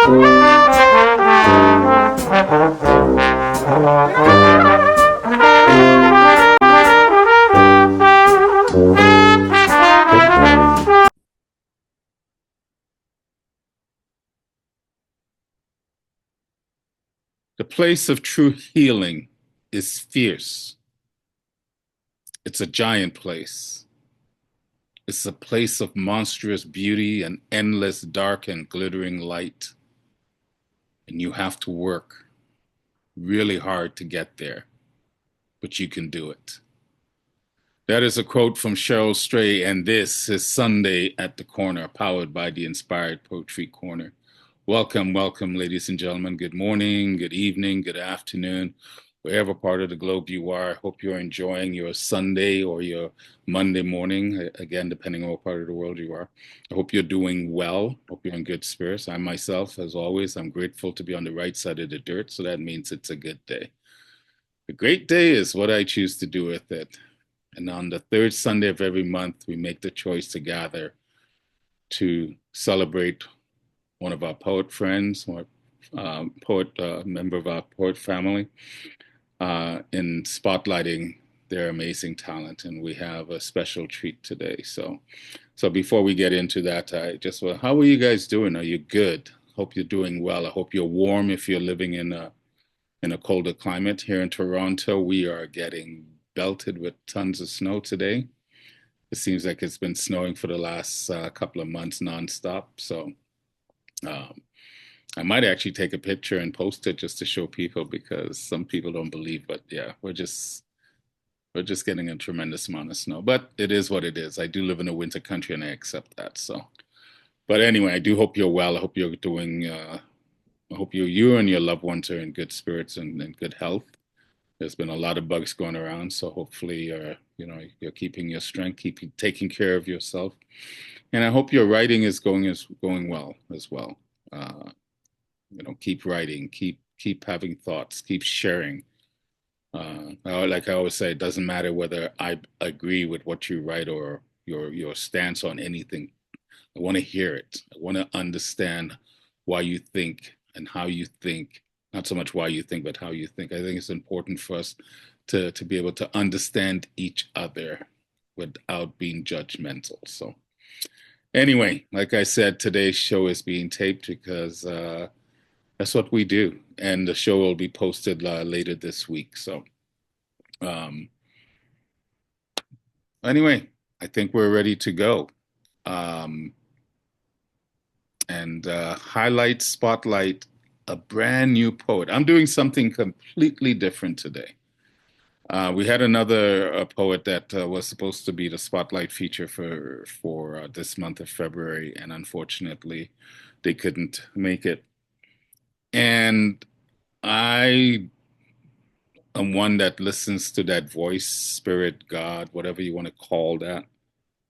The place of true healing is fierce. It's a giant place. It's a place of monstrous beauty and endless dark and glittering light. And you have to work really hard to get there, but you can do it. That is a quote from Cheryl Stray, and this is Sunday at the Corner, powered by the Inspired Poetry Corner. Welcome, welcome, ladies and gentlemen. Good morning, good evening, good afternoon, wherever part of the globe you are. I hope you're enjoying your Sunday or your Monday morning, again, depending on what part of the world you are. I hope you're doing well. Hope you're in good spirits. I myself, as always, I'm grateful to be on the right side of the dirt, so that means it's a good day. A great day is what I choose to do with it. And on the third Sunday of every month, we make the choice to gather to celebrate one of our poet friends, or member of our poet family, in spotlighting their amazing talent. And we have a special treat today. So before we get into that, how are you guys doing? Are you good? Hope you're doing well. I hope you're warm if you're living in a colder climate. Here in Toronto, we are getting belted with tons of snow today. It seems like it's been snowing for the last couple of months nonstop. So I might actually take a picture and post it just to show people, because some people don't believe, but yeah, we're just getting a tremendous amount of snow, but it is what it is. I do live in a winter country and I accept that. So, but anyway, I do hope you're well. I hope you're doing, I hope you and your loved ones are in good spirits and in good health. There's been a lot of bugs going around, so hopefully you're keeping your strength, taking care of yourself, and I hope your writing is going well as well. Keep writing, keep having thoughts, keep sharing. Like I always say, it doesn't matter whether I agree with what you write or your stance on anything. I want to hear it. I want to understand why you think and how you think. Not so much why you think, but how you think. I think it's important for us to be able to understand each other without being judgmental. So anyway, like I said, today's show is being taped because that's what we do. And the show will be posted later this week. So anyway, I think we're ready to go. And spotlight a brand new poet. I'm doing something completely different today. We had another poet that was supposed to be the spotlight feature for this month of February, and unfortunately, they couldn't make it. And I am one that listens to that voice, spirit, God, whatever you want to call that.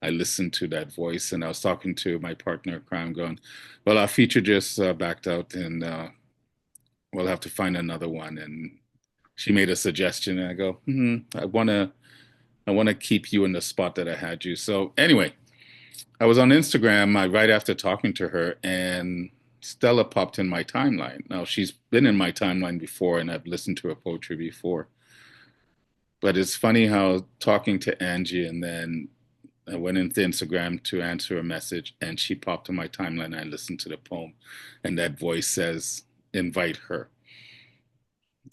I listened to that voice, and I was talking to my partner in crime, going, "Well, our feature just backed out, and we'll have to find another one." And she made a suggestion, and I go, I want to keep you in the spot that I had you. So anyway, I was on Instagram right after talking to her, and Stella popped in my timeline. Now, she's been in my timeline before, and I've listened to her poetry before. But it's funny how talking to Angie, and then I went into Instagram to answer a message, and she popped in my timeline. I listened to the poem, and that voice says, "Invite her."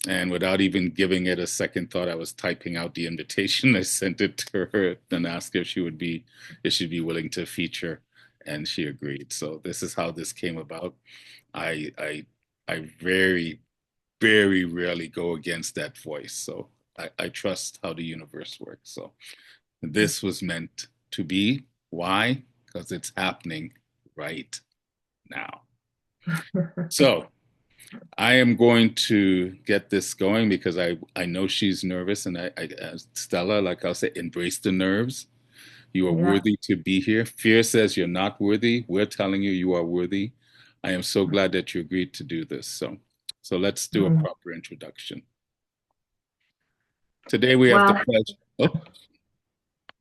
And without even giving it a second thought, I was typing out the invitation. I sent it to her and asked if she'd be willing to feature, and she agreed. So this is how this came about. I very, very rarely go against that voice. So I trust how the universe works. So this was meant to be. Why? Because it's happening right now. So I am going to get this going because I know she's nervous, and Stella, like I'll say, embrace the nerves. You are worthy to be here. Fear says you're not worthy. We're telling you you are worthy. I am so glad that you agreed to do this. So let's do a proper introduction. Today we have the pleasure. Oh,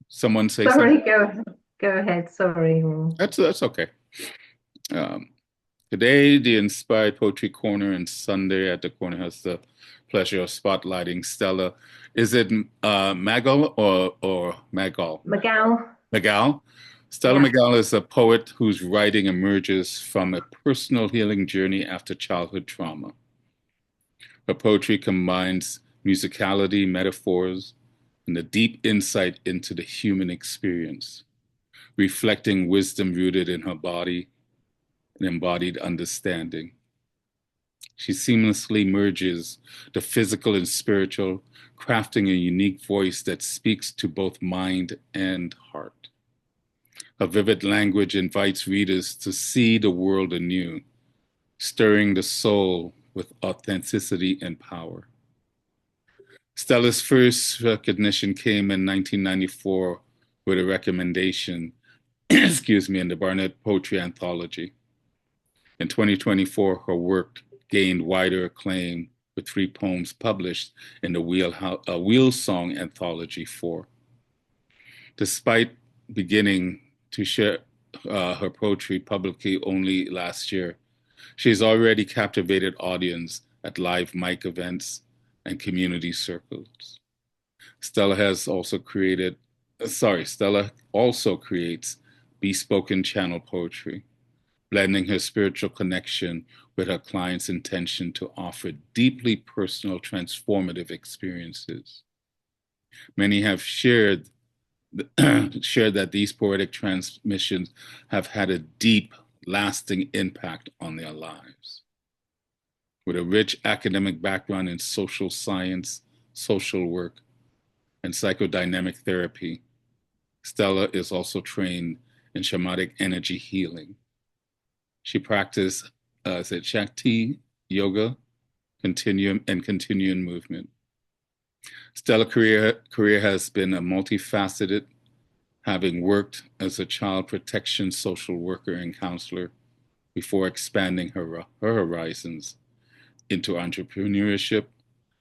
someone say something. Sorry, go ahead. Sorry. That's okay. Today, the Inspired Poetry Corner and Sunday at the Corner has the pleasure of spotlighting Stella. Is it Magal or Magal? Magal. Magal. Stella Yeah. Magal is a poet whose writing emerges from a personal healing journey after childhood trauma. Her poetry combines musicality, metaphors, and a deep insight into the human experience, reflecting wisdom rooted in her body and embodied understanding. She seamlessly merges the physical and spiritual, crafting a unique voice that speaks to both mind and heart. Her vivid language invites readers to see the world anew, stirring the soul with authenticity and power. Stella's first recognition came in 1994 with a recommendation, excuse me, in the Barnet Poetry Anthology. In 2024, her work gained wider acclaim with 3 poems published in the Wheelsong Anthology 4. Despite beginning to share her poetry publicly only last year, she's already captivated audience at live mic events and community circles. Stella also creates bespoke channel poetry, blending her spiritual connection with her client's intention to offer deeply personal, transformative experiences. Many have shared that these poetic transmissions have had a deep, lasting impact on their lives. With a rich academic background in social science, social work, and psychodynamic therapy, Stella is also trained in shamanic energy healing. She practiced Shakti yoga, continuum movement. Stella's career has been a multifaceted, having worked as a child protection social worker and counselor before expanding her horizons into entrepreneurship,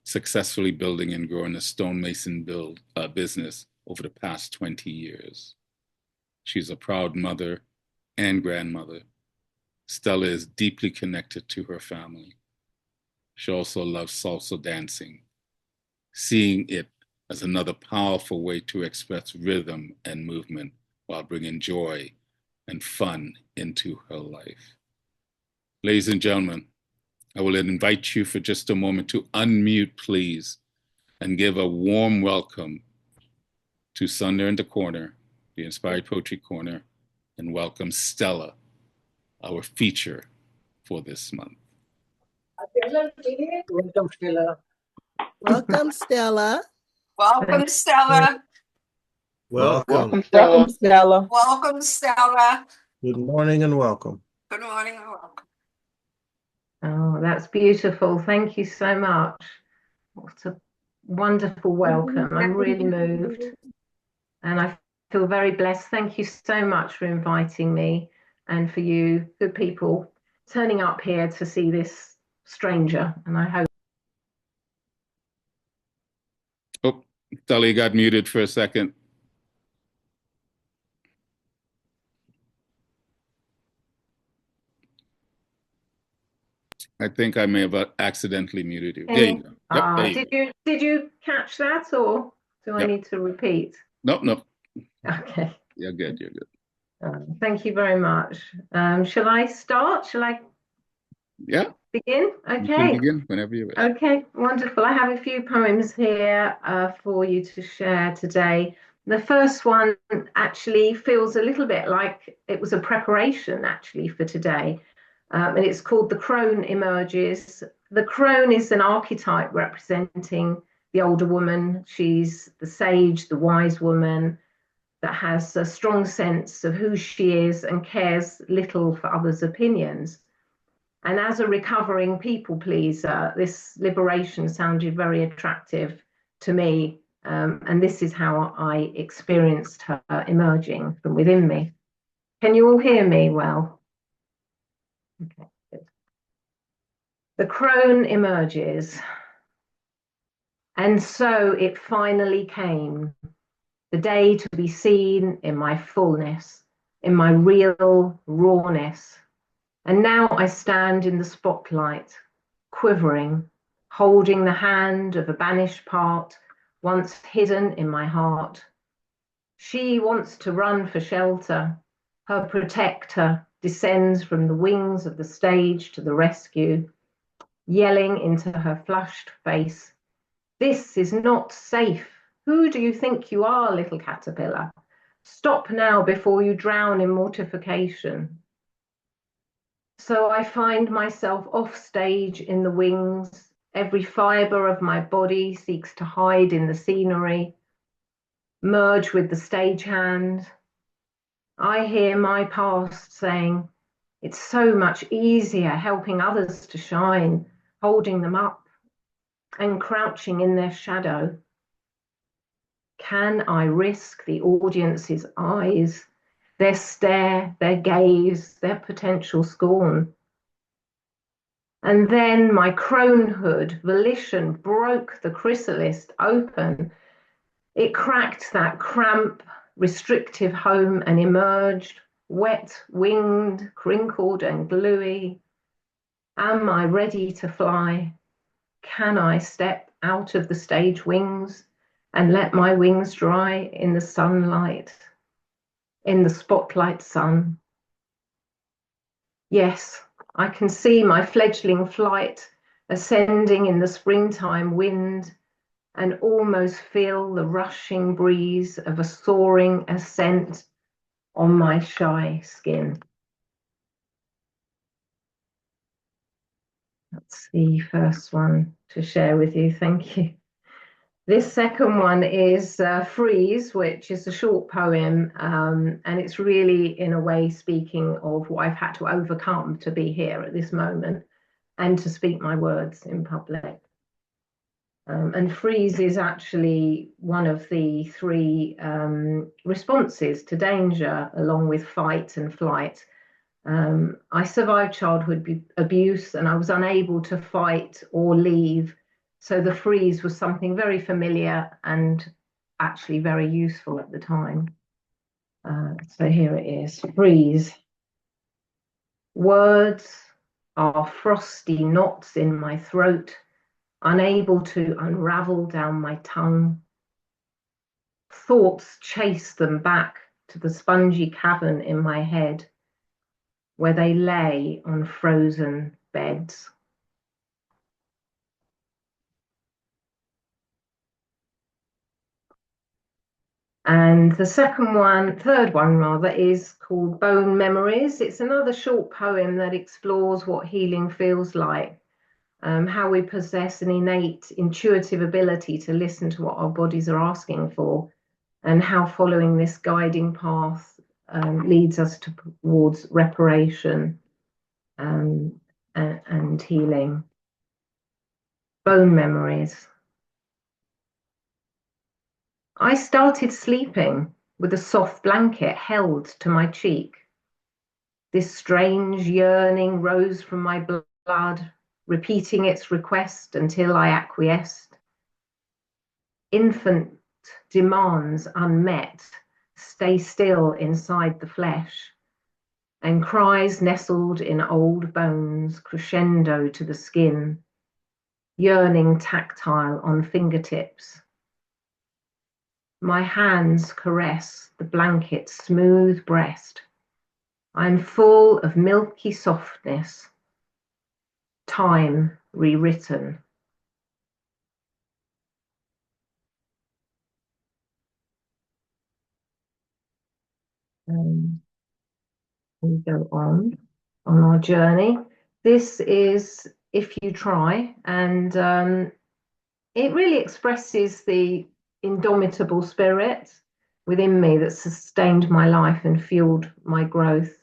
successfully building and growing a stonemason business over the past 20 years. She's a proud mother and grandmother. Stella is deeply connected to her family. She also loves salsa dancing, seeing it as another powerful way to express rhythm and movement while bringing joy and fun into her life. Ladies and gentlemen, I will invite you for just a moment to unmute, please, and give a warm welcome to Sunday in the Corner, the Inspired Poetry Corner, and welcome Stella, our feature for this month. Welcome, Stella. Welcome, Stella. Welcome, Stella. Welcome. Welcome, Stella. Welcome, Stella. Good morning and welcome. Good morning and welcome. Oh, that's beautiful. Thank you so much. What a wonderful welcome. I'm really moved and I feel very blessed. Thank you so much for inviting me and for you good people turning up here to see this stranger. And I hope. Oh, Stella, you got muted for a second. I think I may have accidentally muted you. There you go. Yep, there you did you catch that, or do I need to repeat? Nope. Okay. You're good. Thank you very much. Shall I start? Shall I begin? Okay. You can begin whenever you're ready. Okay, wonderful. I have a few poems here for you to share today. The first one actually feels a little bit like it was a preparation actually for today. And it's called The Crone Emerges. The crone is an archetype representing the older woman. She's the sage, the wise woman that has a strong sense of who she is and cares little for others' opinions. And as a recovering people pleaser, this liberation sounded very attractive to me. And this is how I experienced her emerging from within me. Can you all hear me well? Okay, good. The crone emerges. And so it finally came, the day to be seen in my fullness, in my real rawness. And now I stand in the spotlight, quivering, holding the hand of a banished part once hidden in my heart. She wants to run for shelter. Her protector descends from the wings of the stage to the rescue, yelling into her flushed face, "This is not safe. Who do you think you are, little caterpillar? Stop now before you drown in mortification." So I find myself off stage in the wings. Every fiber of my body seeks to hide in the scenery, merge with the stagehand. I hear my past saying, "It's so much easier helping others to shine, holding them up and crouching in their shadow." Can I risk the audience's eyes, their stare, their gaze, their potential scorn? And then my cronehood volition broke the chrysalis open. It cracked that cramp, restrictive home and emerged, wet, winged, crinkled and gluey. Am I ready to fly? Can I step out of the stage wings and let my wings dry in the sunlight, in the spotlight sun? Yes, I can see my fledgling flight ascending in the springtime wind and almost feel the rushing breeze of a soaring ascent on my shy skin. That's the first one to share with you. Thank you. This second one is Freeze, which is a short poem, and it's really, in a way, speaking of what I've had to overcome to be here at this moment and to speak my words in public. And freeze is actually one of the three responses to danger, along with fight and flight. I survived childhood abuse and I was unable to fight or leave. So the freeze was something very familiar and actually very useful at the time. So here it is, Freeze. Words are frosty knots in my throat, unable to unravel down my tongue. Thoughts chase them back to the spongy cavern in my head, where they lay on frozen beds. And the third one rather, is called Bone Memories. It's another short poem that explores what healing feels like, how we possess an innate intuitive ability to listen to what our bodies are asking for, and how following this guiding path leads us towards reparation and healing. Bone Memories. I started sleeping with a soft blanket held to my cheek. This strange yearning rose from my blood, repeating its request until I acquiesced. Infant demands unmet stay still inside the flesh, and cries nestled in old bones crescendo to the skin, yearning tactile on fingertips. My hands caress the blanket's smooth breast. I'm full of milky softness, time rewritten. We go on our journey. This is If You Try, and it really expresses the indomitable spirit within me that sustained my life and fueled my growth,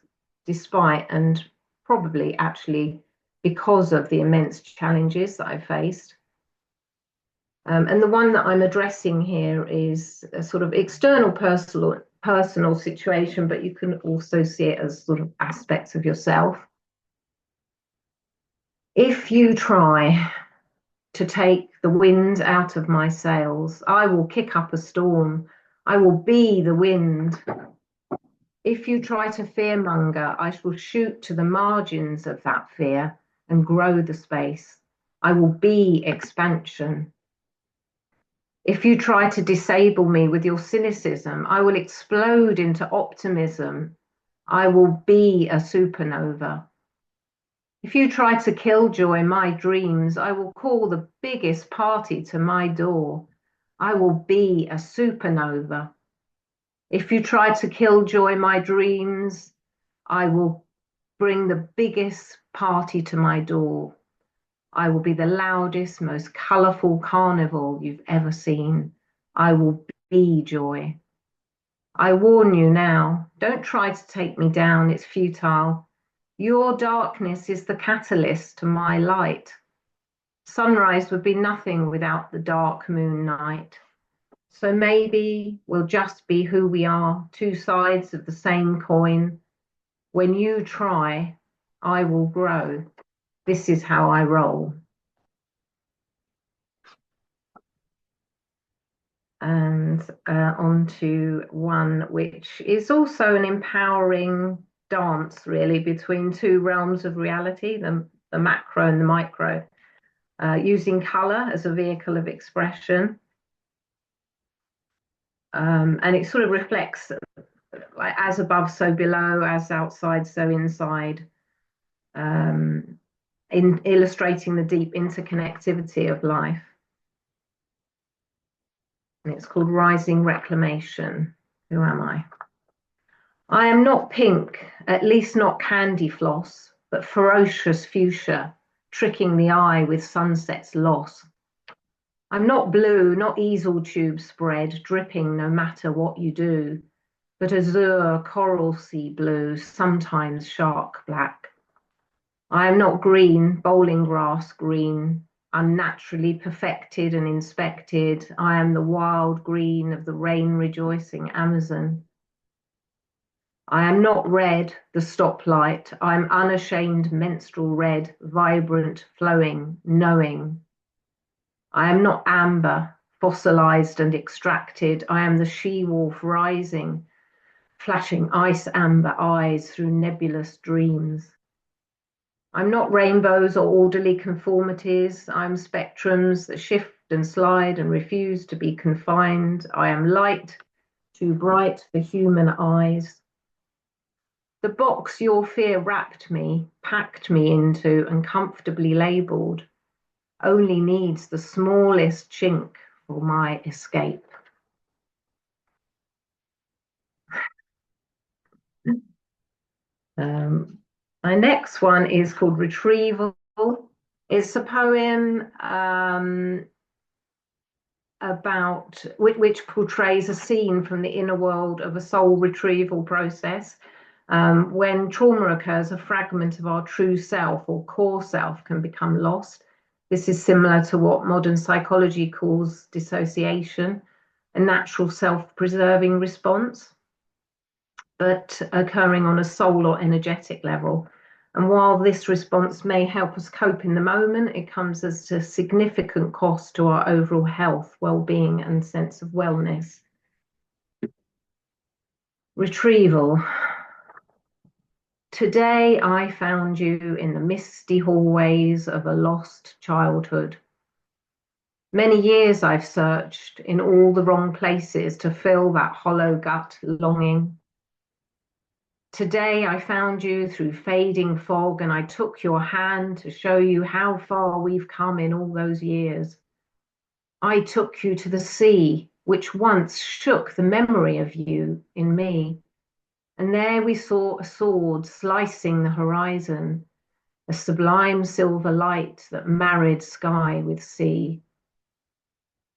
despite and probably actually because of the immense challenges that I faced. And the one that I'm addressing here is a sort of external personal situation, but you can also see it as sort of aspects of yourself. If you try to take the wind out of my sails, I will kick up a storm. I will be the wind. If you try to fearmonger, I shall shoot to the margins of that fear and grow the space. I will be expansion. If you try to disable me with your cynicism, I will explode into optimism. I will be a supernova. If you try to killjoy my dreams, I will call the biggest party to my door. I will be a supernova. If you try to killjoy my dreams, I will bring the biggest party to my door. I will be the loudest, most colourful carnival you've ever seen. I will be joy. I warn you now, don't try to take me down, it's futile. Your darkness is the catalyst to my light. Sunrise would be nothing without the dark moon night. So maybe we'll just be who we are, two sides of the same coin. When you try, I will grow. This is how I roll. And on to one which is also an empowering dance, really, between two realms of reality, the macro and the micro, using colour as a vehicle of expression. And it sort of reflects, like, as above, so below, as outside, so inside, in illustrating the deep interconnectivity of life. And it's called Rising Reclamation. Who am I? I am not pink, at least not candy floss, but ferocious fuchsia, tricking the eye with sunset's loss. I'm not blue, not easel tube spread, dripping no matter what you do, but azure, coral sea blue, sometimes shark black. I am not green, bowling grass green, unnaturally perfected and inspected. I am the wild green of the rain rejoicing Amazon. I am not red, the stoplight. I am unashamed menstrual red, vibrant, flowing, knowing. I am not amber, fossilized and extracted. I am the she-wolf rising, flashing ice amber eyes through nebulous dreams. I'm not rainbows or orderly conformities. I'm spectrums that shift and slide and refuse to be confined. I am light, too bright for human eyes. The box your fear wrapped me, packed me into, and comfortably labelled, only needs the smallest chink for my escape. My next one is called Retrieval. It's a poem about which portrays a scene from the inner world of a soul retrieval process. When trauma occurs, a fragment of our true self or core self can become lost. This is similar to what modern psychology calls dissociation, a natural self-preserving response, but occurring on a soul or energetic level. And while this response may help us cope in the moment, it comes as a significant cost to our overall health, well-being, and sense of wellness. Retrieval. Today I found you in the misty hallways of a lost childhood. Many years I've searched in all the wrong places to fill that hollow gut longing. Today I found you through fading fog, and I took your hand to show you how far we've come in all those years. I took you to the sea, which once shook the memory of you in me. And there we saw a sword slicing the horizon, a sublime silver light that married sky with sea.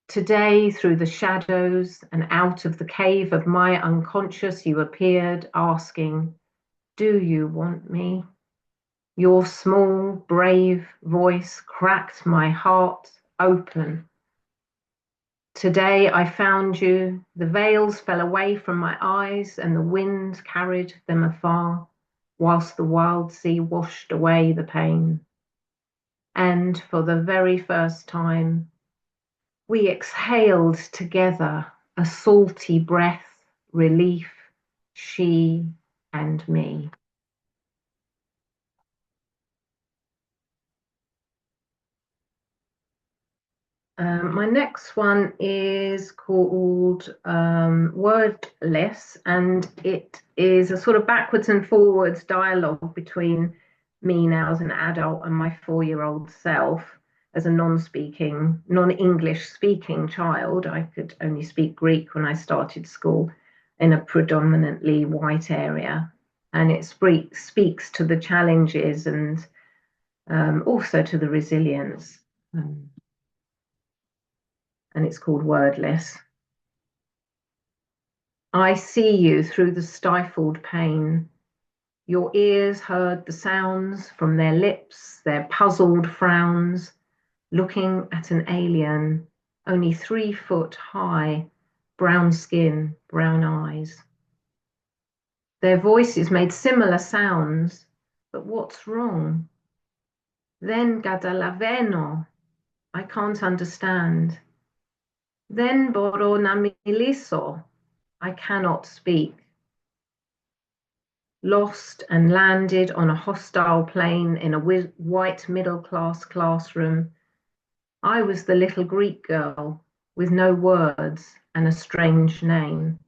Today, through the shadows and out of the cave of my unconscious, you appeared, asking, do you want me? Your small, brave voice cracked my heart open. Today I found you, the veils fell away from my eyes and the wind carried them afar, whilst the wild sea washed away the pain. And for the very first time, we exhaled together, a salty breath, relief, she and me. My next one is called Wordless, and it is a sort of backwards and forwards dialogue between me now as an adult and my 4-year-old self as a non-English speaking child. I could only speak Greek when I started school in a predominantly white area, and it speaks to the challenges and also to the resilience. And it's called Wordless. I see you through the stifled pain. Your ears heard the sounds from their lips, their puzzled frowns, looking at an alien, only 3 foot high, brown skin, brown eyes. Their voices made similar sounds, but what's wrong? Then Gadalaveno, I can't understand. Then Boronamiliso, I cannot speak. Lost and landed on a hostile plane in a white middle-class classroom. I was the little Greek girl with no words and a strange name.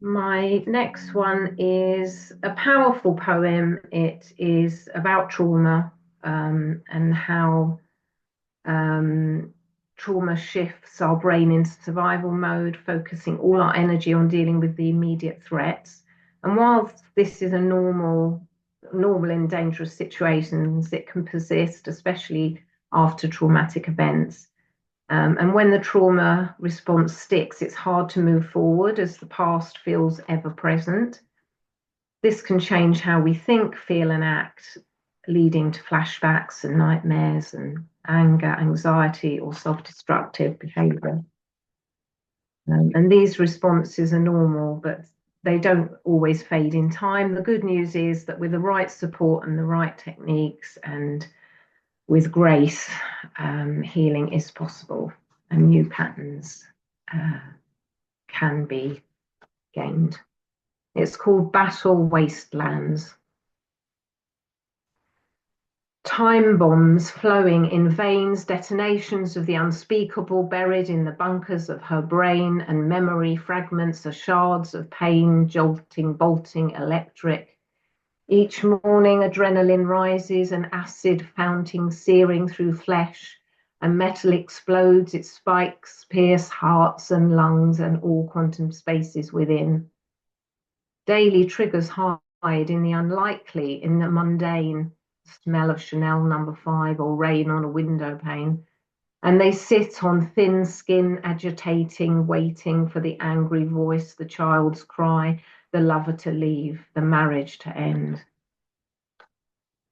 My next one is a powerful poem. It is about trauma and how trauma shifts our brain into survival mode, focusing all our energy on dealing with the immediate threats. And whilst this is a normal in dangerous situations, it can persist, especially after traumatic events. And when the trauma response sticks, it's hard to move forward as the past feels ever present. This can change how we think, feel, and act, leading to flashbacks and nightmares and anger, anxiety, or self-destructive behavior. And these responses are normal, but they don't always fade in time. The good news is that with the right support and the right techniques and with grace, healing is possible and new patterns can be gained. It's called Battle Wastelands. Time bombs flowing in veins, detonations of the unspeakable buried in the bunkers of her brain, and memory fragments are shards of pain, jolting, bolting, electric. Each morning adrenaline rises, an acid fountain searing through flesh, and metal explodes, its spikes pierce hearts and lungs and all quantum spaces within. Daily triggers hide in the unlikely, in the mundane, smell of Chanel No. 5 or rain on a window pane, and they sit on thin skin, agitating, waiting for the angry voice, the child's cry, the lover to leave, the marriage to end.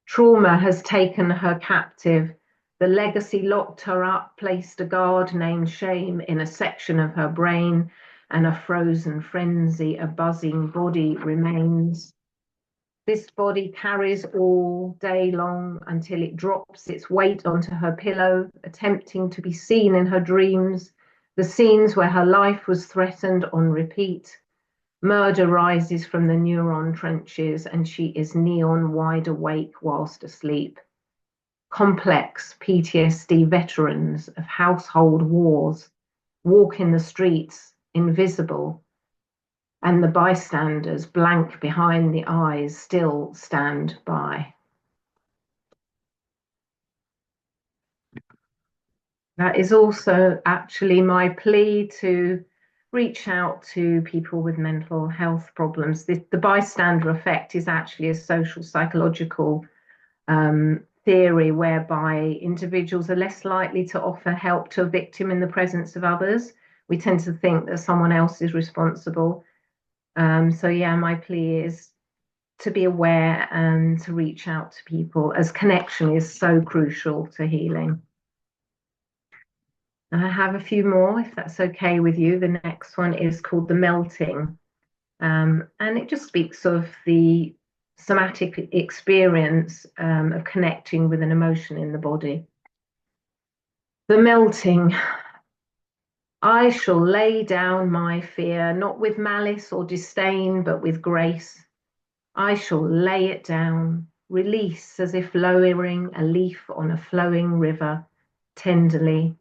Trauma has taken her captive. The legacy locked her up, placed a guard named shame in a section of her brain, and a frozen frenzy, a buzzing body remains. This body carries all day long until it drops its weight onto her pillow, attempting to be seen in her dreams, the scenes where her life was threatened on repeat. Murder rises from the neuron trenches, and she is neon wide awake whilst asleep. Complex PTSD veterans of household wars walk in the streets, invisible, and the bystanders, blank behind the eyes, still stand by. That is also actually my plea to reach out to people with mental health problems. The bystander effect is actually a social psychological theory whereby individuals are less likely to offer help to a victim in the presence of others. We tend to think that someone else is responsible. So yeah, my plea is to be aware and to reach out to people, as connection is so crucial to healing. I have a few more, if that's okay with you. The next one is called The Melting. And it just speaks of the somatic experience of connecting with an emotion in the body. The melting. I shall lay down my fear, not with malice or disdain, but with grace. I shall lay it down, release as if lowering a leaf on a flowing river, tenderly.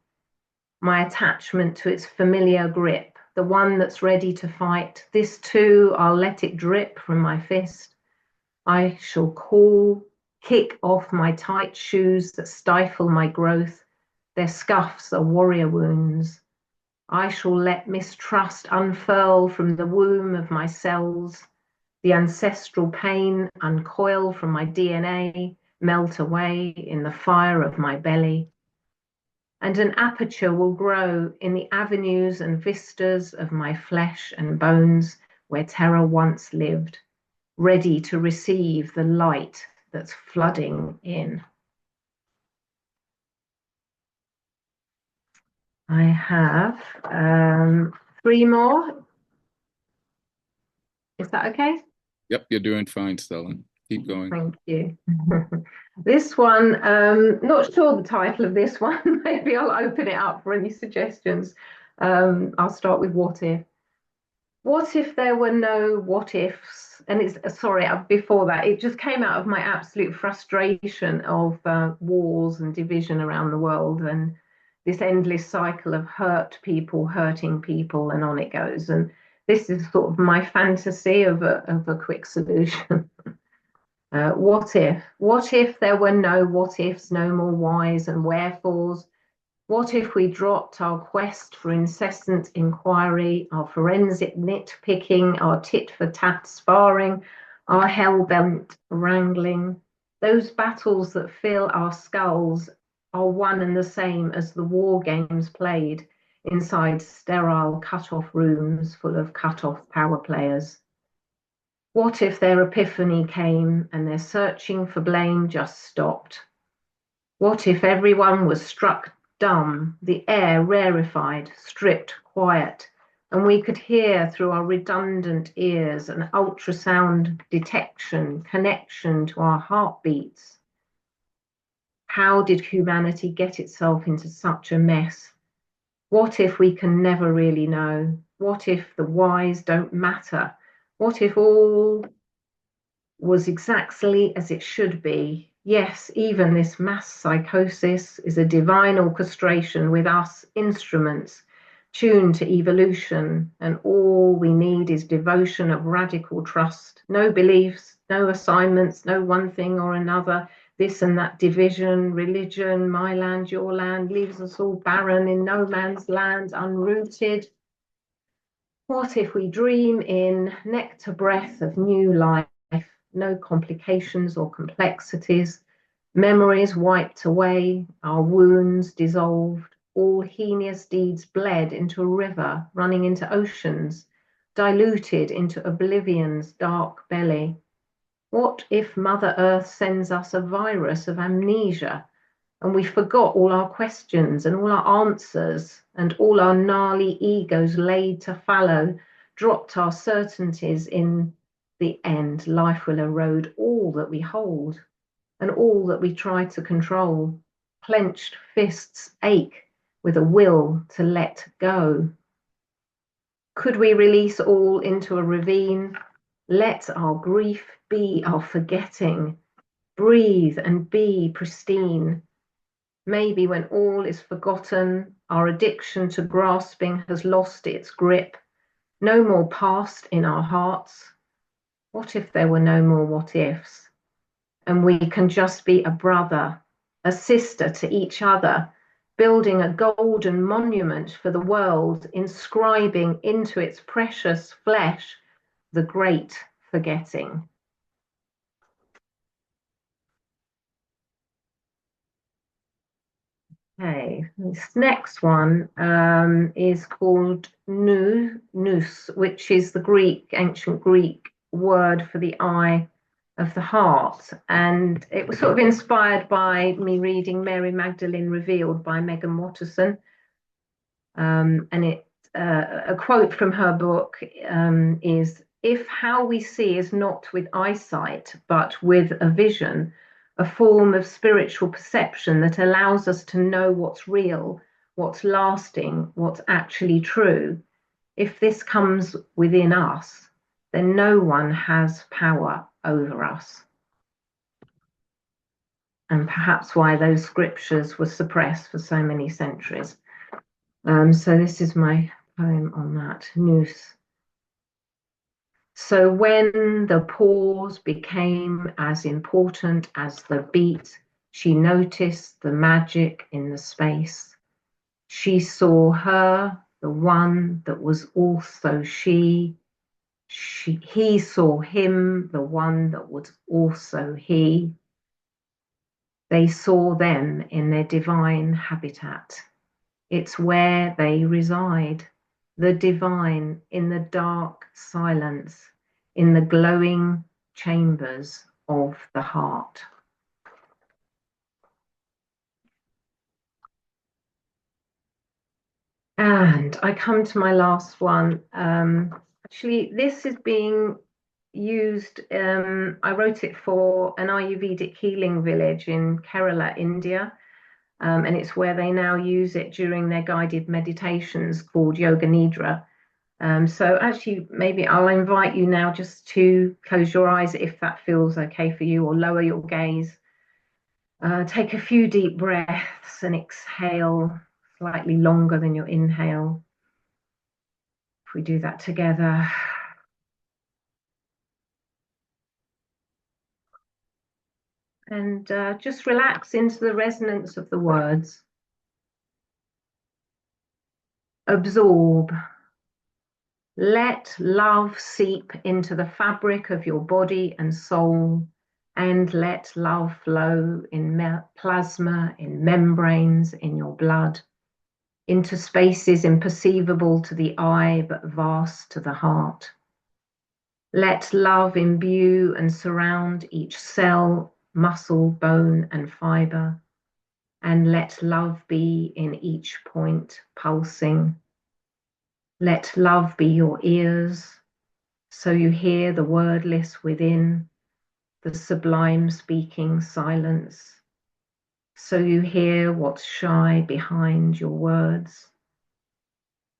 My attachment to its familiar grip, the one that's ready to fight, this too, I'll let it drip from my fist. I shall kick off my tight shoes that stifle my growth. Their scuffs are warrior wounds. I shall let mistrust unfurl from the womb of my cells, the ancestral pain uncoil from my DNA, melt away in the fire of my belly. And an aperture will grow in the avenues and vistas of my flesh and bones where terror once lived, ready to receive the light that's flooding in. I have 3 more. Is that okay? Yep, you're doing fine, Stella. Keep going. Thank you. This one, not sure the title of this one. Maybe I'll open it up for any suggestions. I'll start with what if. What if there were no what ifs? And it's sorry, before that, it just came out of my absolute frustration of wars and division around the world and this endless cycle of hurt people, hurting people, and on it goes. And this is sort of my fantasy of a quick solution. What if? What if there were no what ifs, no more whys and wherefores? What if we dropped our quest for incessant inquiry, our forensic nitpicking, our tit-for-tat sparring, our hell-bent wrangling? Those battles that fill our skulls are one and the same as the war games played inside sterile cut-off rooms full of cut-off power players. What if their epiphany came and their searching for blame just stopped? What if everyone was struck dumb, the air rarefied, stripped quiet, and we could hear through our redundant ears an ultrasound detection, connection to our heartbeats? How did humanity get itself into such a mess? What if we can never really know? What if the whys don't matter? What if all was exactly as it should be? Yes, even this mass psychosis is a divine orchestration with us instruments tuned to evolution, and all we need is devotion of radical trust. No beliefs, no assignments, no one thing or another. This and that division, religion, my land, your land, leaves us all barren in no man's land, unrooted. What if we dream in nectar breath of new life? No complications or complexities, memories wiped away, our wounds dissolved, all heinous deeds bled into a river, running into oceans, diluted into oblivion's dark belly. What if Mother Earth sends us a virus of amnesia and we forgot all our questions and all our answers and all our gnarly egos laid to fallow, dropped our certainties in the end? Life will erode all that we hold and all that we try to control. Clenched fists ache with a will to let go. Could we release all into a ravine? Let our grief be our forgetting. Breathe and be pristine. Maybe when all is forgotten, our addiction to grasping has lost its grip. No more past in our hearts. What if there were no more what ifs? And we can just be a brother, a sister to each other, building a golden monument for the world, inscribing into its precious flesh the great forgetting. Okay, this next one is called nous, which is the ancient Greek word for the eye of the heart. And it was sort of inspired by me reading Mary Magdalene Revealed by Megan Watterson. And a quote from her book is, "If how we see is not with eyesight, but with a vision, a form of spiritual perception that allows us to know what's real, what's lasting, what's actually true, if this comes within us, then no one has power over us. And perhaps why those scriptures were suppressed for so many centuries. So this is my poem on that, Nous. So when the pause became as important as the beat, she noticed the magic in the space. She saw her, the one that was also she. He saw him, the one that was also he. They saw them in their divine habitat. It's where they reside, the divine in the dark silence, in the glowing chambers of the heart. And I come to my last one. Actually, this is being used, I wrote it for an Ayurvedic healing village in Kerala, India. And it's where they now use it during their guided meditations called Yoga Nidra. So actually, maybe I'll invite you now just to close your eyes if that feels okay for you, or lower your gaze. Take a few deep breaths and exhale slightly longer than your inhale. If we do that together. And just relax into the resonance of the words. Absorb. Let love seep into the fabric of your body and soul, and let love flow in plasma, in membranes, in your blood, into spaces imperceivable to the eye but vast to the heart. Let love imbue and surround each cell, muscle, bone, and fiber, and let love be in each point, pulsing. Let love be your ears, so you hear the wordless within, the sublime speaking silence, so you hear what's shy behind your words.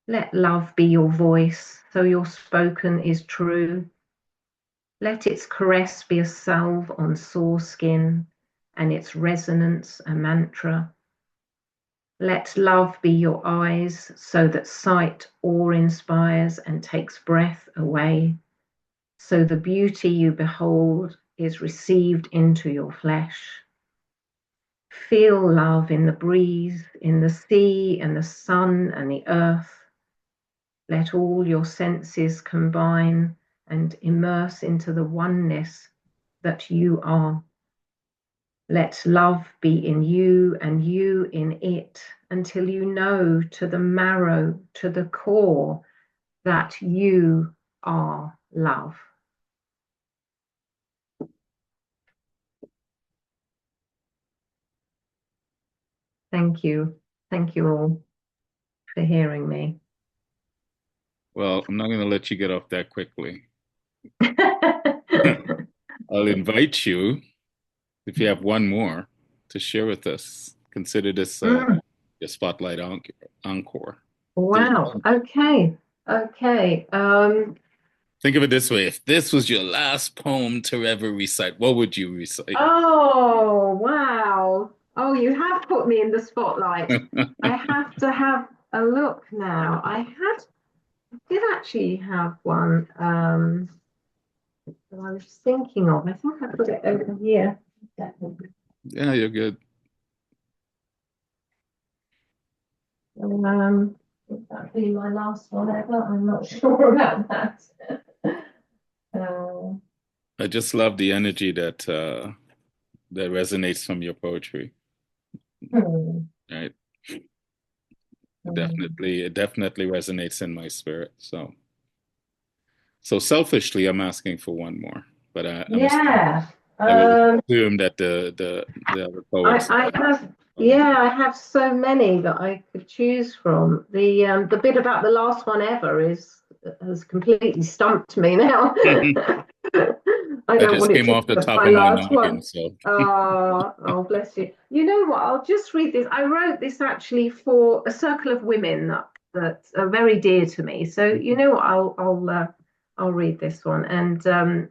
Let love be your voice, so your spoken is true. Let its caress be a salve on sore skin, and its resonance a mantra. Let love be your eyes, so that sight awe-inspires and takes breath away, so the beauty you behold is received into your flesh. Feel love in the breeze, in the sea and the sun and the earth. Let all your senses combine and immerse into the oneness that you are. Let love be in you and you in it, until you know to the marrow, to the core, that you are love. Thank you. Thank you all for hearing me. Well, I'm not going to let you get off that quickly. I'll invite you, if you have one more, to share with us. Consider this your spotlight encore. Wow. Okay. Okay. Think of it this way. If this was your last poem to ever recite, what would you recite? Oh, wow. Oh, you have put me in the spotlight. I have to have a look now. I did actually have one that I was thinking of. I think I put it over here. Yeah, you're good. Would that be my last one ever? I'm not sure about that. I just love the energy that that resonates from your poetry. Right. It definitely resonates in my spirit. So selfishly, I'm asking for one more, but I will assume that the other poets. I have so many that I could choose from. The bit about the last one ever has completely stumped me now. I I don't just want it came to off the be top my of my last noggin, one. so Oh, bless you. You know what? I'll just read this. I wrote this actually for a circle of women that are very dear to me. So you know what? I'll read this one, and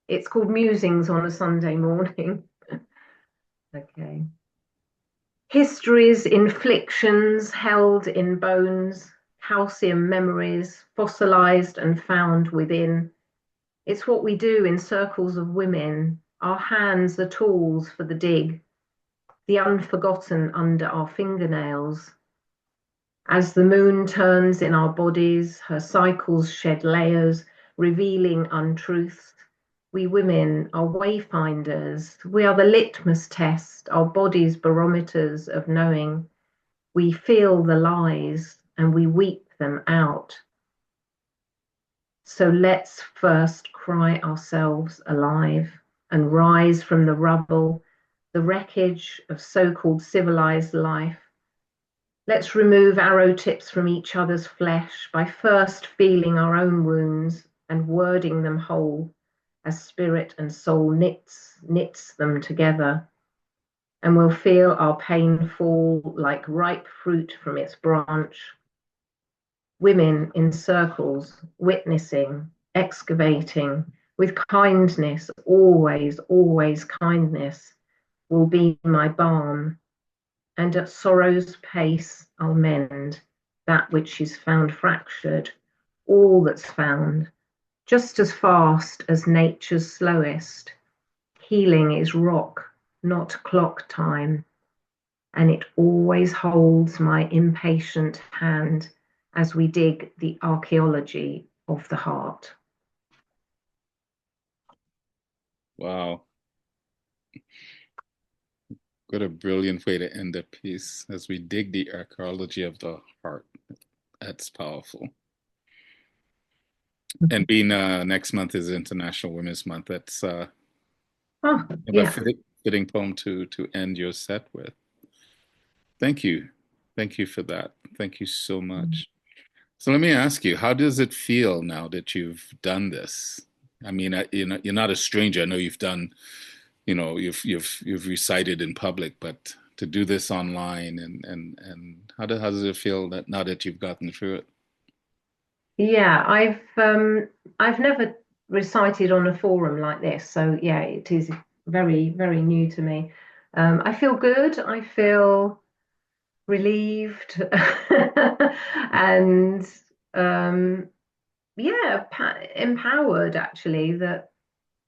it's called Musings on a Sunday Morning. Okay. Histories, inflictions held in bones, calcium memories, fossilized and found within. It's what we do in circles of women. Our hands are tools for the dig, the unforgotten under our fingernails. As the moon turns in our bodies, her cycles shed layers, revealing untruths. We women are wayfinders. We are the litmus test, our bodies barometers of knowing. We feel the lies and we weep them out. So let's first cry ourselves alive and rise from the rubble, the wreckage of so-called civilized life. Let's remove arrow tips from each other's flesh by first feeling our own wounds and wording them whole as spirit and soul knits them together. And we'll feel our pain fall like ripe fruit from its branch. Women in circles, witnessing, excavating, with kindness, always, always kindness, will be my balm. And at sorrow's pace I'll mend that which is found fractured, all that's found, just as fast as nature's slowest. Healing is rock, not clock time, and it always holds my impatient hand as we dig the archaeology of the heart. wow. What a brilliant way to end a piece as we dig the archaeology of the heart. That's powerful. And being next month is International Women's Month, that's a fitting poem to end your set with. Thank you. Thank you for that. Thank you so much. So let me ask you, how does it feel now that you've done this? I mean, you're not a stranger. I know you've done, you've recited in public, but to do this online and how does it feel that now that you've gotten through it? Yeah, I've never recited on a forum like this, so yeah, it is very, very new to me. I feel good. I feel relieved, and yeah, empowered actually that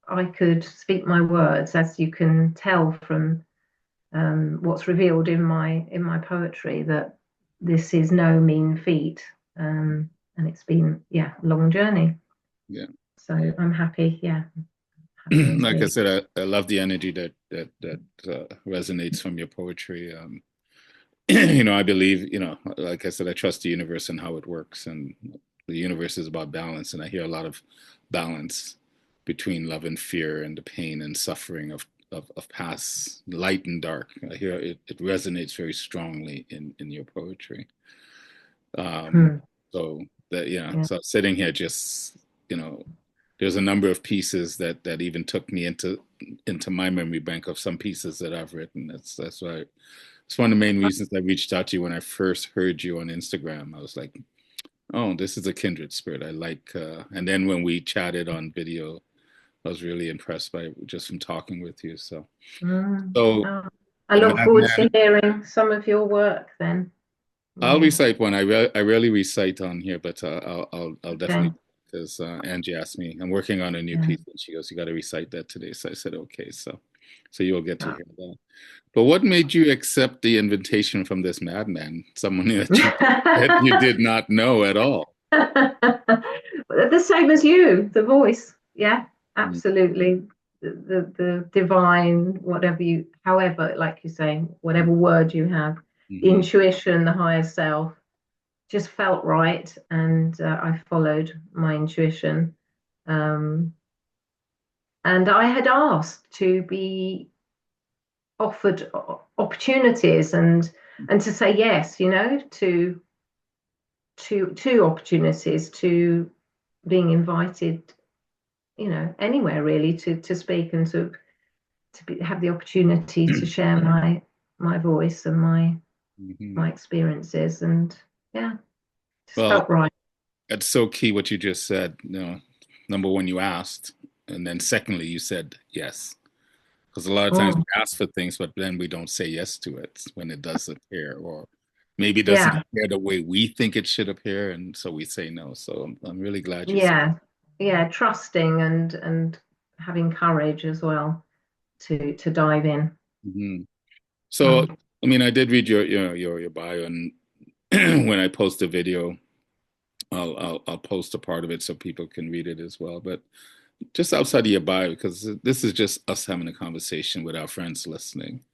I could speak my words, as you can tell from what's revealed in my poetry, that this is no mean feat, and it's been a long journey. Yeah. So I'm happy. Yeah. Like I said, I love the energy that resonates from your poetry. I believe, like I said, I trust the universe and how it works, and the universe is about balance, and I hear a lot of balance between love and fear and the pain and suffering of past, light and dark. I hear it resonates very strongly in your poetry. So that so sitting here just there's a number of pieces that even took me into my memory bank of some pieces that I've written. That's why it's one of the main reasons I reached out to you when I first heard you on Instagram. I was like, oh, this is a kindred spirit. I like, and then when we chatted on video, I was really impressed by just from talking with you. So I look forward to hearing some of your work then. I'll recite one. I rarely recite on here, but I'll definitely, because Angie asked me. I'm working on a new piece, and she goes, "You got to recite that today." So I said, "Okay." So you'll get to hear that. But what made you accept the invitation from this madman, someone that you did not know at all? The same as you, the voice. Yeah, absolutely. The divine, however, like you say, whatever word you have, the intuition, the higher self, just felt right, and I followed my intuition. And I had asked to be offered opportunities and to say yes, to opportunities, to being invited anywhere really to speak and have the opportunity to share my voice and my experiences, and yeah, just Well, felt right. that's so key what you just said. Number one, you asked, and then secondly, you said yes. Because a lot of times Mm, we ask for things, but then we don't say yes to it when it does appear, or maybe it doesn't yeah, appear the way we think it should appear, and so we say no. So I'm really glad you said. yeah, trusting and having courage as well to dive in. Mhm. So, Mm. I mean, I did read your bio, and when I post a video, I'll post a part of it so people can read it as well. But just outside of your bio, because this is just us having a conversation with our friends listening.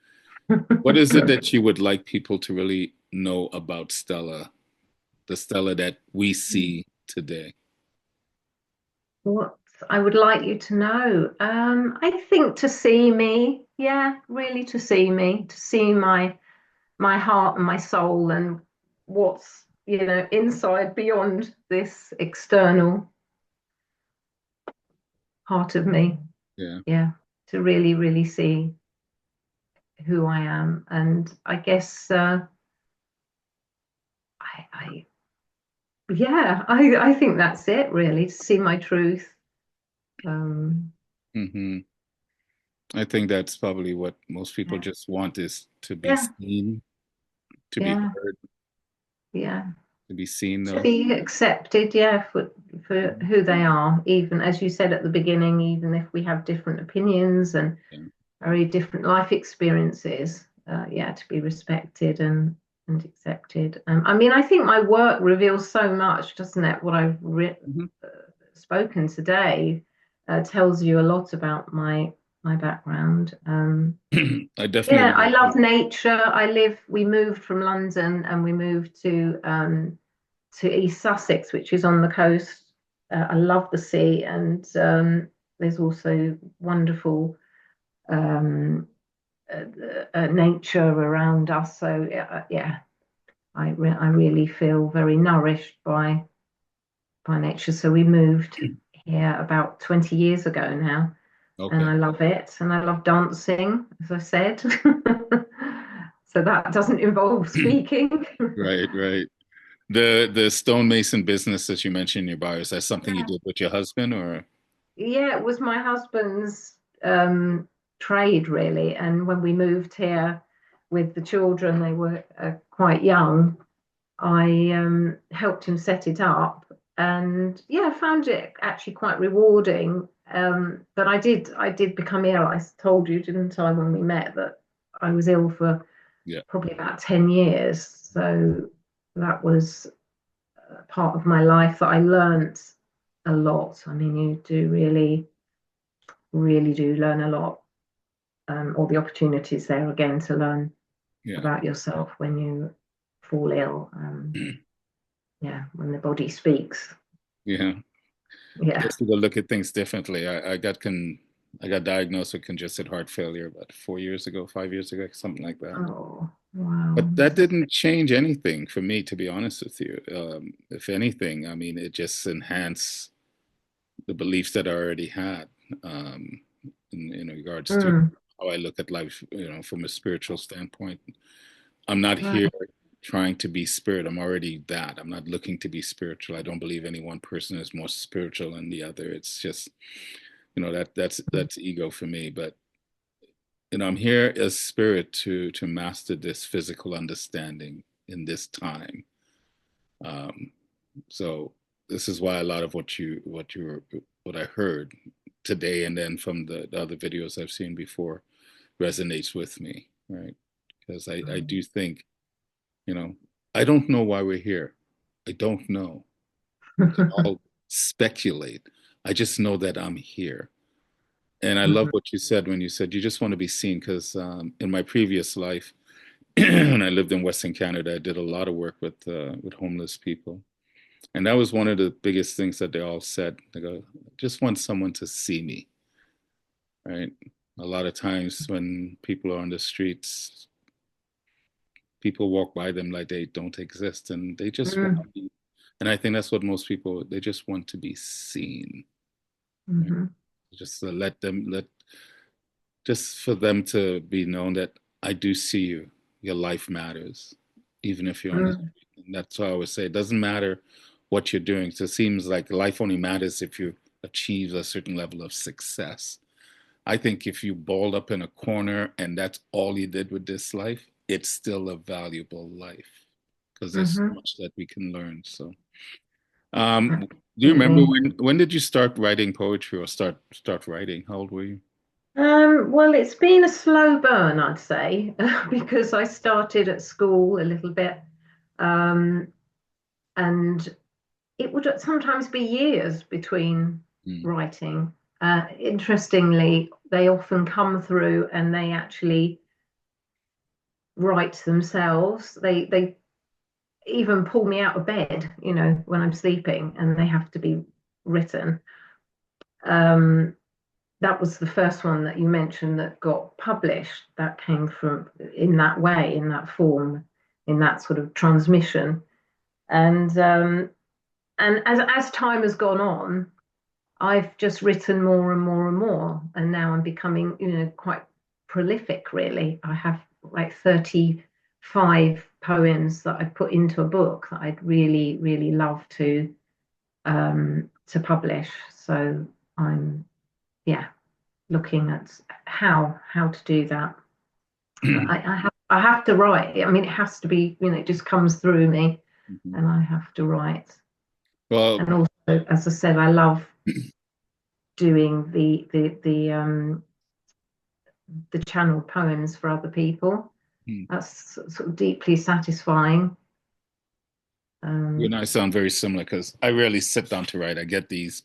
What is it that you would like people to really know about Stella, the Stella that we see today? What I would like you to know, I think to see me, yeah, really to see me, to see my heart and my soul and what's inside beyond this external part of me. Yeah. Yeah, to really, really see who I am. And I guess I yeah, I think that's it really, to see my truth. Um, hmm I think that's probably what most people yeah, just want is to be yeah, seen, to be yeah, heard, yeah. to be seen, To though. be accepted, yeah, for who they are, even as you said at the beginning, even if we have different opinions and Yeah. very different life experiences, yeah, to be respected and accepted. I mean, I think my work reveals so much, doesn't it? What I've Mhm. spoken today tells you a lot about my background. I Yeah, definitely I love agree. nature. We moved from London and we moved to East Sussex, which is on the coast. I love the sea, and there's also wonderful um, nature around us. So yeah, I really feel very nourished by nature. So we moved here about 20 years ago now, and Okay. I love it. And I love dancing, as I said. So that doesn't involve speaking. Right, right. The stonemason business that you mentioned in your bio, is that something you Yeah. did with your husband or? Yeah, it was my husband's trade really, and when we moved here with the children, they were quite young. I helped him set it up, and yeah, found it actually quite rewarding. But I did become ill. I told you, didn't I, when we met, that I was ill for Yeah. probably about 10 years. So that was part of my life that I learnt a lot. I mean, you do really do learn a lot. All the opportunities there again to learn Yeah. about yourself when you fall ill. Yeah, when the body speaks. Yeah. I Yeah. guess people look at things differently. I got diagnosed with congested heart failure about 4 years ago, 5 years ago, something like that. Oh, wow. But that didn't change anything for me, to be honest with you. If anything, I mean, it just enhanced the beliefs that I already had, um, in regards to Mm, how I look at life, from a spiritual standpoint. I'm not here right. trying to be spirit. I'm already that. I'm not looking to be spiritual. I don't believe any one person is more spiritual than the other. It's just, that's ego for me. But I'm here as spirit to master this physical understanding in this time. Um, so this is why a lot of what I heard today and then from the other videos I've seen before resonates with me, right? Because I do think, you know, I don't know why we're here. I don't know. We can all speculate. I just know that I'm here. And I love Mhm. what you said when you said you just want to be seen. Because in my previous life, when I lived in Western Canada, I did a lot of work with homeless people. And that was one of the biggest things that they all said. They go, "I just want someone to see me," right? A lot of times when people are on the streets, people walk by them like they don't exist, and they just want Mm, to be. And I think that's what most people, they just want to be seen, right? mhm. Just just for them to be known that I do see you. Your life matters, even if you're on the street. And that's why I would say it doesn't matter what you're doing. So it seems like life only matters if you achieve a certain level of success. I think if you balled up in a corner and that's all you did with this life, it's still a valuable life because there's so much that we can learn. So, do you remember when did you start writing poetry or start writing? How old were you? Well, it's been a slow burn, I'd say, because I started at school a little bit, and it would sometimes be years between writing. Interestingly, they often come through and they actually write themselves. They even pull me out of bed, when I'm sleeping, and they have to be written. That was the first one that you mentioned that got published. That came from in that way, in that form, in that sort of transmission. And as time has gone on, I've just written more and more and more, and now I'm becoming, quite prolific. Really, I have like 35 poems that I put into a book that I'd really, really love to publish. So I'm, looking at how to do that. I have to write. I mean, it has to be, it just comes through me, and I have to write. Well, and also, as I said, I love doing the channel poems for other people. That's sort of deeply satisfying. You and I sound very similar because I rarely sit down to write. I get these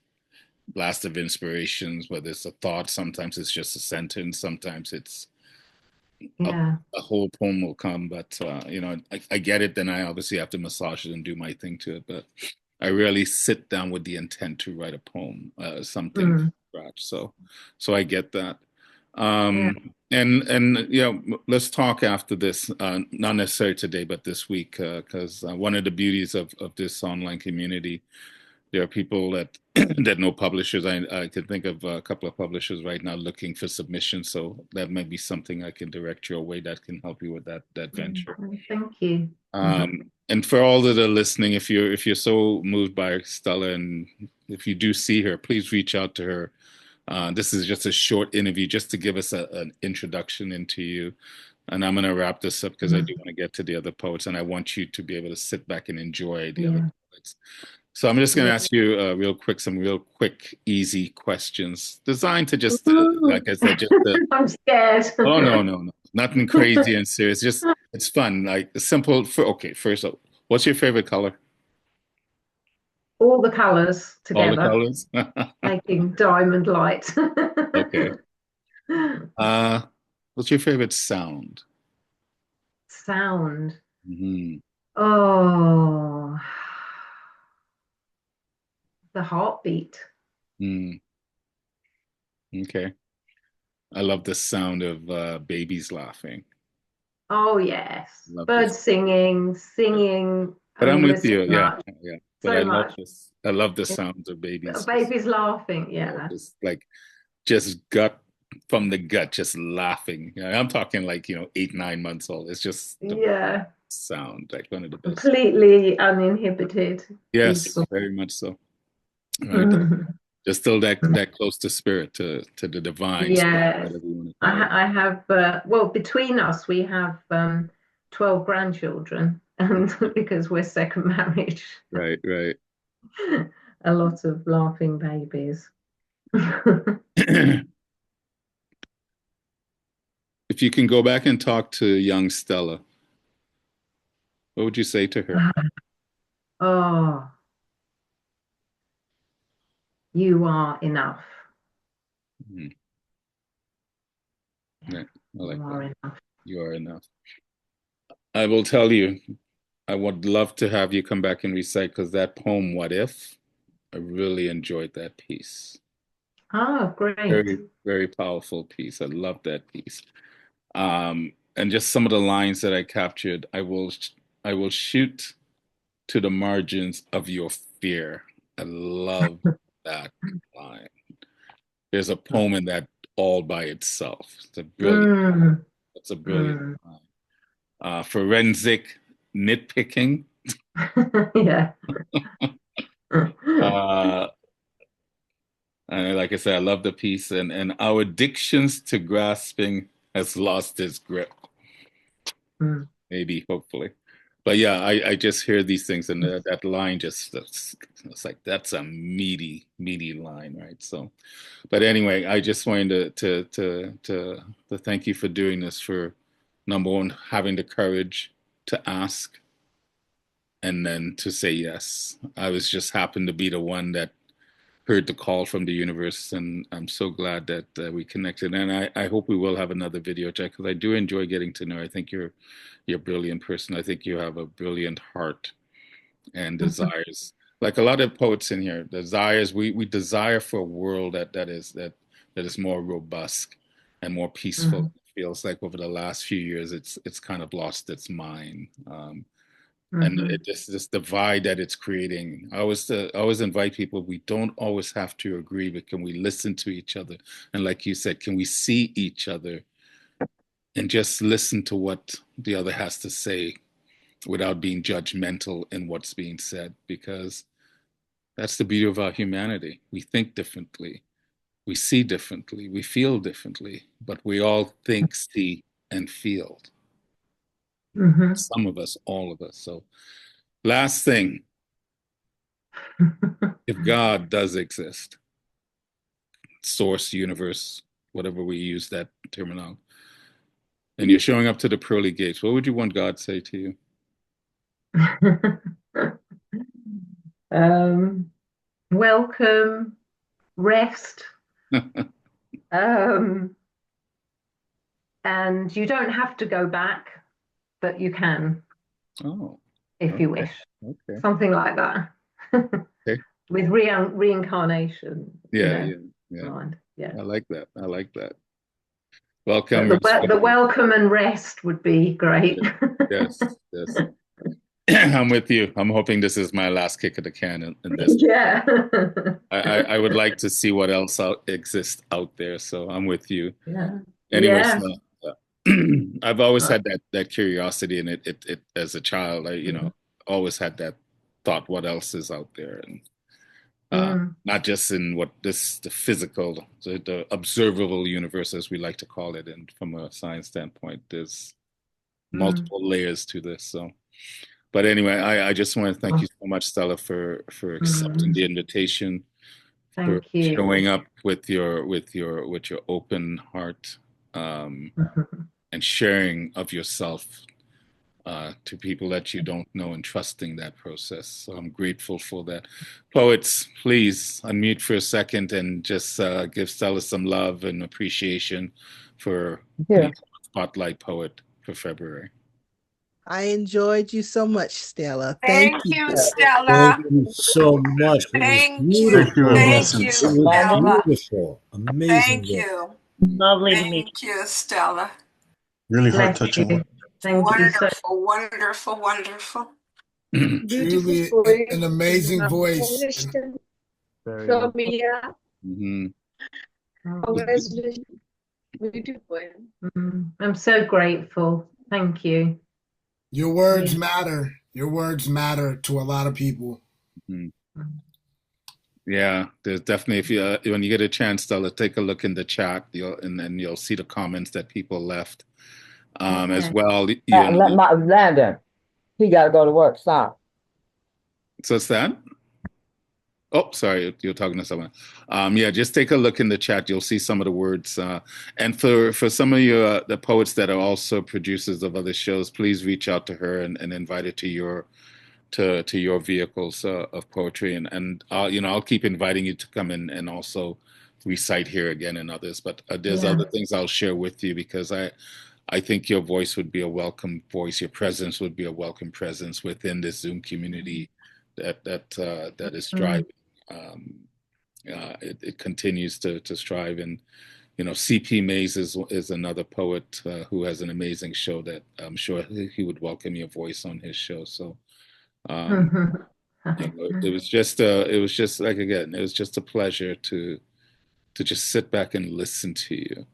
blast of inspirations, whether it's a thought, sometimes it's just a sentence, sometimes it's a whole poem will come. But I get it, then I obviously have to massage it and do my thing to it. But I rarely sit down with the intent to write a poem, something from scratch. So I get that. And let's talk after this, not necessarily today, but this week, because one of the beauties of this online community, there are people that that know publishers. I can think of a couple of publishers right now looking for submissions, so that might be something I can direct your way that can help you with that venture. Thank you. And for all that are listening, if you're so moved by Stella, and if you do see her, please reach out to her. This is just a short interview just to give us an introduction into you. And I'm going to wrap this up because I do want to get to the other poets, and I want you to be able to sit back and enjoy the other poets. So I'm just going to ask you some real quick, easy questions designed to just, like I said, just I'm scared. Oh, no. Nothing crazy and serious. Just, it's fun. Like simple. Okay, first up, what's your favorite color? All the colors together. All the colors? Making diamond light. Okay. What's your favorite sound? Sound. Mm-hmm. Oh, the heartbeat. Okay. I love the sound of babies laughing. Oh, yes. Birds singing. But I'm with you. Yeah. But So much. I love the sounds of babies. Babies laughing. Yeah. Just gut from the gut, just laughing. I'm talking like 8, 9 months old. It's just sound like one of the best. Completely uninhibited. Yes, Peaceful. very much so. Right. Just still that close to spirit, to the divine. Yeah, I have. Well, between us, we have 12 grandchildren, and because we're second marriage. Right. A lot of laughing babies. If you can go back and talk to young Stella, what would you say to her? Oh, you are enough. Yeah, I like you are that. Enough. You are enough. I will tell you, I would love to have you come back and recite, because that poem, What If, I really enjoyed that piece. Oh, great. Very, very powerful piece. I love that piece. And just some of the lines that I captured, I will shoot to the margins of your fear. I love that line. there's a poem in that all by itself. It's a brilliant. It's a brilliant line. Forensic nitpicking. Yeah. And like I said, I love the piece, and our addictions to grasping has lost its grip. Maybe, hopefully. But yeah, I just hear these things, and that line it's like that's a meaty line, right? So, but anyway, I just wanted to thank you for doing this. For number one, having the courage to ask, and then to say yes. I was just happened to be the one that heard the call from the universe, and I'm so glad that we connected. And I hope we will have another video chat, because I do enjoy getting to know. I think you're a brilliant person. I think you have a brilliant heart and desires. Like a lot of poets in here, desires. We desire for a world that is more robust and more peaceful. It feels like over the last few years, it's kind of lost its mind. And this divide that it's creating. I always invite people. We don't always have to agree, but can we listen to each other? And like you said, can we see each other and just listen to what the other has to say without being judgmental in what's being said? Because that's the beauty of our humanity. We think differently, we see differently, we feel differently, but we all think, see, and feel. Some of us, all of us. So last thing, if God does exist, source, universe, whatever we use that terminology, and you're showing up to the pearly gates, what would you want God to say to you? Welcome, rest, and you don't have to go back, but you can, if you wish. Okay. Something like that. Okay. With reincarnation. Yeah. Yeah. I like that. Welcome. The welcome and rest would be great. Yes. I'm with you. I'm hoping this is my last kick of the can in this. Yeah. I would like to see what else exists out there. So I'm with you. Yeah. Anyways, Yeah. I've always had that curiosity, and it as a child, I always had that thought, what else is out there? And not just in the physical, the observable universe, as we like to call it. And from a science standpoint, there's multiple layers to this. So, but anyway, I just want to thank you so much, Stella, for accepting the invitation, for showing up with your open heart, and sharing of yourself to people that you don't know, and trusting that process. So I'm grateful for that. Poets, please unmute for a second and just give Stella some love and appreciation for being Spotlight Poet for February. I enjoyed you so much, Stella. Thank you, Stella. Thank you so much. Thank you, Stella. Beautiful. Amazing. Thank you. Lovely to meet Thank you, Stella. Really heart touching. Wonderful, wonderful, wonderful. Truly an amazing voice. I'm so grateful. Thank you. Your words matter. Your words matter to a lot of people. Yeah, there's definitely, when you get a chance, Stella, take a look in the chat, and then you'll see the comments that people left. As well. Landon, he got to go to work. Stop. So what's that? Oh, sorry, you're talking to someone. Yeah, just take a look in the chat. You'll see some of the words. And for some of you, the poets that are also producers of other shows, please reach out to her and invite her to your vehicles of poetry. And I'll keep inviting you to come in and also recite here again and others. But there's other things I'll share with you, because I think your voice would be a welcome voice. Your presence would be a welcome presence within this Zoom community that is striving. It continues to strive. And CP Mays is another poet who has an amazing show that I'm sure he would welcome your voice on his show. So it was just like, again, it was just a pleasure to to just sit back and listen to you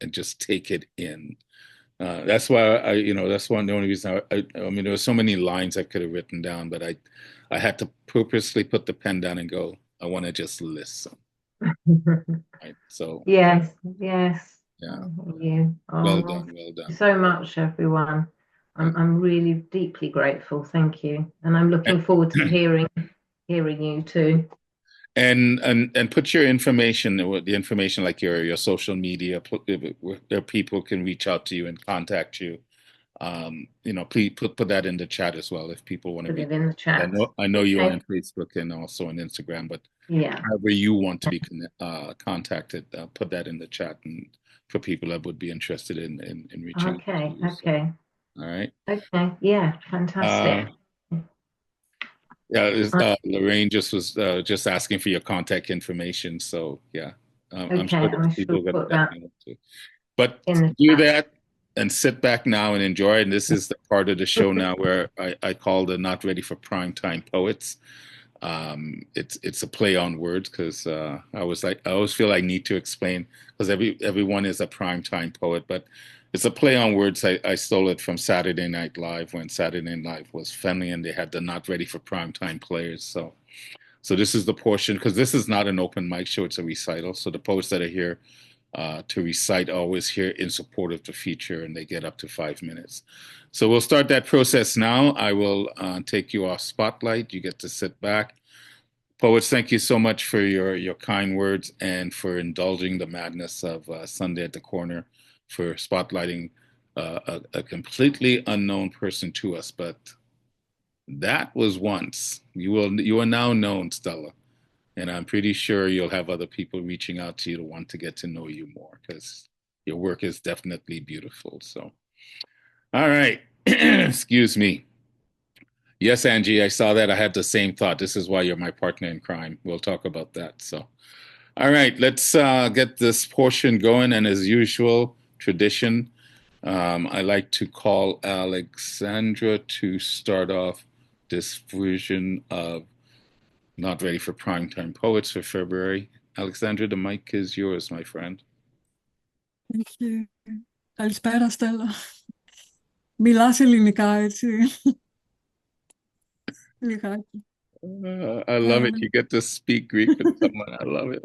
and just take it in. That's why that's the only reason I mean, there were so many lines I could have written down, but I had to purposely put the pen down and go, I want to just listen. Right. So yes. yeah. You. Well Oh, done. Well done. so much, everyone. I'm really deeply grateful. Thank you, and I'm looking forward to hearing you too. And put your information, the information like your social media, where people can reach out to you and contact you. Please put that in the chat as well if people want to Put be. it in the chat. I know you're Okay. on Facebook and also on Instagram, but Yeah. however you want to be contacted, put that in the chat and for people that would be interested in reaching. Okay. You, okay. So, all right. Okay. Yeah. Fantastic. Yeah, Lorraine just was just asking for your contact information. So yeah, I'm sure Okay. there's I people shall put that that want to. But in the do chat. that and sit back now and enjoy. And this is the part of the show now where I call the Not Ready for Prime Time Poets. It's a play on words because I always feel I need to explain because everyone is a prime time poet, but it's a play on words. I stole it from Saturday Night Live when Saturday Night Live was funny and they had the Not Ready for Prime Time players. So this is the portion because this is not an open mic show; it's a recital. So the poets that are here to recite always here in support of the feature, and they get up to 5 minutes. So we'll start that process now. I will take you off spotlight. You get to sit back. Poets, thank you so much for your kind words and for indulging the madness of Sunday at the Corner, for spotlighting a completely unknown person to us. But that was once. You are now known, Stella. And I'm pretty sure you'll have other people reaching out to you to want to get to know you more because your work is definitely beautiful. So, all right. Excuse me. Yes, Angie, I saw that. I had the same thought. This is why you're my partner in crime. We'll talk about that. So, all right, let's get this portion going. And as usual, tradition, I like to call Alexandra to start off this version of Not Ready for Primetime Poets for February. Alexandra, the mic is yours, my friend. Thank you. Καλησπέρα, Στέλλα. Μιλάς ελληνικά, έτσι. Λιγάκι. I love it. You get to speak Greek with someone. I love it.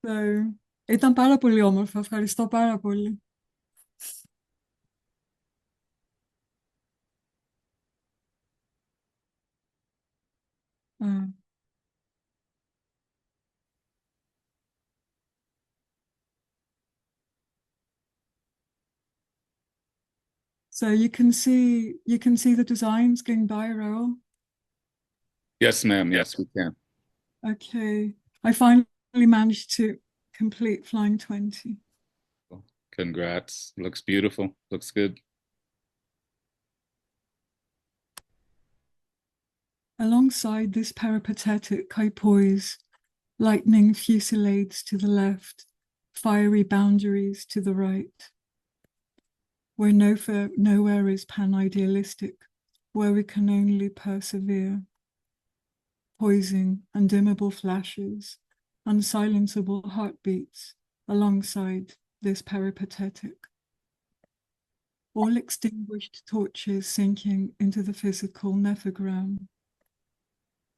So, ήταν πάρα πολύ όμορφο. Ευχαριστώ πάρα πολύ. So you can see the designs going by, Raoul? Yes, ma'am. Yes, we can. Okay. I finally managed to complete Flying 20. Congrats. Looks beautiful. Looks good. Alongside this peripatetic, I poise, lightning fusillades to the left, fiery boundaries to the right. Where nowhere is pan-idealistic, where we can only persevere. Poising, undimmable flashes, unsilenceable heartbeats alongside this peripatetic. All extinguished torches sinking into the physical nephogram.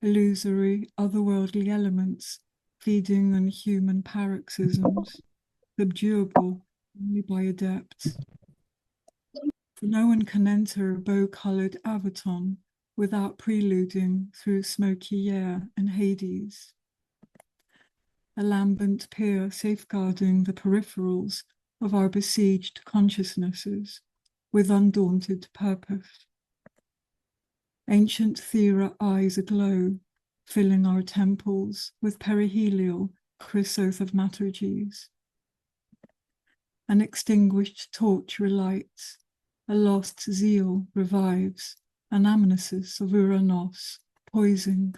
Illusory, otherworldly elements feeding on human paroxysms, subduable only by adepts. For no one can enter a bow-colored avaton without preluding through smoky air and Hades. A lambent pier safeguarding the peripherals of our besieged consciousnesses with undaunted purpose. Ancient Thera eyes aglow, filling our temples with perihelial chrysothaumaturgies. An extinguished torch relights, a lost zeal revives, anamnesis of Uranos, poising.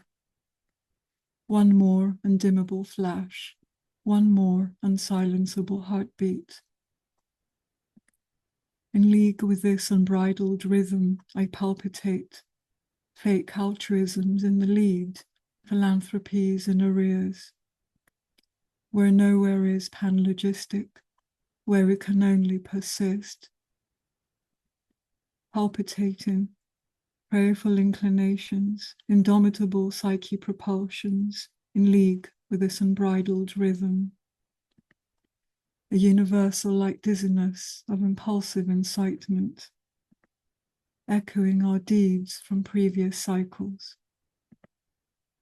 One more undimmable flash, one more unsilenceable heartbeat. In league with this unbridled rhythm, I palpitate, fake altruisms in the lead, philanthropies in arrears, where nowhere is panlogistic, where it can only persist, palpitating, prayerful inclinations, indomitable psyche propulsions, in league with this unbridled rhythm, a universal like dizziness of impulsive incitement, echoing our deeds from previous cycles.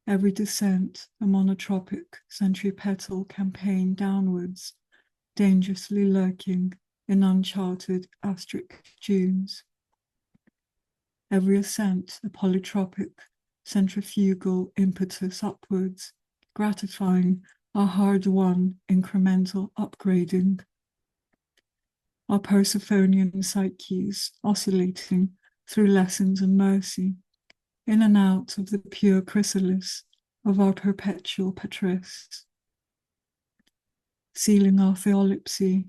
Every descent, a monotropic centripetal campaign downwards, dangerously lurking in uncharted astric dunes. Every ascent, a polytropic centrifugal impetus upwards, gratifying our hard-won incremental upgrading. Our Persephonian psyches oscillating through lessons and mercy, in and out of the pure chrysalis of our perpetual patris, sealing our theolipsy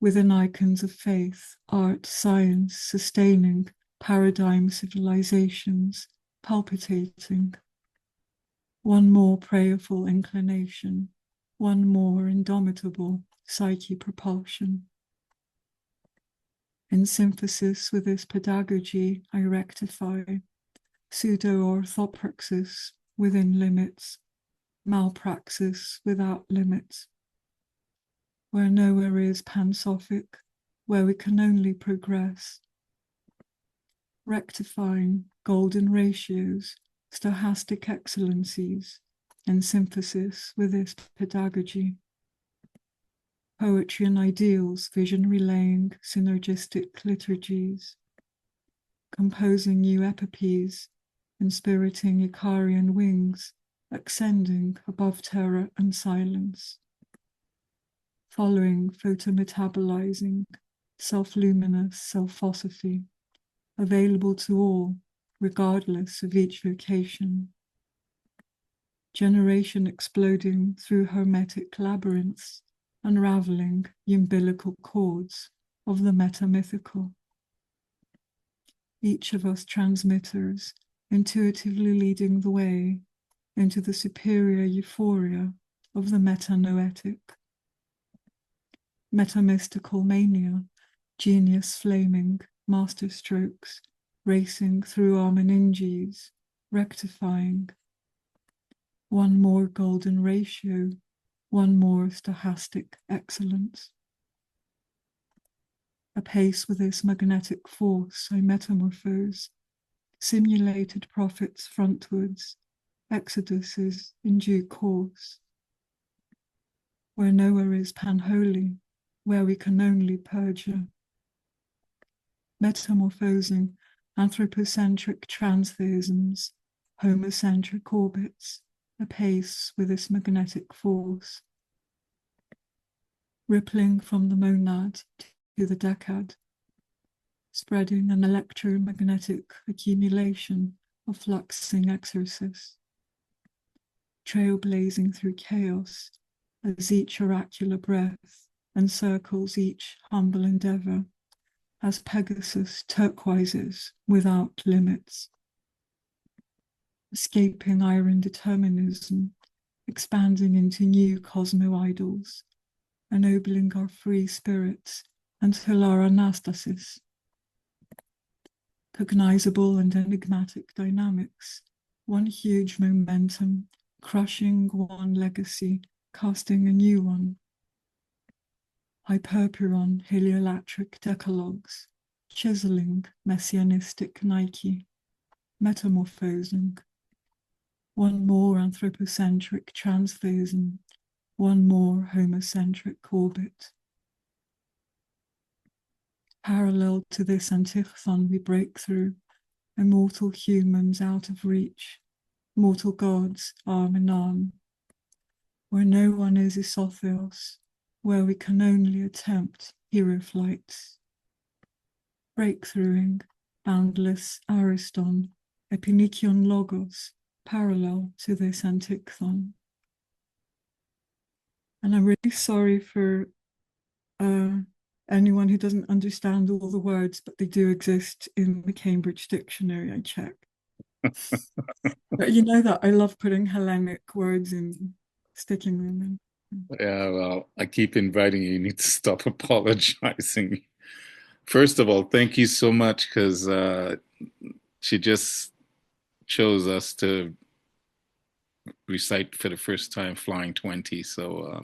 within icons of faith, art, science, sustaining paradigm civilizations, palpitating. One more prayerful inclination, one more indomitable psyche propulsion. In symphysis with this pedagogy, I rectify pseudo-orthopraxis within limits, malpraxis without limits, where nowhere is pansophic, where we can only progress, rectifying golden ratios, stochastic excellencies, in synthesis with this pedagogy. Poetry and ideals, vision relaying synergistic liturgies, composing new epipes, inspiriting Icarian wings, ascending above terror and silence, following photometabolizing, self-luminous self-phosophy, available to all, regardless of each vocation. Generation exploding through hermetic labyrinths, unraveling the umbilical cords of the metamythical. Each of us transmitters, intuitively leading the way into the superior euphoria of the metanoetic. Metamystical mania, genius flaming, masterstrokes, racing through our meninges, rectifying. One more golden ratio, one more stochastic excellence. Apace with this magnetic force, I metamorphose, simulated prophets frontwards, exoduses in due course. Where nowhere is panholy, where we can only perjure. Metamorphosing anthropocentric transtheisms, homocentric orbits, apace with this magnetic force. Rippling from the monad to the decad, spreading an electromagnetic accumulation of fluxing exorcists, trailblazing through chaos as each oracular breath encircles each humble endeavor, as Pegasus turquoises without limits. Escaping iron determinism, expanding into new cosmo-idols, ennobling our free spirits until our anastasis. Cognizable and enigmatic dynamics, one huge momentum, crushing one legacy, casting a new one. Hyperpuron heliolatric decalogues, chiseling messianistic Nike, metamorphosing. One more anthropocentric transtheism, one more homocentric orbit. Parallel to this antiphon we break through, immortal humans out of reach, mortal gods arm in arm, where no one is isotheos, where we can only attempt hero flights. Breakthroughing, boundless ariston, epinikion logos, parallel to this antiphon. And I'm really sorry for anyone who doesn't understand all the words, but they do exist in the Cambridge Dictionary, I checked. But you know that I love putting Hellenic words in, sticking them in. Yeah, well, I keep inviting you. You need to stop apologizing. First of all, thank you so much because she just chose us to recite for the first time Flying 20. So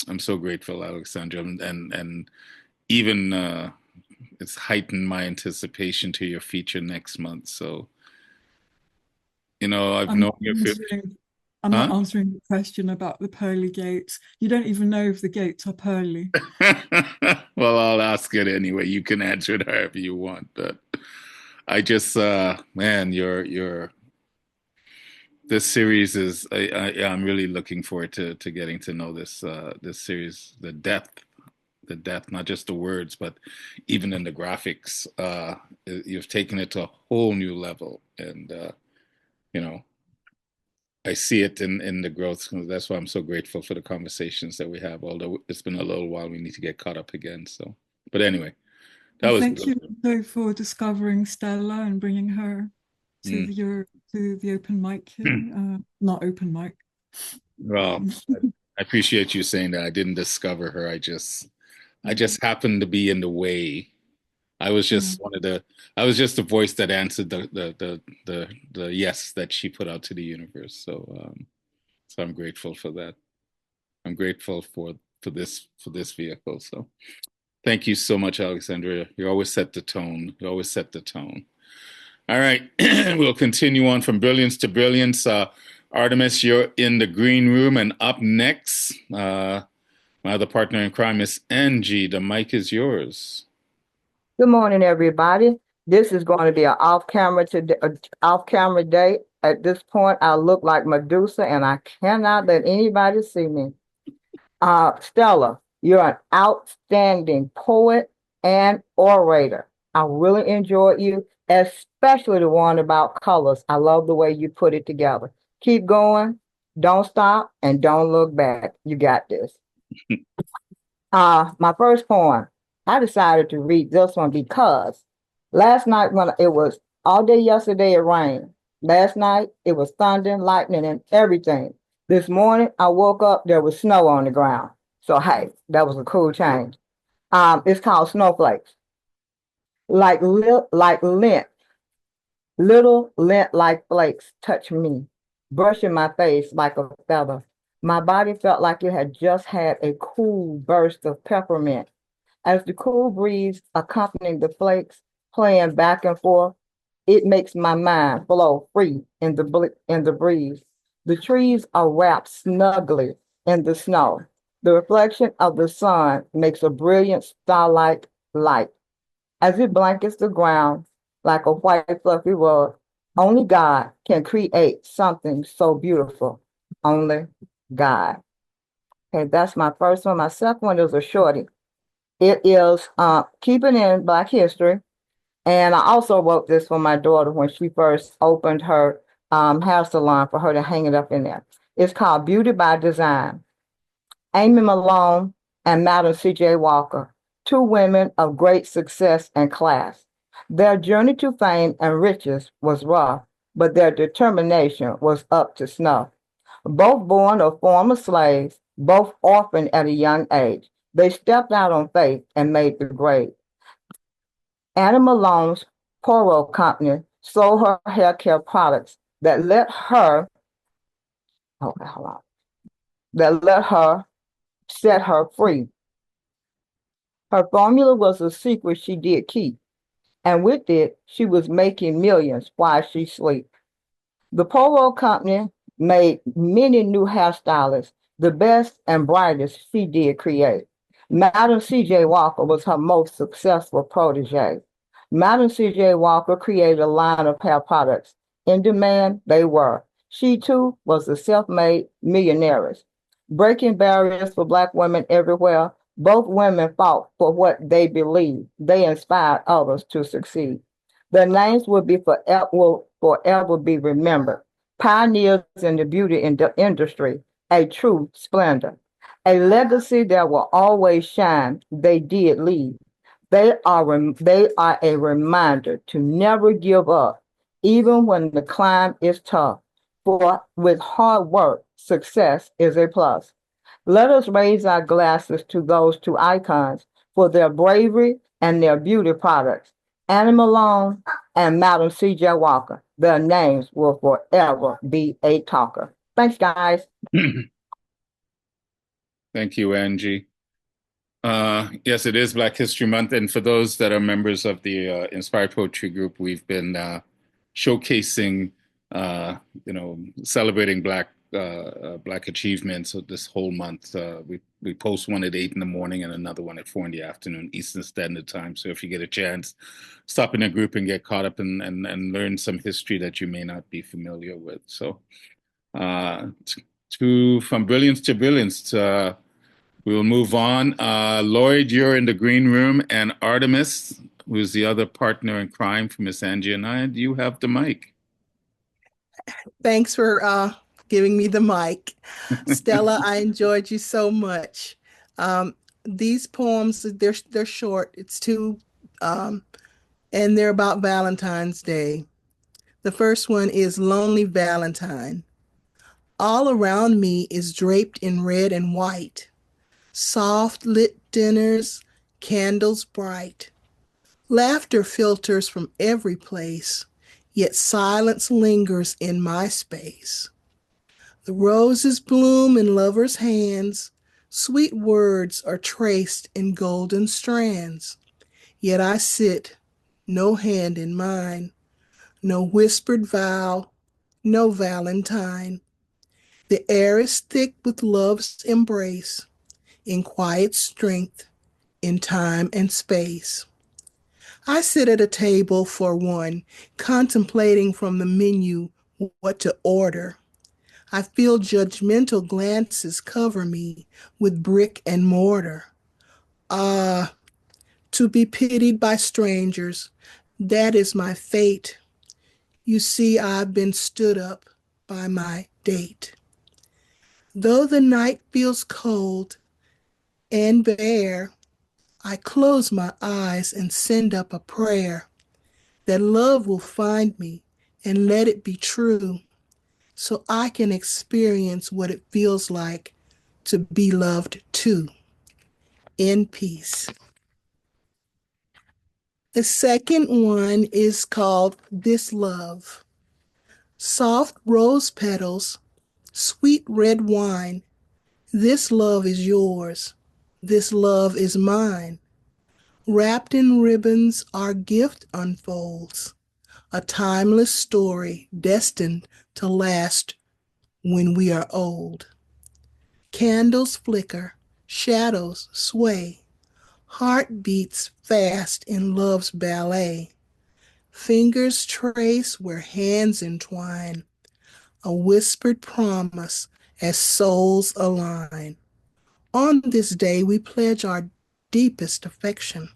I'm so grateful, Alexandra. And even it's heightened my anticipation to your feature next month. So, I've I'm known not you answering, I'm huh? not answering the question about the pearly gates. You don't even know if the gates are pearly. Well, I'll ask it anyway. You can answer it however you want. But I just, man, your this series is. I'm really looking forward to getting to know this series, the depth, not just the words, but even in the graphics. You've taken it to a whole new level, and you know, I see it in the growth. That's why I'm so grateful for the conversations that we have. Although it's been a little while, we need to get caught up again. So, but anyway, that Well, was thank good. you also for discovering Stella and bringing her to Mm. the open mic here. Not open mic. Well, I appreciate you saying that. I didn't discover her. I just happened to be in the way. I was Yeah. just I was just the voice that answered the yes that she put out to the universe. So I'm grateful for that. I'm grateful for this vehicle. So thank you so much, Alexandria. You always set the tone. You always set the tone. All right, we'll continue on from brilliance to brilliance. Artemis, you're in the green room, and up next, my other partner in crime is Angie. The mic is yours. Good morning, everybody. This is going to be an off-camera day. At this point, I look like Medusa, and I cannot let anybody see me. Stella, you're an outstanding poet and orator. I really enjoyed you, especially the one about colors. I love the way you put it together. Keep going, don't stop, and don't look back. You got this. My first poem, I decided to read this one because last night when it was all day yesterday, it rained. Last night it was thunder, lightning, and everything. This morning I woke up, there was snow on the ground. So hey, that was a cool change. It's called Snowflakes. Like lint, little lint-like flakes touch me, brushing my face like a feather. My body felt like it had just had a cool burst of peppermint. As the cool breeze accompanying the flakes playing back and forth, it makes my mind flow free in the breeze. The trees are wrapped snugly in the snow. The reflection of the sun makes a brilliant starlight light. As it blankets the ground like a white fluffy rug, only God can create something so beautiful. Only God. Okay, that's my first one. My second one is a shorty. It is keeping in Black history. And I also wrote this for my daughter when she first opened her hair salon for her to hang it up in there. It's called Beauty by Design. Amy Malone and Madam C.J. Walker, two women of great success and class. Their journey to fame and riches was rough, but their determination was up to snuff. Both born of former slaves, both orphaned at a young age, they stepped out on faith and made the grade. Anna Malone's Poro Company sold her hair care products that let her, okay, hold on, that let her set her free. Her formula was a secret she did keep, and with it, she was making millions while she slept. The Poro Company made many new hairstylists, the best and brightest she did create. Madam C.J. Walker was her most successful protege. Madam C.J. Walker created a line of hair products. In demand, they were. She, too, was a self-made millionaire. Breaking barriers for Black women everywhere, both women fought for what they believed. They inspired others to succeed. Their names will forever be remembered. Pioneers in the beauty industry, a true splendor. A legacy that will always shine. They did leave. They are a reminder to never give up even when the climb is tough. For with hard work, success is a plus. Let us raise our glasses to those two icons for their bravery and their beauty products. Annie Malone and Madam C.J. Walker. Their names will forever be a talker. Thanks, guys. Thank you, Angie. Yes, it is Black History Month, and for those that are members of the Inspired Poetry Group, we've been showcasing, celebrating Black achievements this whole month. We post one at 8 in the morning and another one at 4 in the afternoon, Eastern Standard Time. So if you get a chance, stop in a group and get caught up and learn some history that you may not be familiar with. So from brilliance to brilliance. We'll move on. Lloyd, you're in the green room, and Artemis, who's the other partner in crime for Miss Angie and I, you have the mic. Thanks for giving me the mic. Stella, I enjoyed you so much. These poems, they're short. It's two, and they're about Valentine's Day. The first one is Lonely Valentine. All around me is draped in red and white. Soft lit dinners, candles bright. Laughter filters from every place, yet silence lingers in my space. The roses bloom in lovers' hands, sweet words are traced in golden strands. Yet I sit, no hand in mine, no whispered vow, no valentine. The air is thick with love's embrace, in quiet strength, in time and space. I sit at a table for one, contemplating from the menu what to order. I feel judgmental glances cover me with brick and mortar. Ah, to be pitied by strangers, that is my fate. You see, I've been stood up by my date. Though the night feels cold and bare, I close my eyes and send up a prayer that love will find me and let it be true so I can experience what it feels like to be loved too. In peace. The second one is called This Love. Soft rose petals, sweet red wine. This love is yours. This love is mine. Wrapped in ribbons, our gift unfolds, a timeless story destined to last when we are old. Candles flicker, shadows sway, heart beats fast in love's ballet. Fingers trace where hands entwine, a whispered promise as souls align. On this day, we pledge our deepest affection,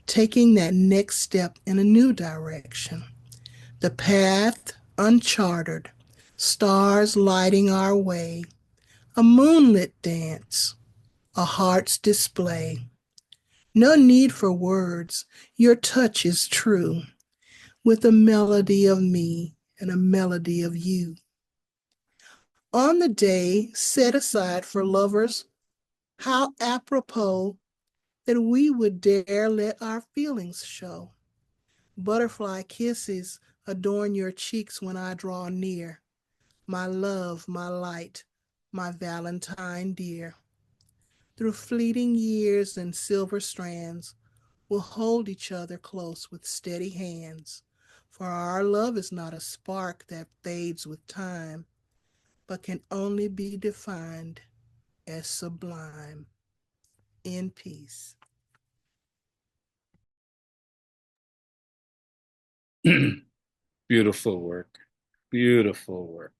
taking that next step in a new direction. The path uncharted, stars lighting our way, a moonlit dance, a heart's display. No need for words, your touch is true, with a melody of me and a melody of you. On the day set aside for lovers, how apropos that we would dare let our feelings show. Butterfly kisses adorn your cheeks when I draw near. My love, my light, my Valentine dear. Through fleeting years and silver strands, we'll hold each other close with steady hands. For our love is not a spark that fades with time, but can only be defined as sublime. In peace. Beautiful work. Beautiful work.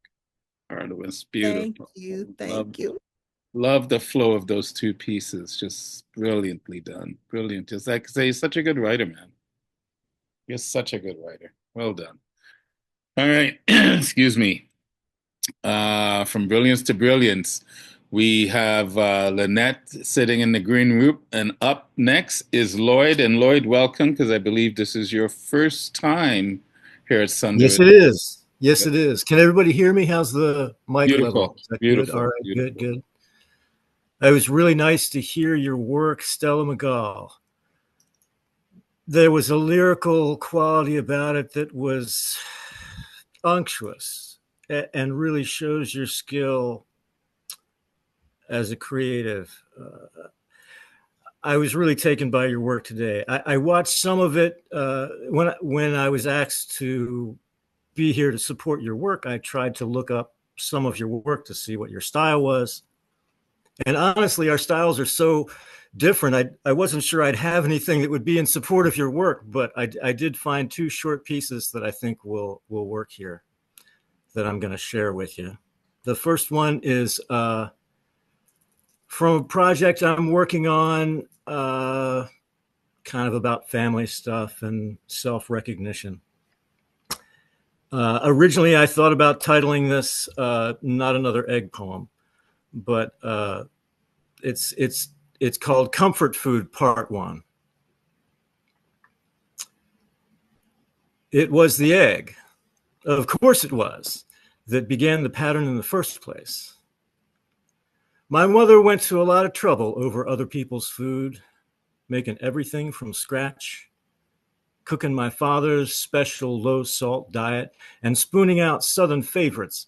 Artemis, beautiful. Thank you. Love the flow of those two pieces. Just brilliantly done. Brilliant. Just like I say, you're such a good writer, man. You're such a good writer. Well done. All right. Excuse me. From brilliance to brilliance, we have Lynette sitting in the green room, and up next is Lloyd. And Lloyd, welcome, because I believe this is your first time Pierce under Yes, it. it is. Yes, it is. Can everybody hear me? How's the mic Beautiful. level? Is that Beautiful. good? All right, Beautiful. good. It was really nice to hear your work, Stella Magal. There was a lyrical quality about it that was unctuous and really shows your skill as a creative. I was really taken by your work today. I watched some of it when I was asked to be here to support your work. I tried to look up some of your work to see what your style was. And honestly, our styles are so different. I wasn't sure I'd have anything that would be in support of your work, but I did find two short pieces that I think will work here that I'm going to share with you. The first one is from a project I'm working on, kind of about family stuff and self-recognition. Originally, I thought about titling this "Not Another Egg" poem, but it's called Comfort Food Part 1. It was the egg, of course it was, that began the pattern in the first place. My mother went to a lot of trouble over other people's food, making everything from scratch, cooking my father's special low-salt diet, and spooning out Southern favorites.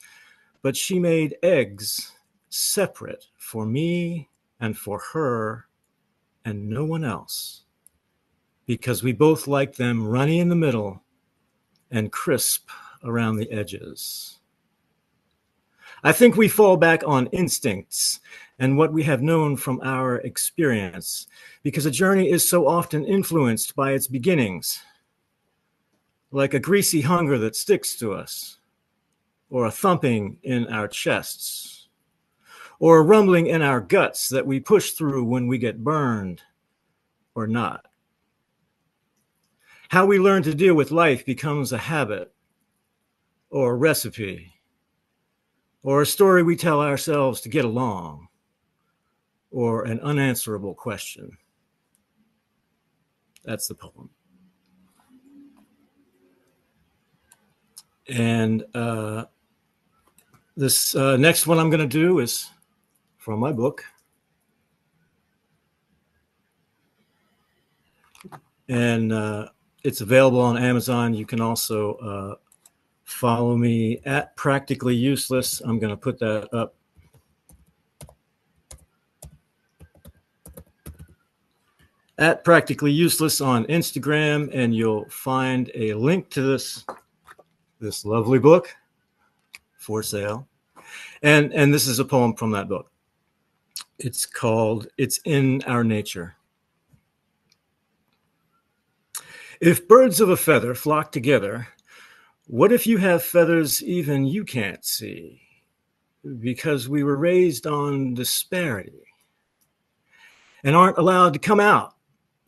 But she made eggs separate for me and for her and no one else, because we both liked them runny in the middle and crisp around the edges. I think we fall back on instincts and what we have known from our experience, because a journey is so often influenced by its beginnings, like a greasy hunger that sticks to us, or a thumping in our chests, or a rumbling in our guts that we push through when we get burned or not. How we learn to deal with life becomes a habit, or a recipe, or a story we tell ourselves to get along, or an unanswerable question. That's the poem. And this next one I'm going to do is from my book. And it's available on Amazon. You can also follow me at Practically Useless. I'm going to put that up. At Practically Useless on Instagram, and you'll find a link to this lovely book for sale. And this is a poem from that book. It's called It's in Our Nature. If birds of a feather flock together, what if you have feathers even you can't see? Because we were raised on disparity and aren't allowed to come out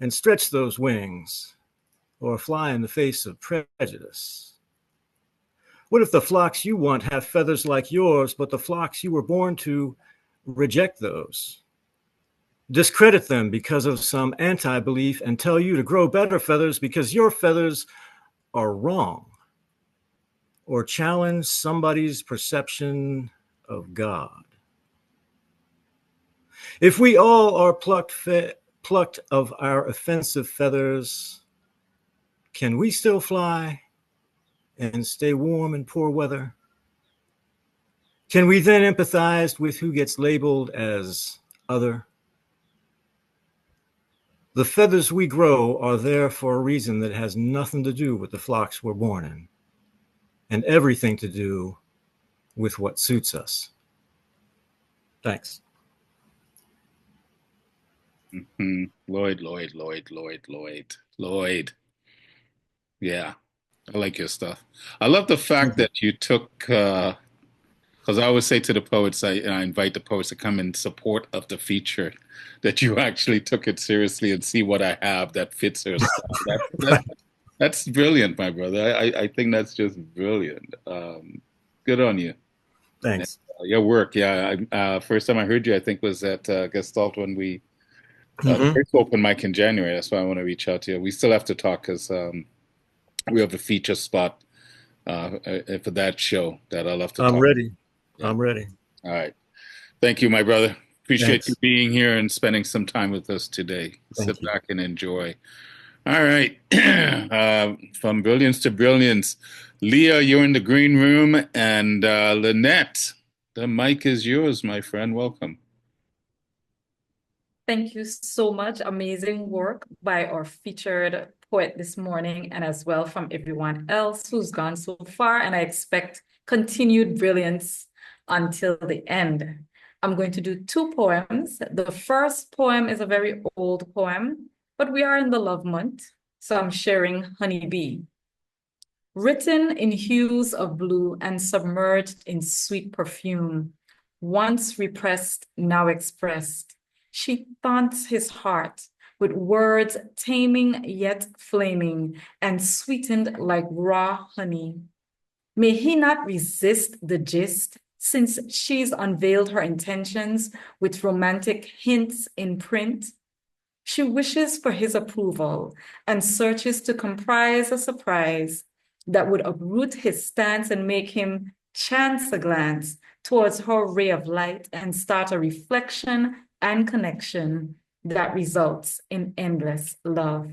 and stretch those wings or fly in the face of prejudice. What if the flocks you want have feathers like yours, but the flocks you were born to reject those, discredit them because of some anti-belief, and tell you to grow better feathers because your feathers are wrong, or challenge somebody's perception of God? If we all are plucked of our offensive feathers, can we still fly and stay warm in poor weather? Can we then empathize with who gets labeled as other? The feathers we grow are there for a reason that has nothing to do with the flocks we're born in, and everything to do with what suits us. Thanks. Mm-hmm. Lloyd. Yeah, I like your stuff. I love the fact that you took, because I always say to the poets, I invite the poets to come in support of the feature, that you actually took it seriously and see what I have that fits her style. That's brilliant, my brother. I think that's just brilliant. Good on you. Thanks. And, your work, yeah. First time I heard you, I think, was at Gestalt when we the first open mic in January. That's why I want to reach out to you. We still have to talk because we have a feature spot for that show that I'll have to I'm talk. ready. Yeah. I'm ready. All right. Thank you, my brother. Appreciate Thanks. you being here and spending some time with us today. Thank Sit you. back and enjoy. All right. From brilliance to brilliance. Leah, you're in the green room. And Lynette, the mic is yours, my friend. Welcome. Thank you so much. Amazing work by our featured poet this morning, and as well from everyone else who's gone so far. And I expect continued brilliance until the end. I'm going to do two poems. The first poem is a very old poem, but we are in the love month, so I'm sharing Honeybee. Written in hues of blue and submerged in sweet perfume, once repressed, now expressed, she taunts his heart with words taming yet flaming and sweetened like raw honey. May he not resist the gist, since she's unveiled her intentions with romantic hints in print. She wishes for his approval and searches to comprise a surprise that would uproot his stance and make him chance a glance towards her ray of light and start a reflection and connection that results in endless love.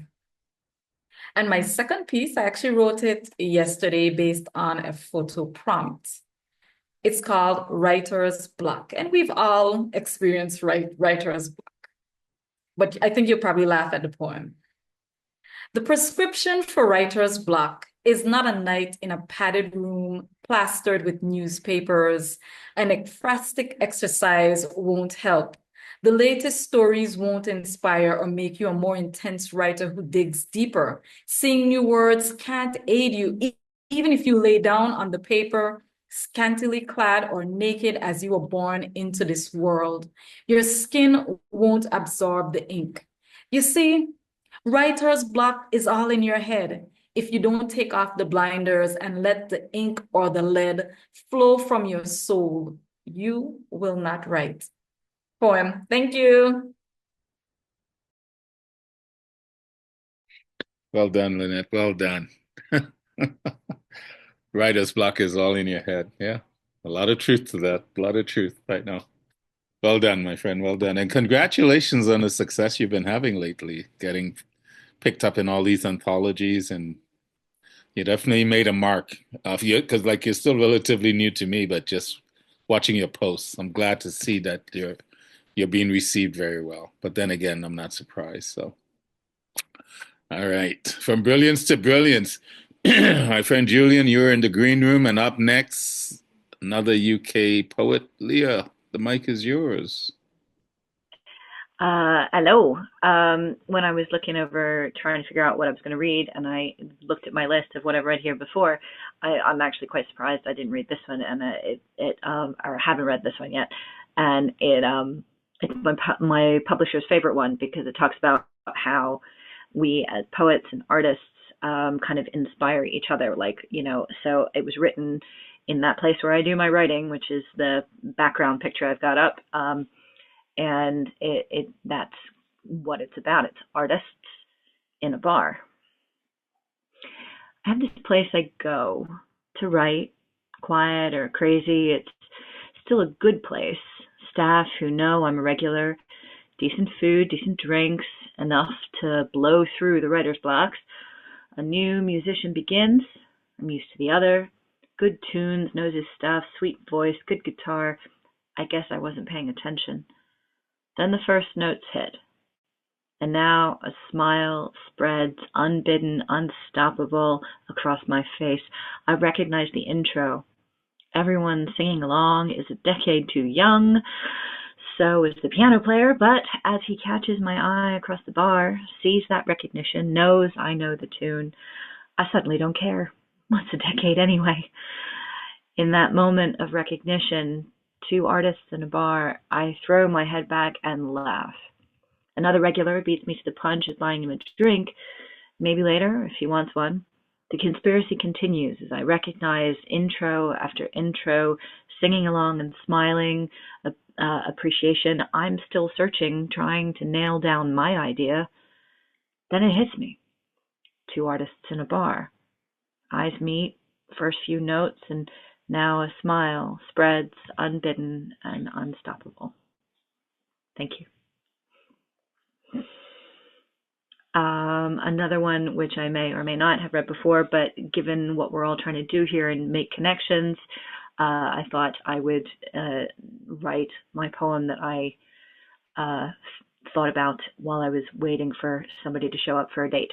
And my second piece, I actually wrote it yesterday based on a photo prompt. It's called Writer's Block, and we've all experienced writer's block. But I think you'll probably laugh at the poem. The prescription for writer's block is not a night in a padded room plastered with newspapers. An ekphrastic exercise won't help. The latest stories won't inspire or make you a more intense writer who digs deeper. Seeing new words can't aid you, even if you lay down on the paper, scantily clad or naked as you were born into this world. Your skin won't absorb the ink. You see, writer's block is all in your head. If you don't take off the blinders and let the ink or the lead flow from your soul, you will not write. Poem. Thank you. Well done, Lynette. Well done. Writer's block is all in your head. Yeah. A lot of truth to that. A lot of truth right now. Well done, my friend. Well done. And congratulations on the success you've been having lately, getting picked up in all these anthologies. And you definitely made a mark of you, because like you're still relatively new to me, but just watching your posts, I'm glad to see that you're being received very well. But then again, I'm not surprised. So, all right, from brilliance to brilliance, my friend Julian, you're in the green room, and up next, another UK poet, Leah. The mic is yours. Hello. When I was looking over trying to figure out what I was going to read, and I looked at my list of what I've read here before, I'm actually quite surprised I didn't read this one, and or haven't read this one yet, and it's my publisher's favorite one, because it talks about how we as poets and artists kind of inspire each other, so it was written in that place where I do my writing, which is the background picture I've got up. And that's what it's about. It's artists in a bar. I have this place I go to write, quiet or crazy. It's still a good place. Staff who know I'm a regular, decent food, decent drinks, enough to blow through the writer's blocks. A new musician begins. I'm used to the other. Good tunes, knows his stuff, sweet voice, good guitar. I guess I wasn't paying attention. Then the first notes hit. And now a smile spreads, unbidden, unstoppable, across my face. I recognize the intro. Everyone singing along is a decade too young. So is the piano player, but as he catches my eye across the bar, sees that recognition, knows I know the tune, I suddenly don't care. What's a decade anyway? In that moment of recognition, two artists in a bar, I throw my head back and laugh. Another regular beats me to the punch, is buying him a drink, maybe later if he wants one. The conspiracy continues as I recognize intro after intro, singing along and smiling, appreciation. I'm still searching, trying to nail down my idea. Then it hits me. Two artists in a bar. Eyes meet, first few notes, and now a smile spreads unbidden and unstoppable. Thank you. Another one which I may or may not have read before, but given what we're all trying to do here and make connections, I thought I would write my poem that I thought about while I was waiting for somebody to show up for a date,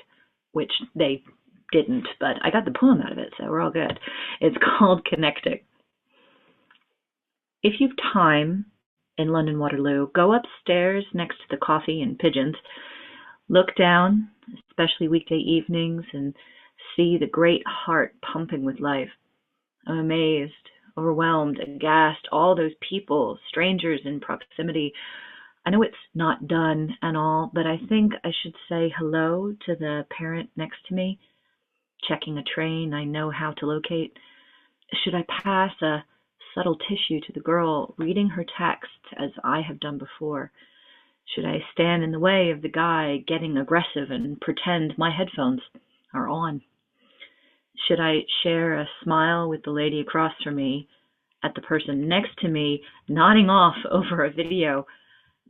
which they didn't, but I got the poem out of it, so we're all good. It's called Connecting. If you've time in London Waterloo, go upstairs next to the coffee and pigeons. Look down, especially weekday evenings, and see the great heart pumping with life. I'm amazed, overwhelmed, aghast, all those people, strangers in proximity. I know it's not done and all, but I think I should say hello to the parent next to me, checking a train I know how to locate. Should I pass a subtle tissue to the girl, reading her text as I have done before? Should I stand in the way of the guy getting aggressive and pretend my headphones are on? Should I share a smile with the lady across from me, at the person next to me, nodding off over a video,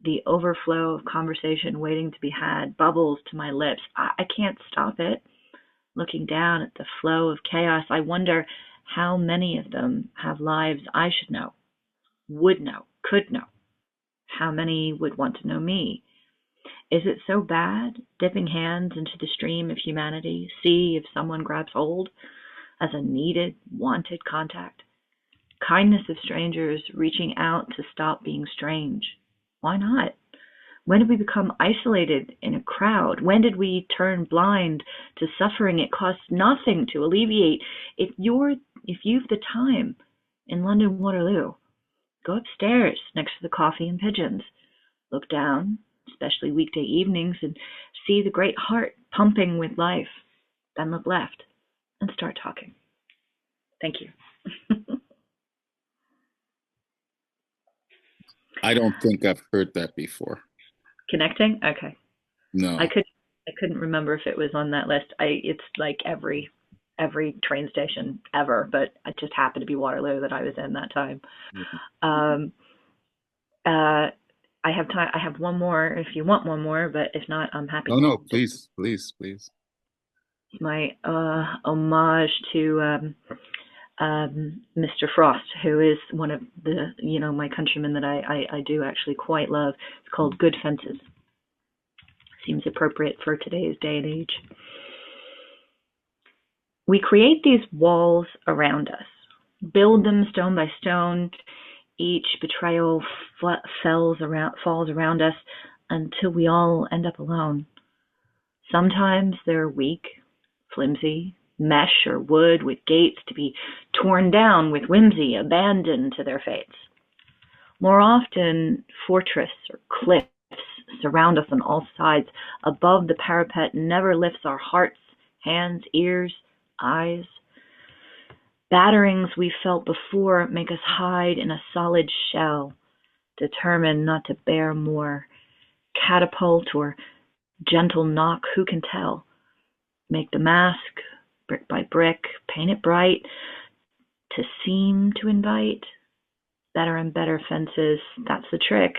the overflow of conversation waiting to be had bubbles to my lips. I can't stop it. Looking down at the flow of chaos, I wonder how many of them have lives I should know, would know, could know. How many would want to know me? Is it so bad, dipping hands into the stream of humanity, see if someone grabs hold as a needed, wanted contact? Kindness of strangers reaching out to stop being strange. Why not? When did we become isolated in a crowd? When did we turn blind to suffering it costs nothing to alleviate? If you've the time in London Waterloo, go upstairs next to the coffee and pigeons. Look down, especially weekday evenings, and see the great heart pumping with life. Then look left and start talking. Thank you. I don't think I've heard that before. Connecting? Okay. No. I couldn't remember if it was on that list. It's like every train station ever, but it just happened to be Waterloo that I was in that time. Mm-hmm. I have time. I have one more if you want one more, but if not, I'm happy. No, please. My homage to Mr. Frost, who is one of the my countrymen that I do actually quite love. It's called Good Fences. Seems appropriate for today's day and age. We create these walls around us, build them stone by stone. Each betrayal falls around us until we all end up alone. Sometimes they're weak, flimsy, mesh or wood with gates to be torn down with whimsy, abandoned to their fates. More often, fortress or cliffs surround us on all sides. Above the parapet never lifts our hearts, hands, ears, eyes. Batterings we felt before make us hide in a solid shell, determined not to bear more. Catapult or gentle knock, who can tell? Make the mask, brick by brick, paint it bright, to seem to invite. Better and better fences, that's the trick,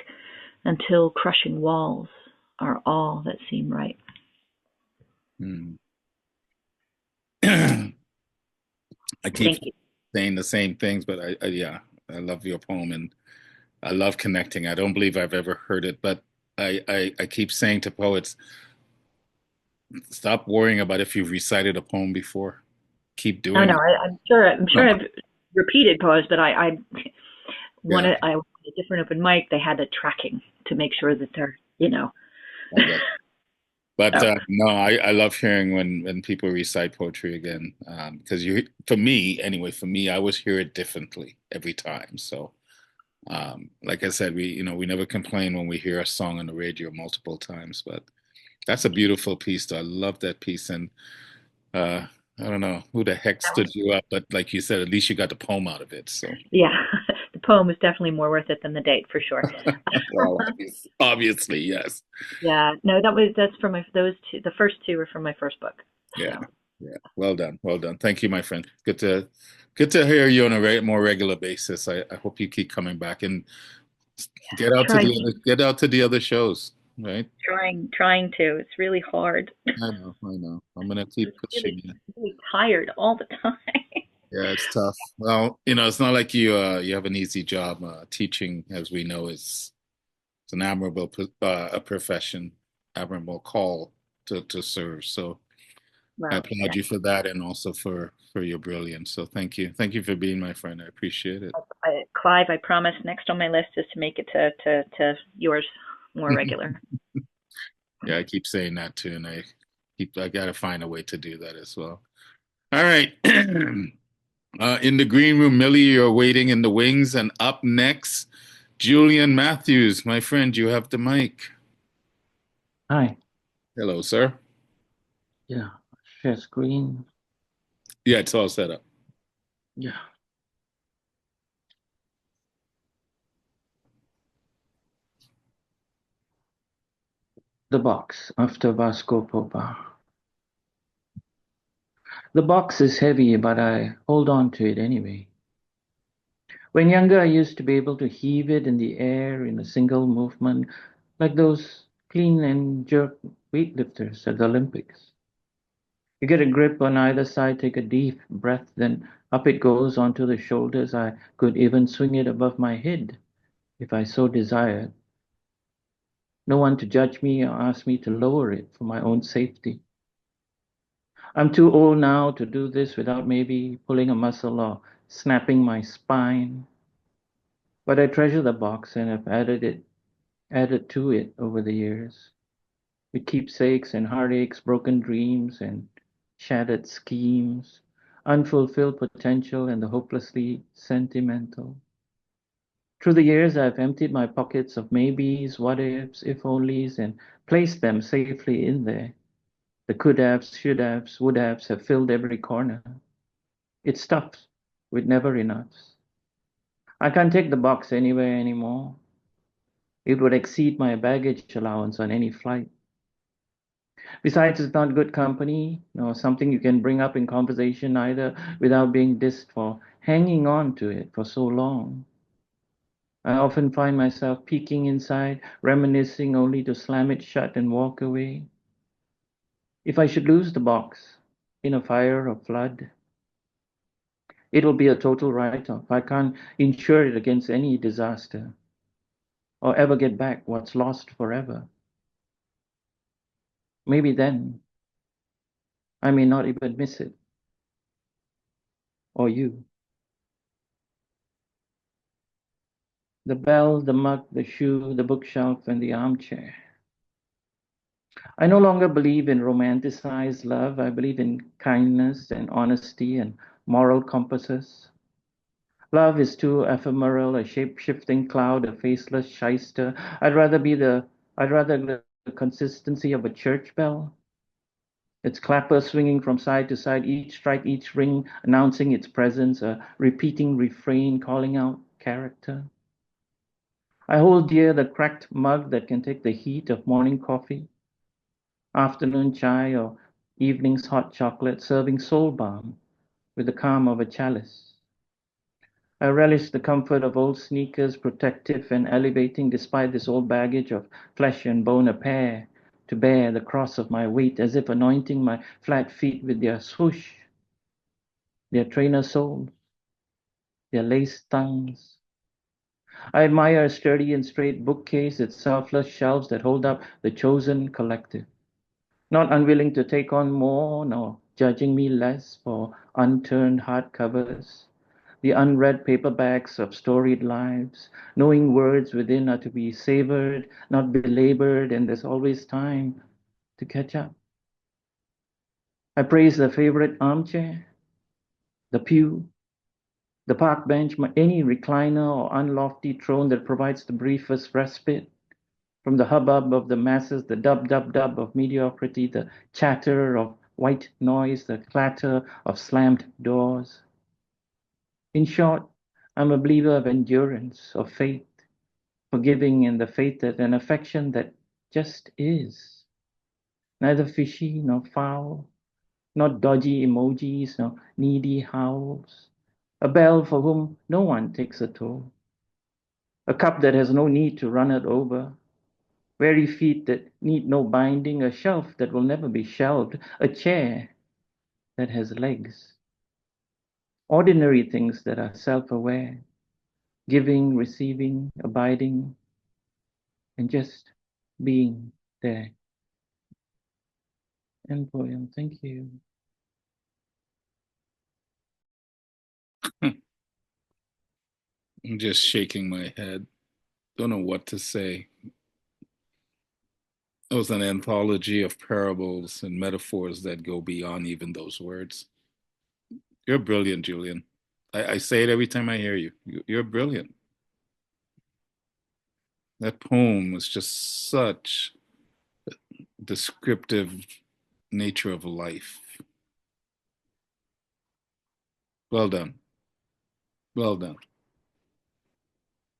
until crushing walls are all that seem right. I keep saying the same things, but I love your poem and I love connecting. I don't believe I've ever heard it, but I keep saying to poets, stop worrying about if you've recited a poem before. Keep doing it. I'm sure I've repeated poems, but I wanted a different open mic. They had a tracking to make sure that they're, Okay. But no, I love hearing when people recite poetry again, because for me, I always hear it differently every time. So, like I said, we never complain when we hear a song on the radio multiple times. But that's a beautiful piece, though. I love that piece, and I don't know who the heck stood you up, but like you said, at least you got the poem out of it. So yeah, the poem was definitely more worth it than the date for sure. Well, obviously, yes. Yeah, no, that's from those two. The first two were from my first book. Yeah, Yeah, well done, well done. Thank you, my friend. Good to hear you on a more regular basis. I hope you keep coming back and get out to the other shows, right? Trying to. It's really hard. I know, I know. I'm gonna keep pushing you. Really tired all the time. Yeah, it's tough. Well, you know, it's not like you have an easy job. Teaching, as we know, is it's an admirable a profession, admirable call to serve. So I Well, applaud you for that, and also for your brilliance. So thank you for being my friend. I appreciate it. Clive, I promise next on my list is to make it to yours more regular. Yeah, I keep saying that too, and I gotta find a way to do that as well. All right. In the green room, Millie, you're waiting in the wings, and up next, Julian Matthews, my friend, you have the mic. Hi. Hello, sir. Yeah. Share screen. Yeah, it's all set up. Yeah. The box after Vasco Popa. The box is heavy, but I hold on to it anyway. When younger, I used to be able to heave it in the air in a single movement, like those clean and jerk weightlifters at the Olympics. You get a grip on either side, take a deep breath, then up it goes onto the shoulders. I could even swing it above my head if I so desired. No one to judge me or ask me to lower it for my own safety. I'm too old now to do this without maybe pulling a muscle or snapping my spine. But I treasure the box and have added to it over the years, with keepsakes and heartaches, broken dreams and shattered schemes, unfulfilled potential and the hopelessly sentimental. Through the years, I've emptied my pockets of maybes, what ifs, if onlys, and placed them safely in there. The could haves, should haves, would haves have filled every corner. It's stuffed with never enoughs. I can't take the box anywhere anymore. It would exceed my baggage allowance on any flight. Besides, it's not good company, nor something you can bring up in conversation either without being dissed for hanging on to it for so long. I often find myself peeking inside, reminiscing only to slam it shut and walk away. If I should lose the box in a fire or flood, it'll be a total write-off. I can't insure it against any disaster or ever get back what's lost forever. Maybe then I may not even miss it, or you. The bell, the mug, the shoe, the bookshelf, and the armchair. I no longer believe in romanticized love. I believe in kindness and honesty and moral compasses. Love is too ephemeral, a shape-shifting cloud, a faceless shyster. I'd rather the consistency of a church bell, its clappers swinging from side to side, each strike, each ring, announcing its presence, a repeating refrain calling out character. I hold dear the cracked mug that can take the heat of morning coffee, afternoon chai, or evening's hot chocolate, serving soul balm with the calm of a chalice. I relish the comfort of old sneakers, protective and elevating despite this old baggage of flesh and bone, a pair to bear the cross of my weight, as if anointing my flat feet with their swoosh, their trainer soles, their lace tongues. I admire a sturdy and straight bookcase, its selfless shelves that hold up the chosen collective, not unwilling to take on more, nor judging me less for unturned hardcovers, the unread paperbacks of storied lives, knowing words within are to be savored, not belabored, and there's always time to catch up. I praise the favorite armchair, the pew, the park bench, any recliner or unlofty throne that provides the briefest respite from the hubbub of the masses, the dub of mediocrity, the chatter of white noise, the clatter of slammed doors. In short, I'm a believer of endurance, of faith, forgiving and the faith that an affection that just is, neither fishy nor foul, not dodgy emojis, no needy howls. A bell for whom no one takes a toll. A cup that has no need to run it over. Weary feet that need no binding. A shelf that will never be shelved. A chair that has legs. Ordinary things that are self-aware. Giving, receiving, abiding, and just being there. End poem. Thank you. I'm just shaking my head. Don't know what to say. It was an anthology of parables and metaphors that go beyond even those words. You're brilliant, Julian. I say it every time I hear you. You're brilliant. That poem was just such a descriptive nature of life. Well done. Well done.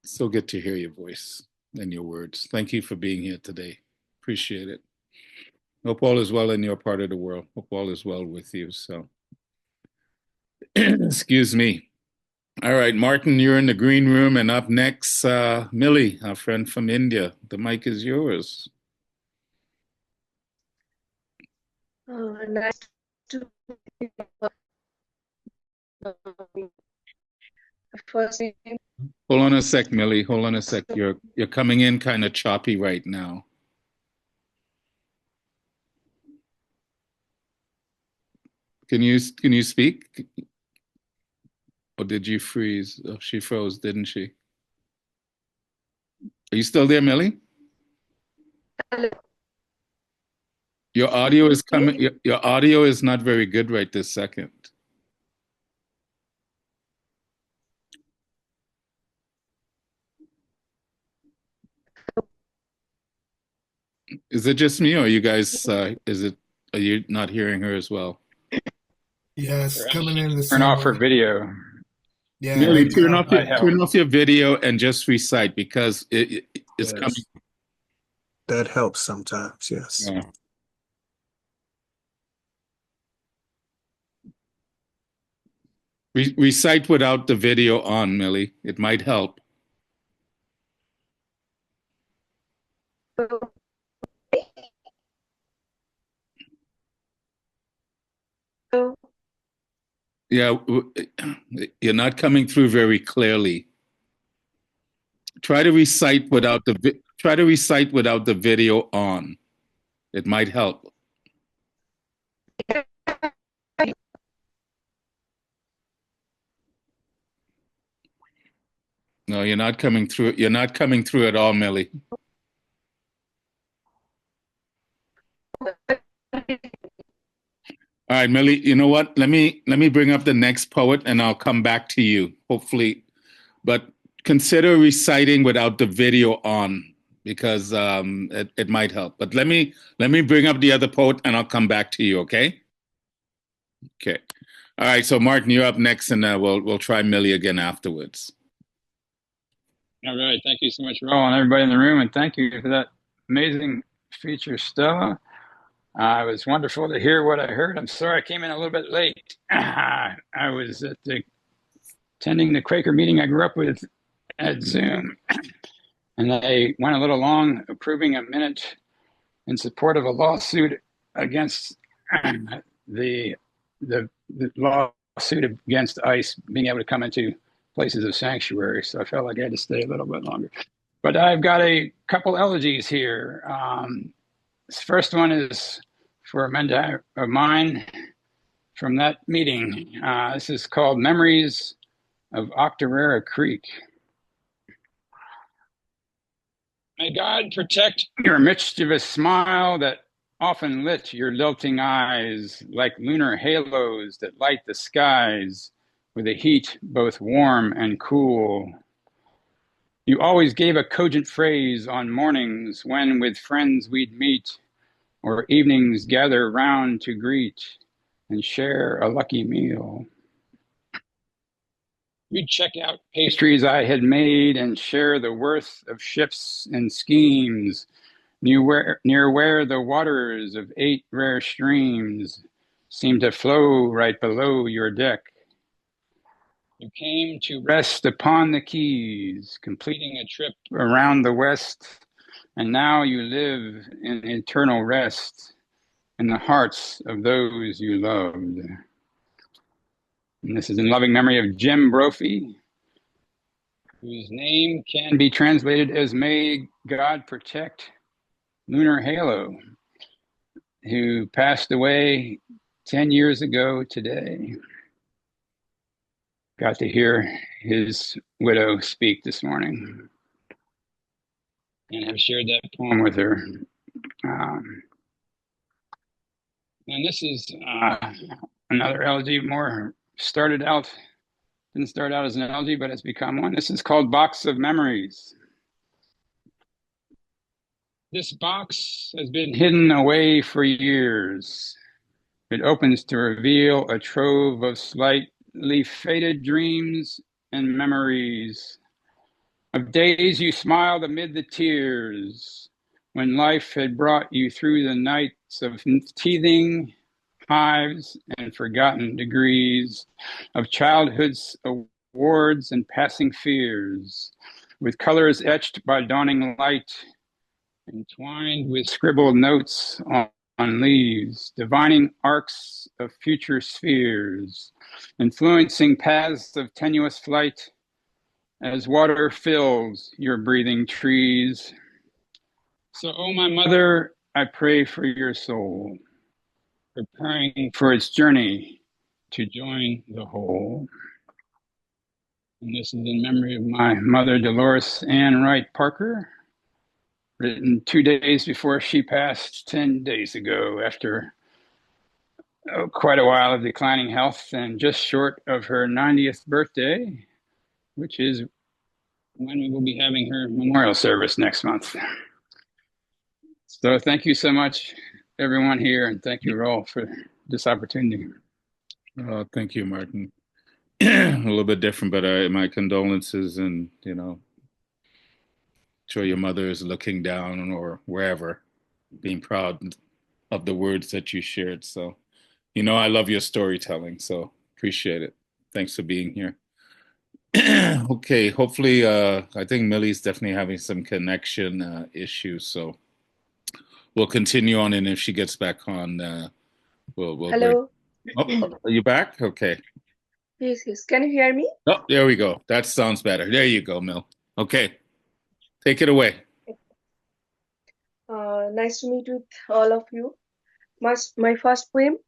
So good to hear your voice and your words. Thank you for being here today. Appreciate it. Hope all is well in your part of the world. Hope all is well with you. So, excuse me. All right, Martin, you're in the green room, and up next, Millie, our friend from India. The mic is yours. Nice to first. Hold on a sec, Millie. Hold on a sec. You're coming in kind of choppy right now. Can you speak? Or did you freeze? Oh, she froze, didn't she? Are you still there, Millie? Hello. Your audio is coming. Your audio is not very good right this second. Is it just me, or you guys? Are you not hearing her as well? Yes, coming in the Turn same off her way. video. Yeah, Millie, right turn now. off your video and just recite, because it's coming. That helps sometimes, yes. Yeah. Recite without the video on, Millie. It might help. Yeah, you're not coming through very clearly. Try to recite without the video on. It might help. No, you're not coming through. You're not coming through at all, Millie. All right, Millie, you know what? Let me bring up the next poet and I'll come back to you, hopefully. But consider reciting without the video on, because it might help. But let me bring up the other poet and I'll come back to you, okay? Okay. All right, so Martin, you're up next, and we'll try Millie again afterwards. All right. Thank you so much, Raul, and everybody in the room. And thank you for that amazing feature, Stella. It was wonderful to hear what I heard. I'm sorry I came in a little bit late. I was attending the Quaker meeting I grew up with at Zoom. And they went a little long, approving a minute in support of a lawsuit against the lawsuit against ICE being able to come into places of sanctuary. So I felt like I had to stay a little bit longer. But I've got a couple elegies here. This first one is for a mentor of mine from that meeting. This is called Memories of Octorara Creek. May God protect your mischievous smile that often lit your lilting eyes like lunar halos that light the skies with a heat both warm and cool. You always gave a cogent phrase on mornings when with friends we'd meet, or evenings gather round to greet and share a lucky meal. We'd check out pastries I had made and share the worth of ships and schemes near where the waters of 8 rare streams seem to flow right below your deck. You came to rest upon the keys, completing a trip around the West, and now you live in eternal rest in the hearts of those you loved. And this is in loving memory of Jim Brophy, whose name can be translated as May God Protect Lunar Halo, who passed away 10 years ago today. Got to hear his widow speak this morning and have shared that poem with her. And this is another elegy, didn't start out as an elegy, but it's become one. This is called Box of Memories. This box has been hidden away for years. It opens to reveal a trove of slightly faded dreams and memories of days you smiled amid the tears when life had brought you through the nights of teething hives and forgotten degrees of childhood's awards and passing fears, with colors etched by dawning light, entwined with scribbled notes on leaves, divining arcs of future spheres, influencing paths of tenuous flight as water fills your breathing trees. So, oh my mother, I pray for your soul, preparing for its journey to join the whole. And this is in memory of my mother, Dolores Ann Wright Parker, written 2 days before she passed 10 days ago after quite a while of declining health and just short of her 90th birthday, which is when we will be having her memorial service next month. So thank you so much, everyone here, and thank you all for this opportunity. Thank you, Martin. A little bit different, but my condolences, and sure your mother is looking down or wherever, being proud of the words that you shared. So, I love your storytelling, so appreciate it. Thanks for being here. Okay, hopefully, I think Millie's definitely having some connection issues, so we'll continue on, and if she gets back on, we'll Hello. are you back? Okay. Yes. Can you hear me? Oh, there we go. That sounds better. There you go, Mill. Okay, take it away. Nice to meet with all of you. My first poem,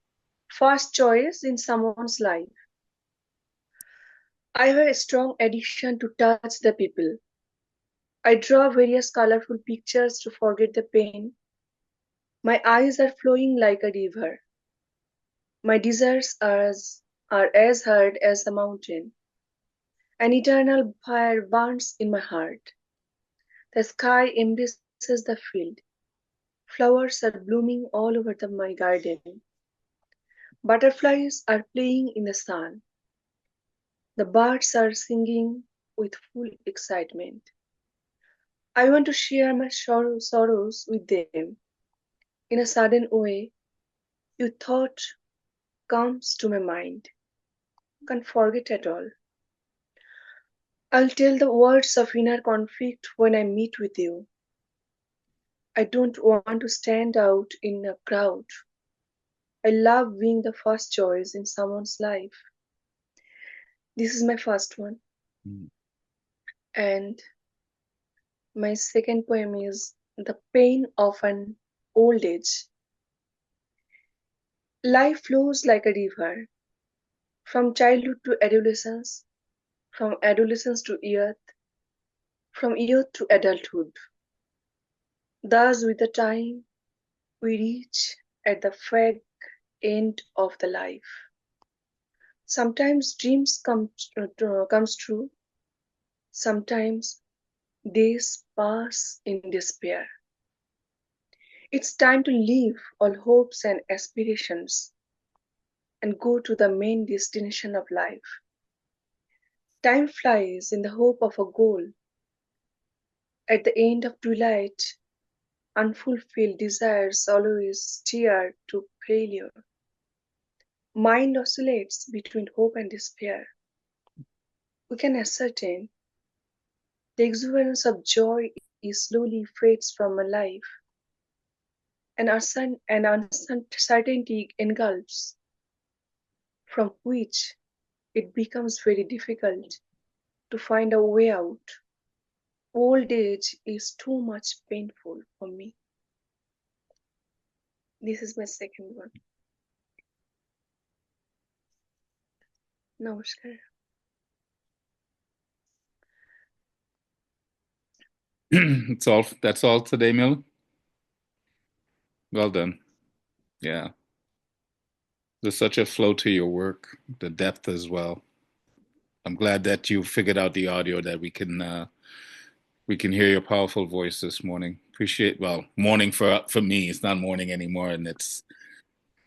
First Choice in Someone's Life. I have a strong addiction to touch the people. I draw various colorful pictures to forget the pain. My eyes are flowing like a river. My desires are as hard as the mountain. An eternal fire burns in my heart. The sky embraces the field. Flowers are blooming all over my garden. Butterflies are playing in the sun. The birds are singing with full excitement. I want to share my sorrows with them. In a sudden way, your thought comes to my mind. Can't forget at all. I'll tell the words of inner conflict when I meet with you. I don't want to stand out in a crowd. I love being the first choice in someone's life. This is my first one. And my second poem is The Pain of an Old Age. Life flows like a river, from childhood to adolescence, from adolescence to youth, from youth to adulthood. Thus, with the time, we reach at the fag end of the life. Sometimes dreams comes true. Sometimes days pass in despair. It's time to leave all hopes and aspirations and go to the main destination of life. Time flies in the hope of a goal. At the end of twilight, unfulfilled desires always steer to failure. Mind oscillates between hope and despair. We can ascertain the exuberance of joy is slowly fades from my life, and uncertainty engulfs, from which it becomes very difficult to find a way out. Old age is too much painful for me. This is my second one. Namaskar. That's all today, Mill. Well done. Yeah. There's such a flow to your work, the depth as well. I'm glad that you figured out the audio that we can hear your powerful voice this morning. Morning for me. It's not morning anymore, and it's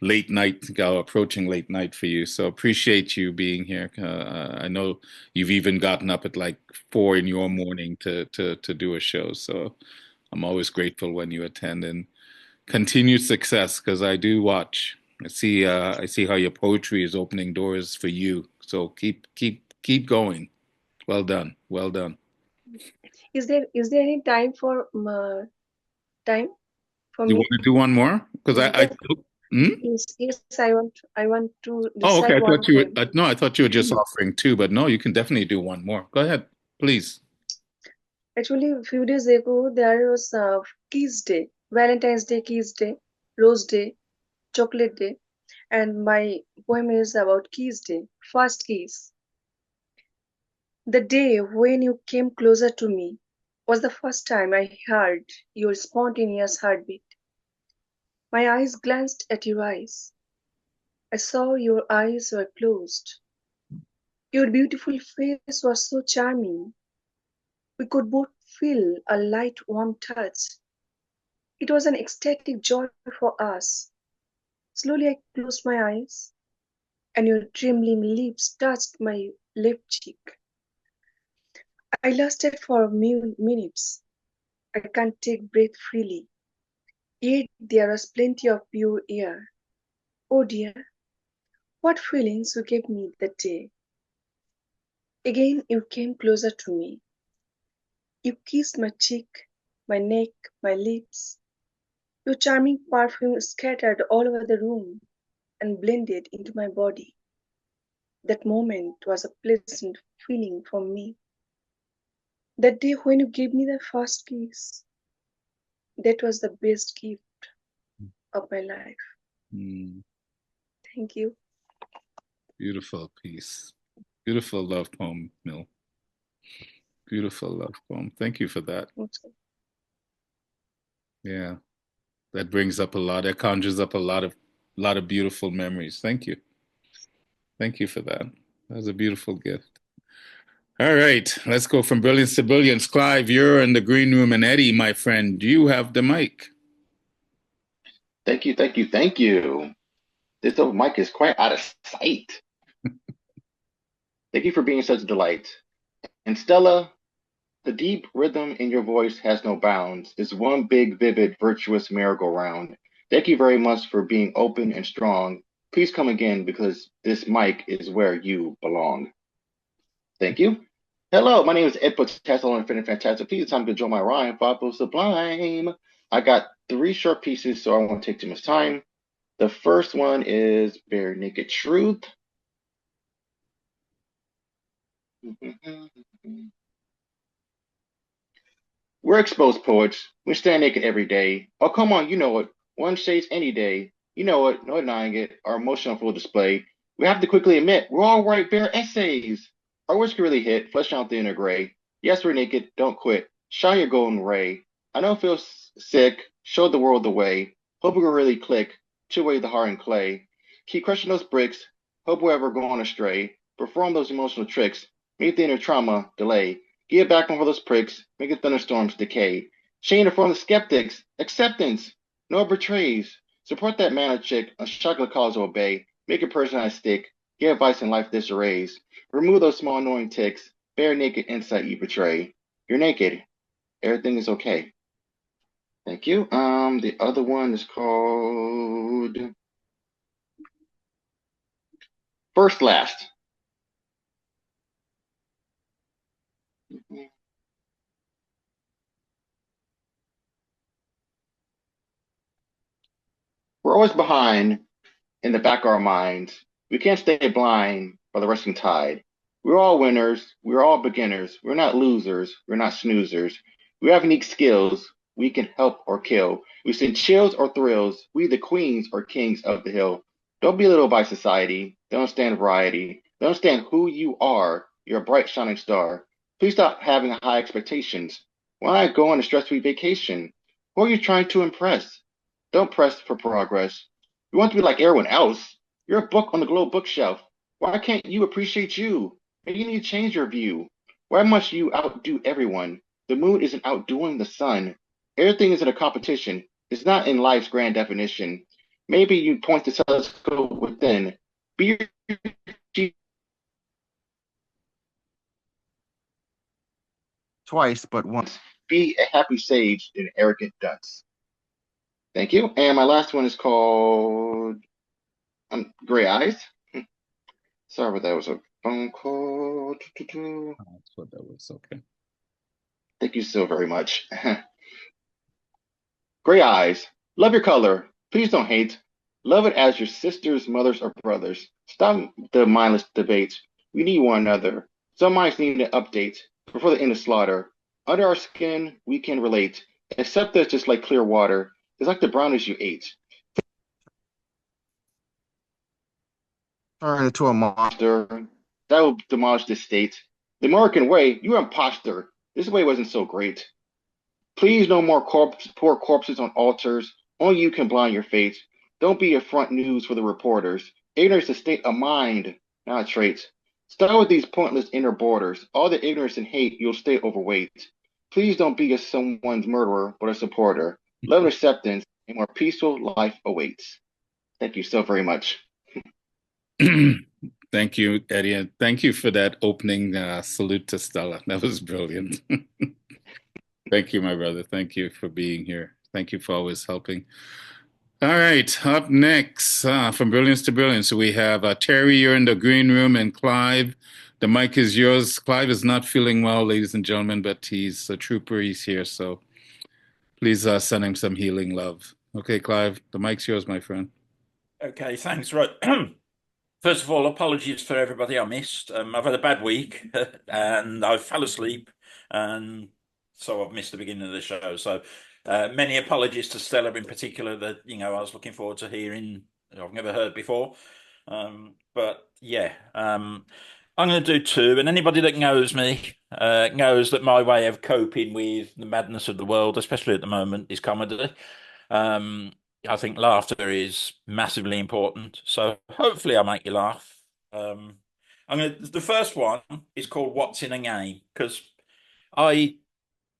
late night, approaching late night for you. So appreciate you being here. I know you've even gotten up at like 4 in your morning to do a show. So I'm always grateful when you attend, and continued success, because I do watch. I see how your poetry is opening doors for you. So keep going. Well done. Well done. Is there any time for me? You want to do one more? Because Yes, I want to Oh, okay. recite one poem. I thought you were just offering two, but no, you can definitely do one more. Go ahead, please. Actually, a few days ago, there was a Kiss Day, Valentine's Day, Kiss Day, Rose Day, Chocolate Day, and my poem is about Kiss Day, first kiss. The day when you came closer to me was the first time I heard your spontaneous heartbeat. My eyes glanced at your eyes. I saw your eyes were closed. Your beautiful face was so charming. We could both feel a light, warm touch. It was an ecstatic joy for us. Slowly I closed my eyes, and your trembling lips touched my left cheek. I lusted for minutes. I can't take breath freely. Yet there was plenty of pure air. Oh dear, what feelings you gave me that day. Again you came closer to me. You kissed my cheek, my neck, my lips. Your charming perfume scattered all over the room and blended into my body. That moment was a pleasant feeling for me. That day when you gave me the first kiss, that was the best gift of my life. Thank you. Beautiful piece. Beautiful love poem, Mill. Beautiful love poem. Thank you for that. Okay. Yeah. That brings up that conjures up a lot of beautiful memories. Thank you. Thank you for that. That was a beautiful gift. All right, let's go from brilliance to brilliance. Clive, you're in the green room, and Eddie, my friend, you have the mic. Thank you. This old mic is quite out of sight. Thank you for being such a delight. And Stella, the deep rhythm in your voice has no bounds. It's one big, vivid, virtuous merry-go-round. Thank you very much for being open and strong. Please come again, because this mic is where you belong. Thank you. Hello, my name is Ed Potasso and Infinite Fantastic. Please, it's time to join my rhyme, Fabo Sublime. I got 3 short pieces, so I won't take too much time. The first one is Bare Naked Truth. We're exposed poets. We stand naked every day. Oh, come on, you know it. One shades any day. You know it, no denying it. Our emotion on full display. We have to quickly admit, we're all write bare essays. Our words can really hit, flesh out the inner gray. Yes, we're naked. Don't quit. Shine your golden ray. I know it feels sick. Show the world the way. Hope we will really click. Chew away the heart and clay. Keep crushing those bricks. Hope we're ever going astray. Perform those emotional tricks. Meet the inner trauma. Delay. Give back on for those pricks, make the thunderstorms decay. Shane from the skeptics, acceptance, no betrays. Support that man or chick, a chocolate cause obey. Make a personalized stick, give advice in life disarrays. Remove those small annoying ticks, bare naked insight you betray. You're naked, everything is okay. Thank you. The other one is called First last. We're always behind in the back of our minds. We can't stay blind by the rushing tide. We're all winners. We're all beginners. We're not losers. We're not snoozers. We have unique skills. We can help or kill. We send chills or thrills. We the queens or kings of the hill. Don't be belittled by society. Don't stand variety. Don't stand who you are. You're a bright shining star. Please stop having high expectations. Why not go on a stress-free vacation? Who are you trying to impress? Don't press for progress. You want to be like everyone else. You're a book on the globe bookshelf. Why can't you appreciate you? Maybe you need to change your view. Why must you outdo everyone? The moon isn't outdoing the sun. Everything is in a competition. It's not in life's grand definition. Maybe you point the telescope within. Be your twice, but once. Be a happy sage and an arrogant dunce. Thank you. And my last one is called Gray Eyes. Sorry, but that was a phone call. That's what that was. Okay. Thank you so very much. Gray eyes. Love your color. Please don't hate. Love it as your sisters, mothers, or brothers. Stop the mindless debates. We need one another. Some minds need an update before the end of slaughter. Under our skin, we can relate. Accept us just like clear water. It's like the brownies you ate. Turn into a monster. That will demolish this state. The American way, you're an imposter. This way wasn't so great. Please, no more poor corpses on altars. Only you can blind your fate. Don't be a front news for the reporters. Ignorance is a state of mind, not a trait. Start with these pointless inner borders. All the ignorance and hate, you'll stay overweight. Please don't be someone's murderer, but a supporter. Love and acceptance, a more peaceful life awaits. Thank you so very much. Thank you, Eddie, and thank you for that opening salute to Stella. That was brilliant. Thank you, my brother. Thank you for being here. Thank you for always helping. All right, up next, from brilliance to brilliance, we have Terry, you're in the green room, and Clive, the mic is yours. Clive is not feeling well, ladies and gentlemen, but he's a trooper. He's here, so please send him some healing love. Okay, Clive, the mic's yours, my friend. Okay, thanks. Right. First of all, apologies for everybody I missed. I've had a bad week and I fell asleep, and so I've missed the beginning of the show. So many apologies to Stella in particular that, I was looking forward to hearing. I've never heard before. But yeah, I'm going to do two. And anybody that knows me knows that my way of coping with the madness of the world, especially at the moment, is comedy. I think laughter is massively important. So hopefully I'll make you laugh. The first one is called What's in a Name, because I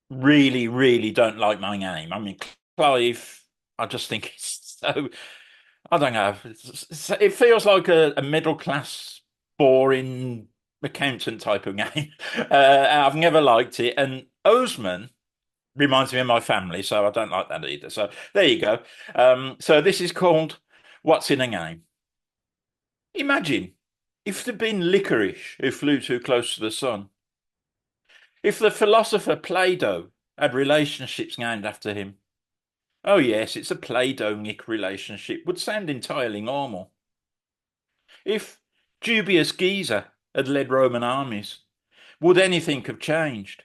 really, really don't like my name. I mean, Clive, I just think it's so, I don't know. It feels like a middle class, boring accountant type of name. I've never liked it. And Osman reminds me of my family, so I don't like that either. So there you go. So this is called What's in a Name. Imagine if there'd been licorice who flew too close to the sun. If the philosopher Plato had relationships named after him. Oh yes, it's a Platonic relationship, would sound entirely normal. If dubious Caesar had led Roman armies, would anything have changed?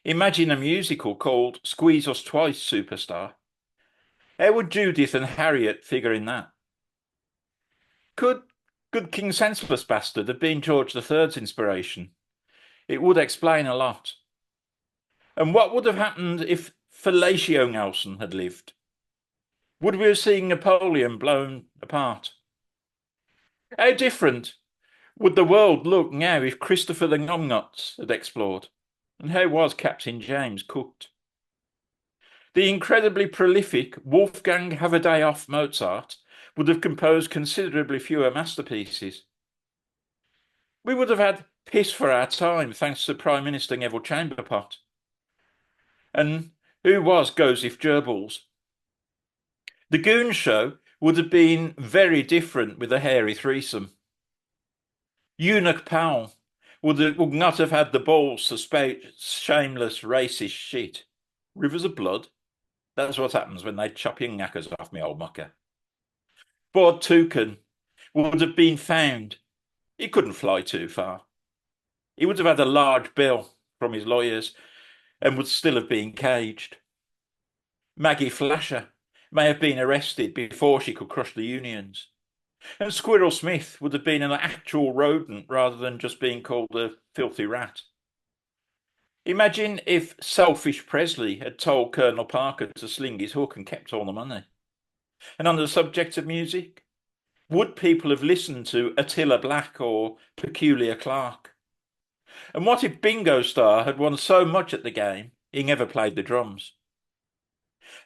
Imagine a musical called Squeeze Us Twice, Superstar. How would Judith and Harriet figure in that? Could Good King Senseless Bastard have been George III's inspiration? It would explain a lot. And what would have happened if Fellatio Nelson had lived? Would we have seen Napoleon blown apart? How different would the world look now if Christopher the Numbnuts had explored? And how was Captain James cooked? The incredibly prolific Wolfgang Have a Day Off Mozart would have composed considerably fewer masterpieces. We would have had piss for our time thanks to Prime Minister Neville Chamberpot. And who was Joseph Goebbels? The Goon Show would have been very different with a hairy threesome. Eunuch Powell would not have had the balls to spout shameless racist shit. Rivers of blood. That's what happens when they chop your knackers off, me old mucker. Board Toucan would have been found. He couldn't fly too far. He would have had a large bill from his lawyers and would still have been caged. Maggie Flasher may have been arrested before she could crush the unions. And Squirrel Smith would have been an actual rodent rather than just being called a filthy rat. Imagine if selfish Presley had told Colonel Parker to sling his hook and kept all the money. And on the subject of music, would people have listened to Attila Black or Peculiar Clark? And what if Bingo Star had won so much at the game, he never played the drums?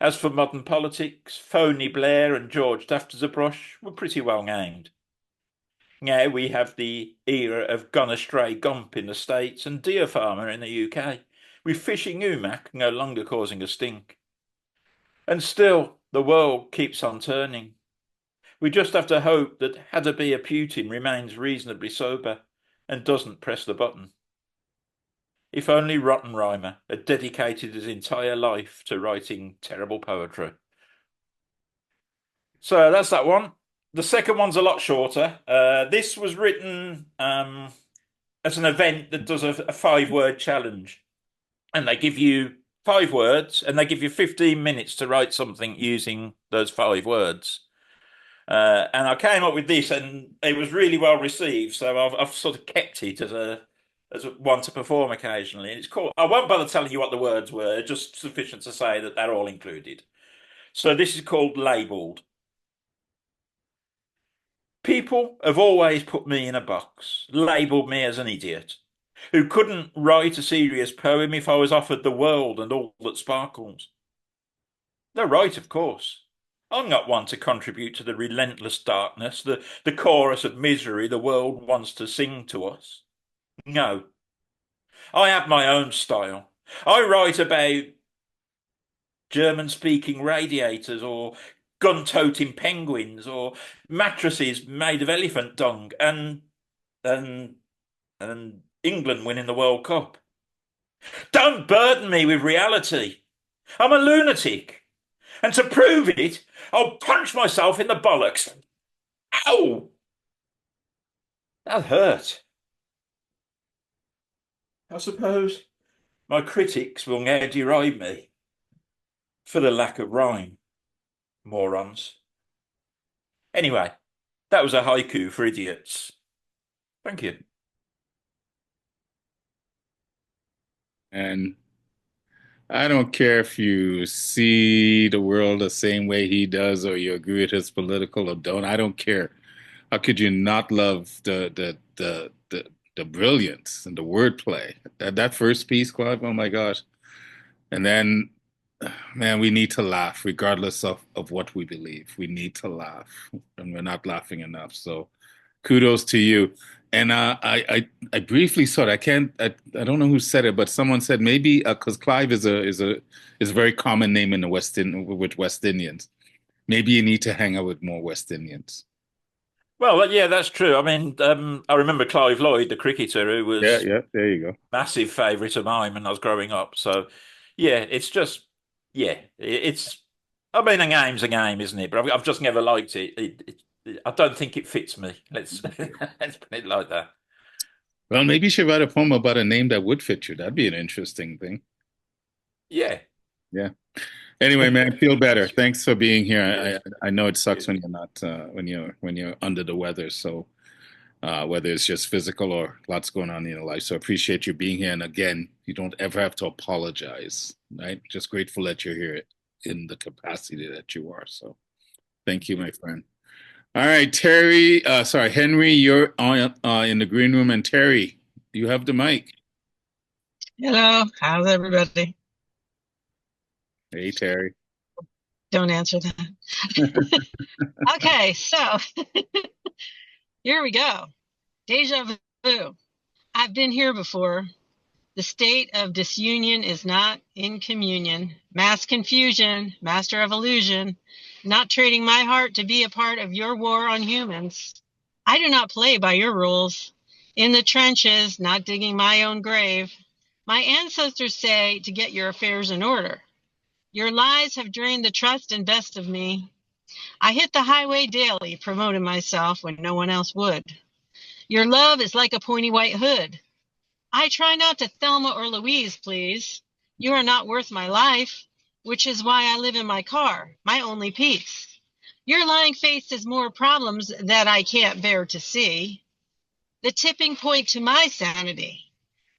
As for modern politics, Phony Blair and George After the Brush were pretty well named. Now we have the era of Gone Astray Gump in the States and Deer Farmer in the UK, with Fishing Umac no longer causing a stink. And still, the world keeps on turning. We just have to hope that Vladimir Putin remains reasonably sober and doesn't press the button. If only Rotten Rhymer had dedicated his entire life to writing terrible poetry. So that's that one. The second one's a lot shorter. This was written as an event that does a 5-word challenge. And they give you 5 words and they give you 15 minutes to write something using those 5 words. And I came up with this and it was really well received. So I've sort of kept it as a one to perform occasionally. And it's called, I won't bother telling you what the words were, just sufficient to say that they're all included. So this is called Labelled. People have always put me in a box, labelled me as an idiot, who couldn't write a serious poem if I was offered the world and all that sparkles. They're right, of course. I'm not one to contribute to the relentless darkness, the chorus of misery the world wants to sing to us. No. I have my own style. I write about German-speaking radiators or gun-toting penguins or mattresses made of elephant dung and England winning the World Cup. Don't burden me with reality. I'm a lunatic. And to prove it, I'll punch myself in the bollocks. Ow! That hurt. I suppose my critics will now deride me for the lack of rhyme. Morons. Anyway, that was a haiku for idiots. Thank you. And I don't care if you see the world the same way he does or you agree with his political or don't. I don't care. How could you not love the brilliance and the wordplay? That first piece, Clive, oh my gosh. And then, man, we need to laugh regardless of what we believe. We need to laugh, and we're not laughing enough. So kudos to you. And I briefly saw it. I don't know who said it, but someone said maybe because Clive is a very common name in the with West Indians. Maybe you need to hang out with more West Indians. Well, yeah, that's true. I mean, I remember Clive Lloyd, the cricketer, who was yeah. There you go. Massive favourite of mine when I was growing up. So, yeah, it's just it's. I mean, a game's a game, isn't it? But I've just never liked it. I don't think it fits me. Let's let's put it like that. Well, maybe you should write a poem about a name that would fit you. That'd be an interesting thing. Yeah. Yeah. Anyway, man, feel better. Thanks for being here. I know it sucks when you're not when you're under the weather. So whether it's just physical or lots going on in your life. So I appreciate you being here. And again, you don't ever have to apologize. Right? Just grateful that you're here in the capacity that you are. So thank you, my friend. All right, Terry. Henry, you're on in the green room, and Terry, you have the mic. Hello, how's everybody? Hey, Terry. Don't answer that. Okay, so here we go. Deja vu. I've been here before. The state of disunion is not in communion. Mass confusion, master of illusion. Not trading my heart to be a part of your war on humans. I do not play by your rules. In the trenches, not digging my own grave, my ancestors say to get your affairs in order. Your lies have drained the trust and best of me. I hit the highway daily, promoting myself when no one else would. Your love is like a pointy white hood. I try not to Thelma or Louise, please. You are not worth my life, which is why I live in my car, my only peace. Your lying face has more problems that I can't bear to see. The tipping point to my sanity.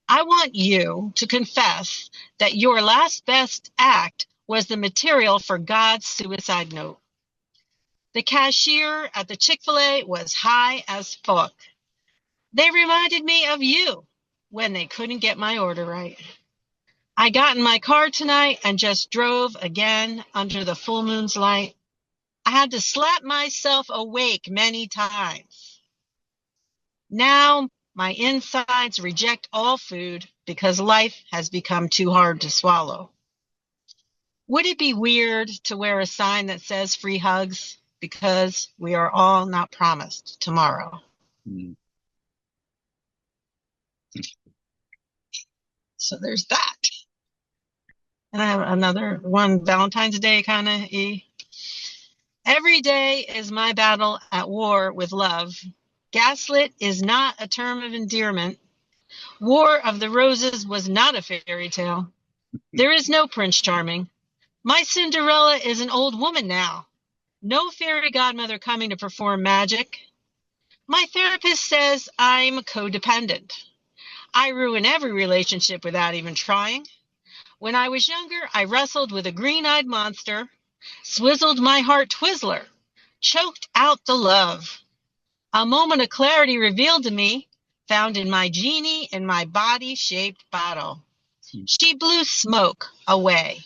I want you to confess that your last best act was the material for God's suicide note. The cashier at the Chick-fil-A was high as fuck. They reminded me of you when they couldn't get my order right. I got in my car tonight and just drove again under the full moon's light. I had to slap myself awake many times. Now my insides reject all food because life has become too hard to swallow. Would it be weird to wear a sign that says free hugs? Because we are all not promised tomorrow. So there's that. And I have another one, Valentine's Day kind of Every day is my battle at war with love. Gaslit is not a term of endearment. War of the Roses was not a fairy tale. There is no Prince Charming. My Cinderella is an old woman now. No fairy godmother coming to perform magic. My therapist says I'm codependent. I ruin every relationship without even trying. When I was younger, I wrestled with a green-eyed monster, swizzled my heart Twizzler, choked out the love. A moment of clarity revealed to me, found in my genie in my body-shaped bottle. She blew smoke away,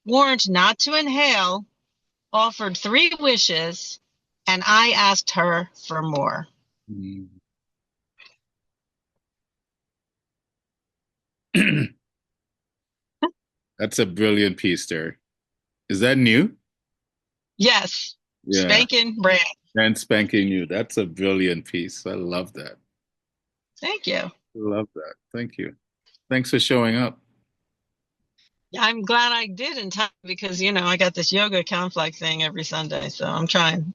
warned not to inhale, offered 3 wishes, and I asked her for more. That's a brilliant piece there. Is that new? Yes. Yeah. Spanking brand. And spanking new. That's a brilliant piece. I love that. Thank you. Love that. Thank you. Thanks for showing up. I'm glad I did in time because, I got this yoga conflict thing every Sunday, so I'm trying.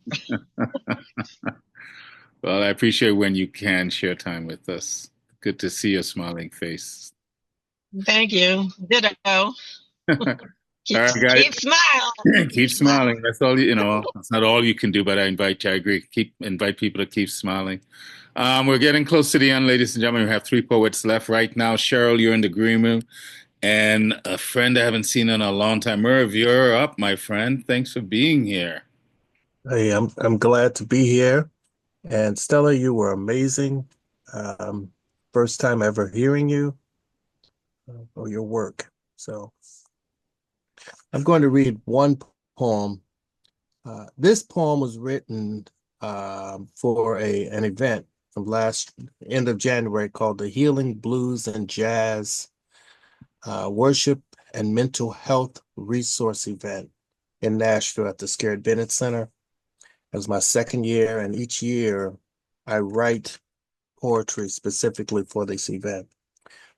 Well, I appreciate when you can share time with us. Good to see your smiling face. Thank you. Ditto. All right, guys. Keep smiling. Keep smiling. That's all That's not all you can do, but I agree. Invite people to keep smiling. We're getting close to the end, ladies and gentlemen. We have 3 poets left right now. Cheryl, you're in the green room. And a friend I haven't seen in a long time. Merv, you're up, my friend. Thanks for being here. Hey, I'm glad to be here. And Stella, you were amazing. First time ever hearing you or your work. So I'm going to read one poem. This poem was written for an event from end of January called the Healing Blues and Jazz Worship and Mental Health Resource Event in Nashville at the Scared Bennett Center. It was my 2nd year, and each year I write poetry specifically for this event.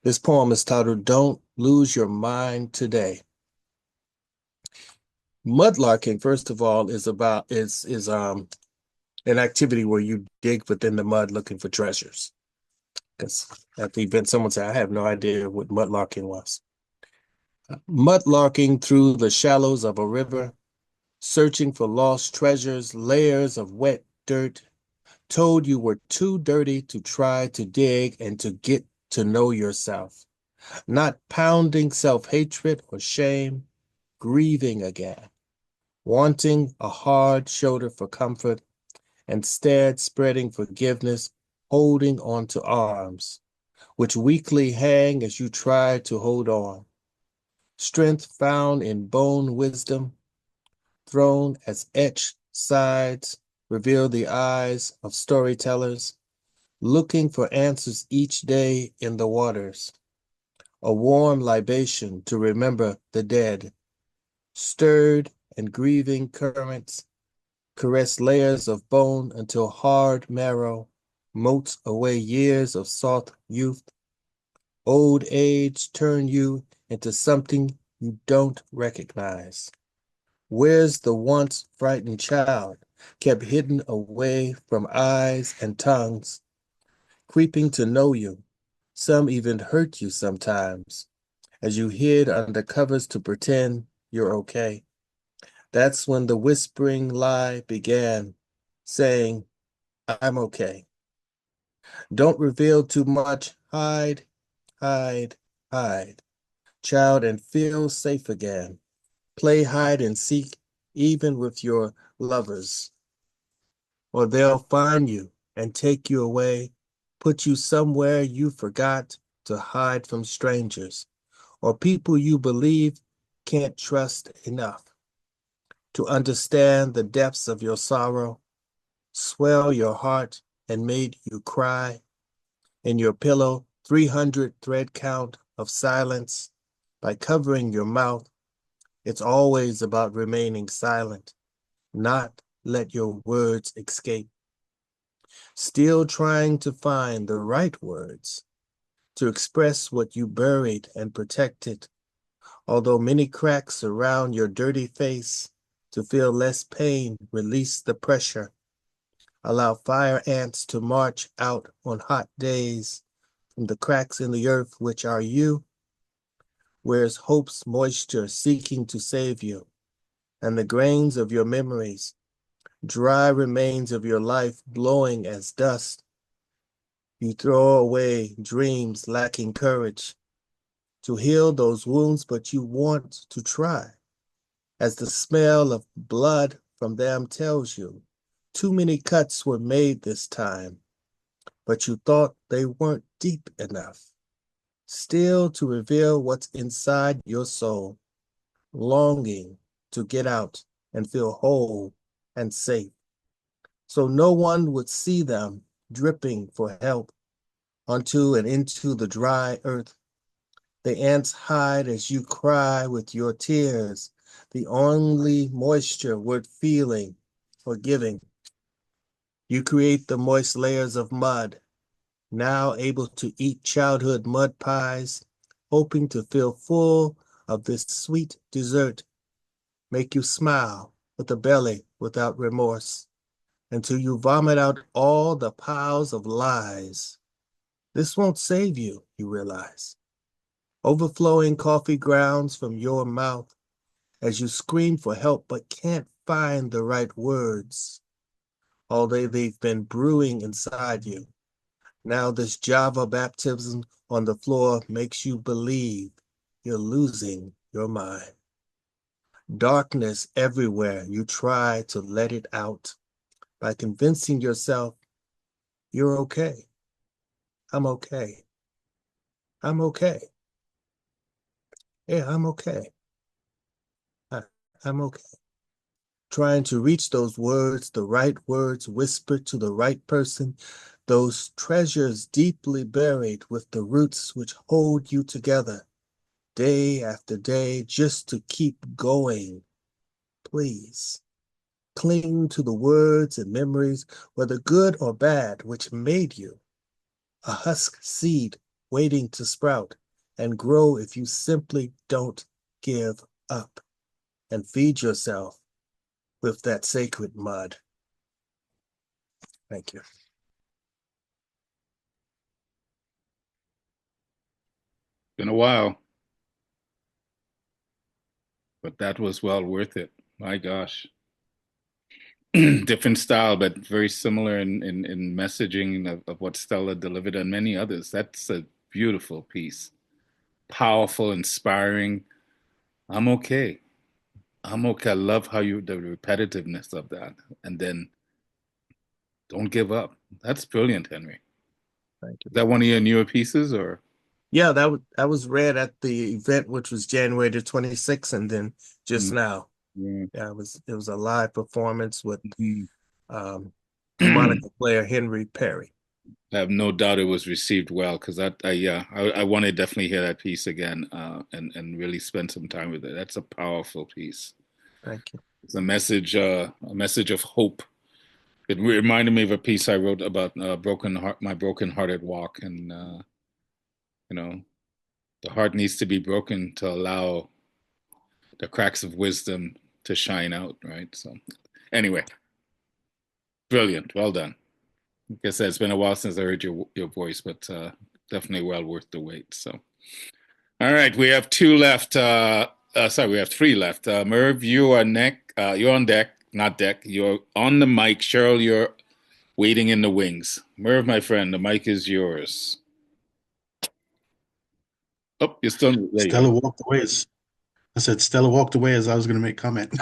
This poem is titled Don't Lose Your Mind Today. Mudlarking, first of all, is an activity where you dig within the mud looking for treasures. Because at the event, someone said, I have no idea what mudlarking was. Mudlarking through the shallows of a river, searching for lost treasures, layers of wet dirt, told you were too dirty to try to dig and to get to know yourself, not pounding self-hatred or shame, grieving again, wanting a hard shoulder for comfort, instead spreading forgiveness, holding on to arms, which weakly hang as you try to hold on. Strength found in bone wisdom, thrown as etched sides, reveal the eyes of storytellers, looking for answers each day in the waters. A warm libation to remember the dead, stirred and grieving currents, caress layers of bone until hard marrow, motes away years of soft youth. Old age turn you into something you don't recognize. Where's the once frightened child, kept hidden away from eyes and tongues, creeping to know you? Some even hurt you sometimes, as you hid under covers to pretend you're okay. That's when the whispering lie began, saying, I'm okay. Don't reveal too much. Hide, hide, hide. Child, and feel safe again. Play hide and seek, even with your lovers, or they'll find you and take you away, put you somewhere you forgot to hide from strangers, or people you believe can't trust enough to understand the depths of your sorrow, swell your heart and made you cry. In your pillow, 300 thread count of silence. By covering your mouth, it's always about remaining silent, not let your words escape. Still trying to find the right words to express what you buried and protected, although many cracks around your dirty face. To feel less pain, release the pressure. Allow fire ants to march out on hot days from the cracks in the earth, which are you. Where's hope's moisture seeking to save you, and the grains of your memories, dry remains of your life blowing as dust. You throw away dreams lacking courage to heal those wounds, but you want to try, as the smell of blood from them tells you. Too many cuts were made this time, but you thought they weren't deep enough. Still to reveal what's inside your soul, longing to get out and feel whole and safe. So no one would see them dripping for help onto and into the dry earth. The ants hide as you cry with your tears, the only moisture worth feeling or giving. You create the moist layers of mud, now able to eat childhood mud pies, hoping to feel full of this sweet dessert, make you smile with a belly without remorse, until you vomit out all the piles of lies. This won't save you, you realize. Overflowing coffee grounds from your mouth as you scream for help but can't find the right words. Although they've been brewing inside you. Now this Java baptism on the floor makes you believe you're losing your mind. Darkness everywhere, you try to let it out by convincing yourself you're okay. I'm okay. I'm okay. Yeah, I'm okay. I'm okay. Trying to reach those words, the right words whispered to the right person, those treasures deeply buried with the roots which hold you together, day after day, just to keep going. Please, cling to the words and memories, whether good or bad, which made you a husk seed waiting to sprout and grow if you simply don't give up and feed yourself with that sacred mud. Thank you. Been a while, but that was well worth it. My gosh. Different style, but very similar in messaging of what Stella delivered and many others. That's a beautiful piece. Powerful, inspiring. I'm okay. I'm okay. I love how you, the repetitiveness of that. And then don't give up. That's brilliant, Henry. Thank you. Is that one of your newer pieces or? Yeah, that was read at the event, which was January the 26th, and then just now. Yeah, it was a live performance with harmonica player Henry Perry. I have no doubt it was received well because I want to definitely hear that piece again and really spend some time with it. That's a powerful piece. Thank you. It's a message of hope It reminded me of a piece I wrote about my broken-hearted walk, and you know, the heart needs to be broken to allow the cracks of wisdom to shine out, right? So, anyway, brilliant, well done. Like I said, it's been a while since I heard your voice, but definitely well worth the wait. So, all right, we have two left. Sorry, we have three left. Merv, you're on deck, not deck. You're on the mic. Cheryl, you're waiting in the wings. Merv, my friend, the mic is yours. Oh, you're still there. Stella walked away. I said Stella walked away as I was going to make comment.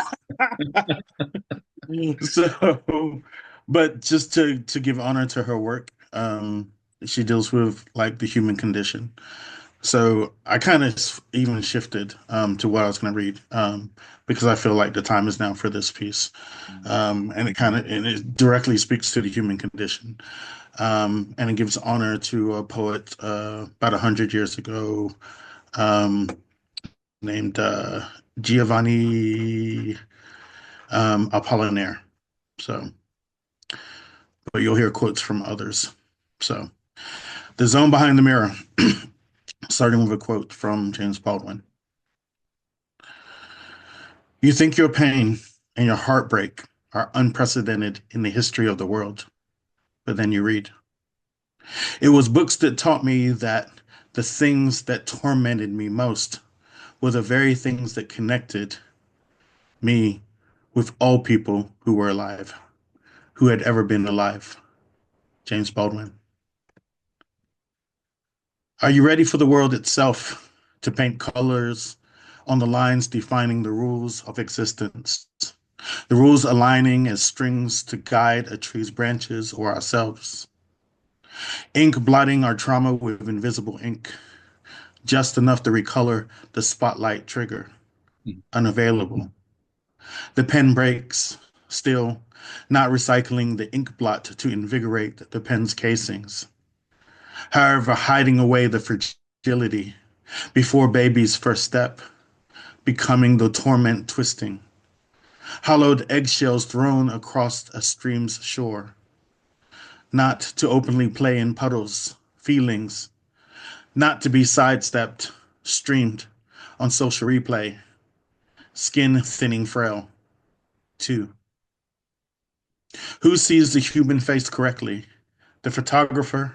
So, but just to give honor to her work, she deals with like the human condition. So I kind of even shifted to what I was going to read because I feel like the time is now for this piece, and it directly speaks to the human condition, and it gives honor to a poet about 100 years ago named Giovanni Apollinaire. So, but you'll hear quotes from others. So, The Zone Behind the Mirror, starting with a quote from James Baldwin. You think your pain and your heartbreak are unprecedented in the history of the world, but then you read. It was books that taught me that the things that tormented me most were the very things that connected me with all people who were alive, who had ever been alive. James Baldwin. Are you ready for the world itself to paint colors on the lines defining the rules of existence? The rules aligning as strings to guide a tree's branches or ourselves. Ink blotting our trauma with invisible ink, just enough to recolor the spotlight trigger. Unavailable. The pen breaks, still not recycling the ink blot to invigorate the pen's casings. However, hiding away the fragility before baby's first step, becoming the torment twisting. Hollowed eggshells thrown across a stream's shore. Not to openly play in puddles, feelings, not to be sidestepped, streamed on social replay. Skin thinning frail. 2. Who sees the human face correctly? The photographer,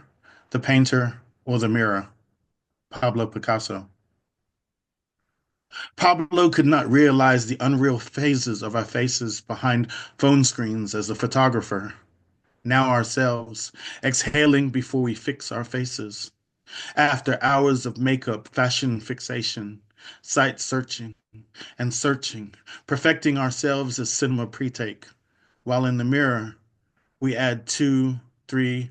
the painter, or the mirror? Pablo Picasso. Pablo could not realize the unreal phases of our faces behind phone screens as a photographer. Now ourselves, exhaling before we fix our faces. After hours of makeup, fashion fixation, site searching and searching, perfecting ourselves as cinema pre-take, while in the mirror, we add 2, 3,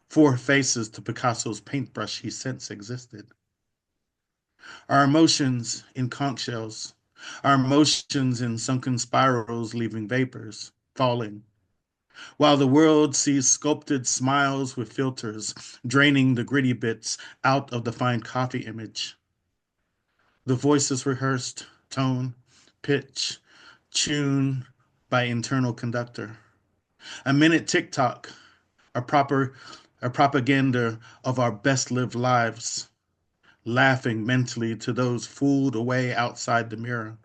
4 faces to Picasso's paintbrush he since existed. Our emotions in conch shells, our emotions in sunken spirals leaving vapors, falling, while the world sees sculpted smiles with filters, draining the gritty bits out of the fine coffee image. The voice is rehearsed, tone, pitch, tune by internal conductor. A minute TikTok, a propaganda of our best lived lives, laughing mentally to those fooled away outside the mirror.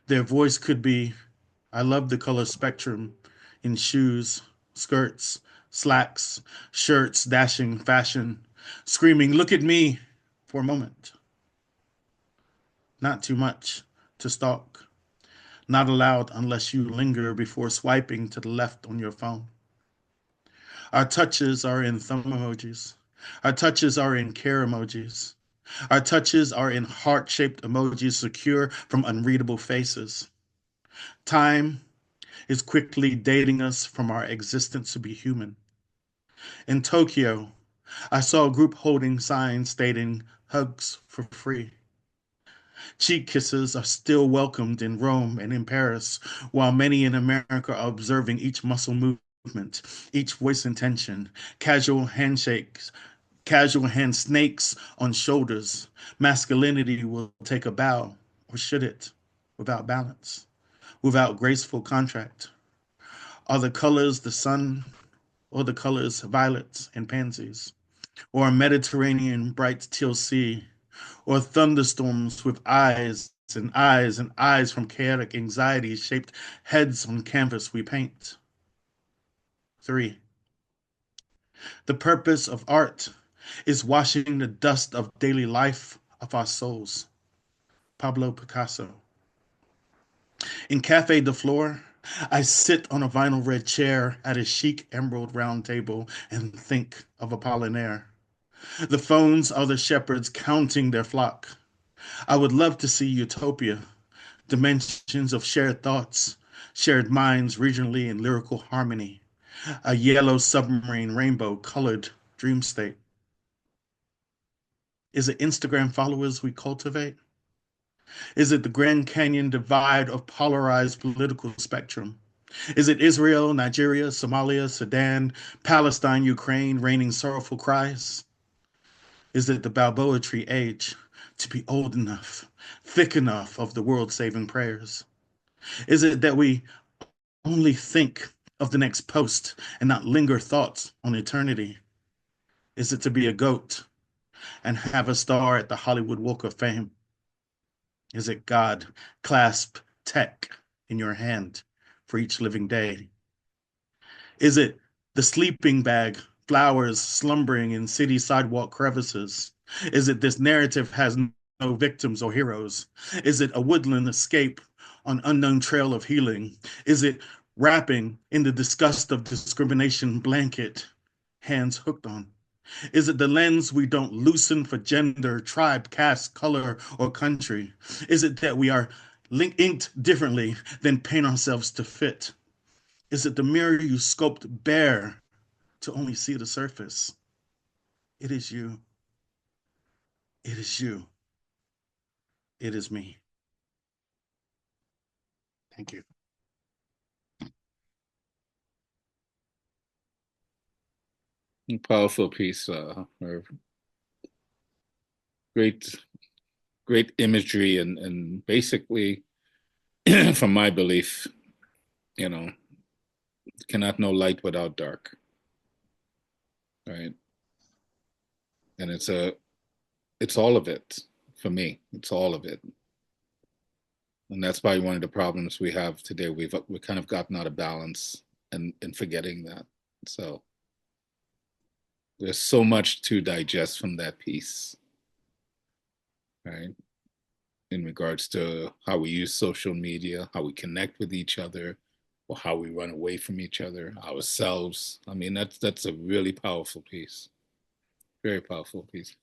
Their voice could be, I love the color spectrum in shoes, skirts, slacks, shirts, dashing fashion, screaming, look at me, for a moment. Not too much to stalk. Not allowed unless you linger before swiping to the left on your phone. Our touches are in thumb emojis. Our touches are in care emojis. Our touches are in heart-shaped emojis secure from unreadable faces. Time is quickly dating us from our existence to be human. In Tokyo, I saw a group holding signs stating hugs for free. Cheek kisses are still welcomed in Rome and in Paris, while many in America are observing each muscle movement, each voice intention, casual handshakes, casual hand snakes on shoulders. Masculinity will take a bow, or should it, without balance, without graceful contract. Are the colors the sun, or the colors violets and pansies? Or a Mediterranean bright teal sea? Or thunderstorms with eyes and eyes and eyes from chaotic anxieties shaped heads on canvas we paint? 3. The purpose of art is washing the dust of daily life of our souls. Pablo Picasso. In Café de Flore, I sit on a vinyl red chair at a chic emerald round table and think of Apollinaire. The phones are the shepherds counting their flock. I would love to see utopia, dimensions of shared thoughts, shared minds regionally in lyrical harmony, a yellow submarine rainbow colored dream state. Is it Instagram followers we cultivate? Is it the Grand Canyon divide of polarized political spectrum? Is it Israel, Nigeria, Somalia, Sudan, Palestine, Ukraine raining sorrowful cries? Is it the Balboa tree age to be old enough, thick enough of the world-saving prayers? Is it that we only think of the next post and not linger thoughts on eternity? Is it to be a goat and have a star at the Hollywood Walk of Fame? Is it God clasp tech in your hand for each living day? Is it the sleeping bag, flowers slumbering in city sidewalk crevices? Is it this narrative has no victims or heroes? Is it a woodland escape on unknown trail of healing? Is it wrapping in the disgust of discrimination blanket, hands hooked on? Is it the lens we don't loosen for gender, tribe, caste, color, or country? Is it that we are inked differently than paint ourselves to fit? Is it the mirror you sculpt bare to only see the surface? It is you. It is you. It is me. Thank you. Powerful piece. Great imagery and basically, from my belief, cannot know light without dark, right? And it's all of it for me. It's all of it, and that's probably one of the problems we have today. We've kind of gotten out of balance and forgetting that. So there's so much to digest from that piece, right? In regards to how we use social media, how we connect with each other, or how we run away from each other, ourselves. I mean, that's a really powerful piece. Very powerful piece.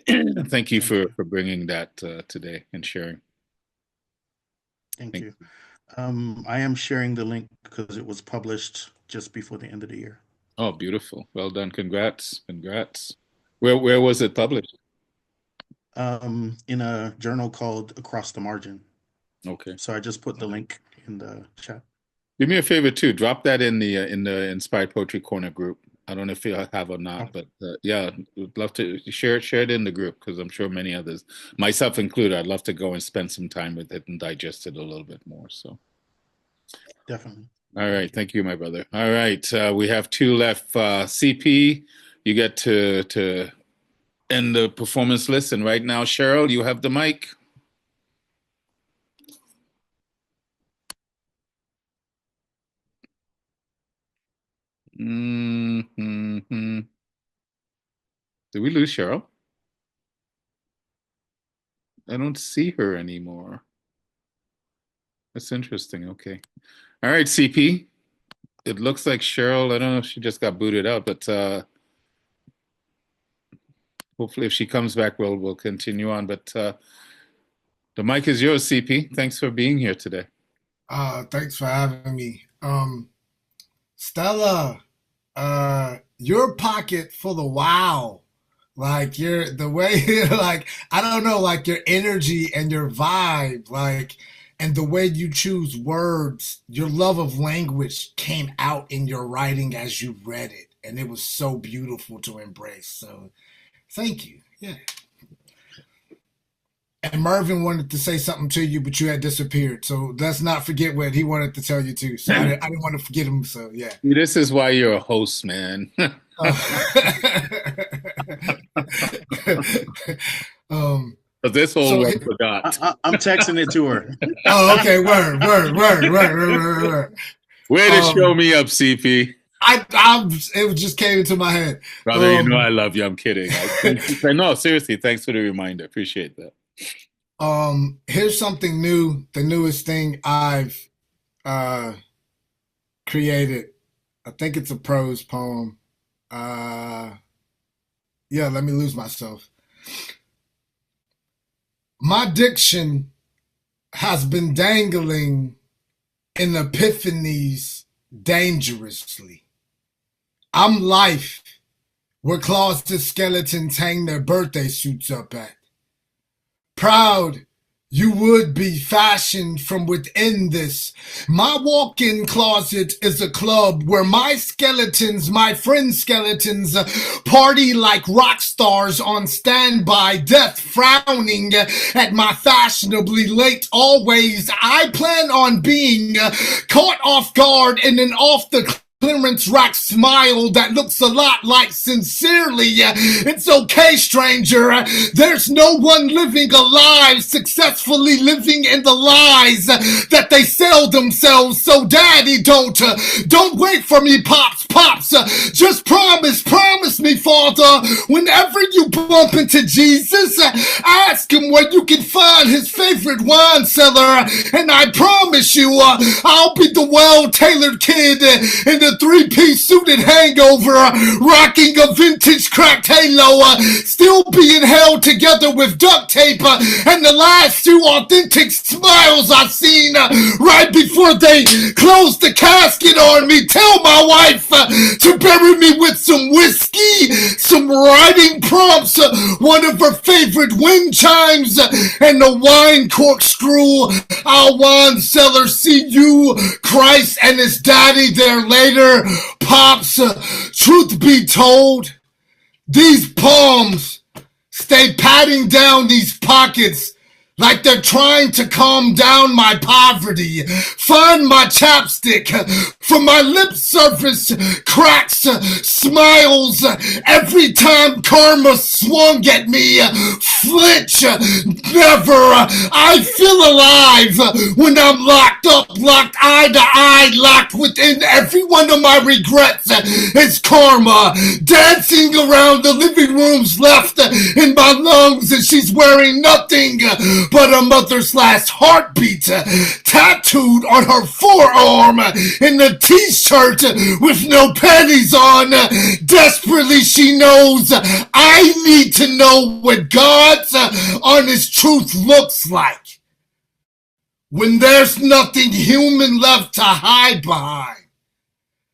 Thank you for bringing that today and sharing. Thank you. I am sharing the link because it was published just before the end of the year. Oh, beautiful. Well done. Congrats. Where was it published? In a journal called Across the Margin. Okay. So I just put the link in the chat. Do me a favor too. Drop that in the Inspired Poetry Corner group. I don't know if you have or not, but yeah, would love to share it in the group because I'm sure many others, myself included, I'd love to go and spend some time with it and digest it a little bit more. So definitely. All right, thank you, my brother. All right, we have two left. CP, you get to end the performance list, and right now, Cheryl, you have the mic. Mm-hmm. Did we lose Cheryl? I don't see her anymore. That's interesting. Okay. All right, CP. It looks like Cheryl, I don't know if she just got booted out, but hopefully if she comes back, we'll continue on. But the mic is yours, CP. Thanks for being here today. Thanks for having me. Stella, your pocket full of wow. Like the way, like, I don't know, like your energy and your vibe, like, and the way you choose words, your love of language came out in your writing as you read it. And it was so beautiful to embrace. So thank you. Yeah. And Mervin wanted to say something to you, but you had disappeared. So let's not forget what he wanted to tell you too. So I didn't want to forget him. So yeah. This is why you're a host, man. But this whole one forgot. I'm texting it to her. Oh, okay. Word. Way to show me up, CP. It just came into my head. Brother, you know I love you. I'm kidding. No, seriously, thanks for the reminder. Appreciate that. Here's something new. The newest thing I've created. I think it's a prose poem. Yeah, let me lose myself. My diction has been dangling in epiphanies dangerously. I'm life, where closeted skeletons hang their birthday suits up at. Proud you would be fashioned from within this. My walk-in closet is a club where my skeletons, my friends' skeletons, party like rock stars on standby, death frowning at my fashionably late always. I plan on being caught off guard in an off-the-clearance rack smile that looks a lot like sincerely. It's okay, stranger. There's no one living alive successfully living in the lies that they sell themselves. So daddy, don't wait for me, pops. Just promise me, father, whenever you bump into Jesus, ask him where you can find his favorite wine cellar, and I promise you, I'll be the well-tailored kid in the three-piece suited hangover, rocking a vintage cracked halo, still being held together with duct tape, and the last two authentic smiles I seen right before they closed the casket on me. Tell my wife to bury me with some whiskey, some writing prompts, one of her favorite wind chimes, and the wine corkscrew. Our wine cellar see you, Christ and his daddy there later. Pops, truth be told, these palms stay patting down these pockets like they're trying to calm down my poverty. Find my chapstick, from my lip surface cracks, smiles every time karma swung at me. Flinch, never. I feel alive when I'm locked up, locked eye to eye, locked within every one of my regrets. It's karma dancing around the living room's left in my lungs, and she's wearing nothing but a mother's last heartbeat tattooed on her forearm in the t-shirt with no panties on. Desperately she knows I need to know what God's honest truth looks like when there's nothing human left to hide behind.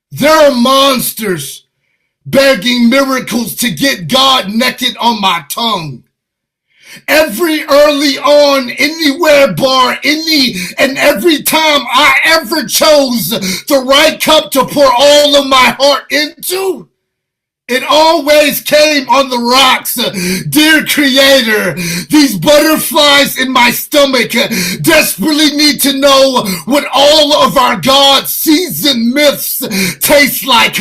There are monsters begging miracles to get God naked on my tongue. Every early on, anywhere bar, any and every time I ever chose the right cup to pour all of my heart into, it always came on the rocks. Dear Creator, these butterflies in my stomach desperately need to know what all of our God-seasoned myths taste like.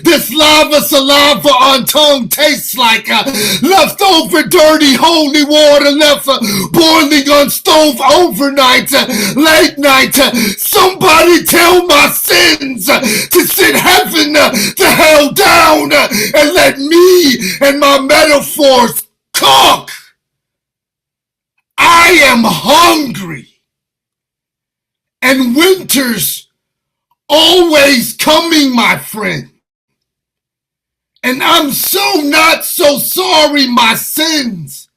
This lava saliva on tongue tastes like leftover dirty holy water left boiling on stove overnight, late night. Somebody tell my sins to send heaven the hell down and let me and my metaphors cook. I am hungry, and winter's always coming, my friend. And I'm so not so sorry my sins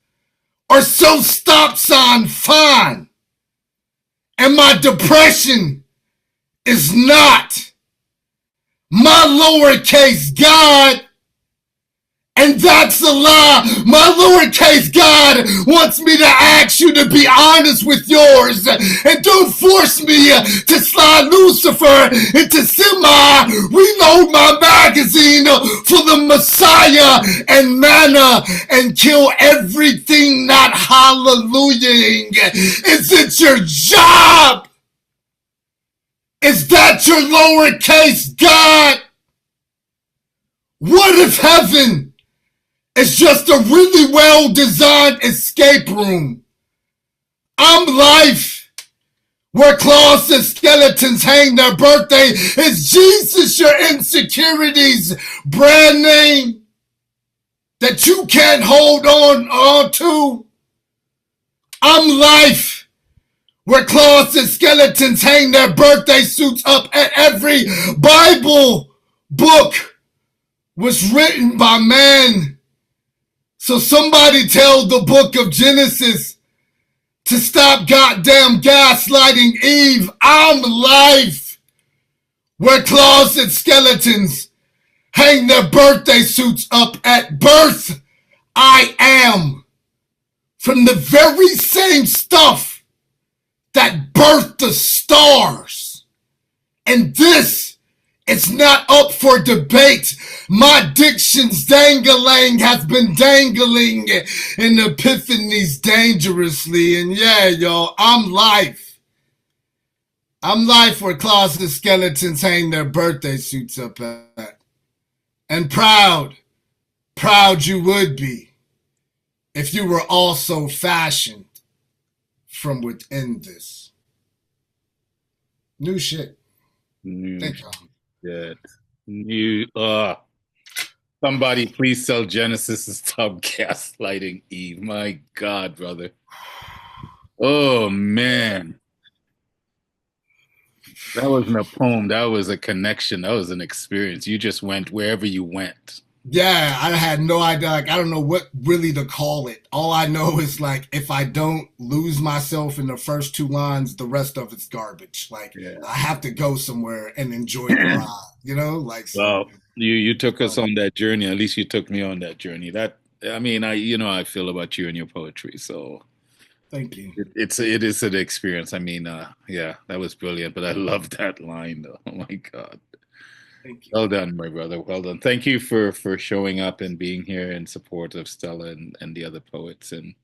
are so stop sign fine. And my depression is not my lowercase God. And that's a lie. My lowercase God wants me to ask you to be honest with yours. And don't force me to slide Lucifer into semi-reload my magazine for the Messiah and manna and kill everything not hallelujahing. Is it your job? Is that your lowercase God? What if heaven is just a really well-designed escape room? I'm life, where cloths and skeletons hang their birthday. Is Jesus your insecurities brand name that you can't hold on to? I'm life, where cloths and skeletons hang their birthday suits up at every Bible book was written by man. So somebody tell the book of Genesis to stop goddamn gaslighting Eve. I'm life, where claws and skeletons hang their birthday suits up at birth. I am from the very same stuff that birthed the stars. And this it's not up for debate. My diction's dangling has been dangling in epiphanies dangerously. And yeah, yo, I'm life. I'm life where closet skeletons hang their birthday suits up at. And proud you would be if you were also fashioned from within this. New shit. Thank y'all. Good. Somebody please tell Genesis to stop gaslighting Eve. My God, brother. Oh, man. That wasn't a poem. That was a connection. That was an experience. You just went wherever you went. Yeah, I had no idea. Like, I don't know what really to call it. All I know is like, if I don't lose myself in the first two lines, the rest of it's garbage. Like, yeah. I have to go somewhere and enjoy the ride. You know, like. So, well, you took us on that journey. At least you took me on that journey. That I mean, I feel about you and your poetry. So. Thank you. It is an experience. I mean, yeah, that was brilliant. But I love that line, though. Oh my God. Thank you. Well done, my brother. Well done. Thank you for showing up and being here in support of Stella and the other poets. And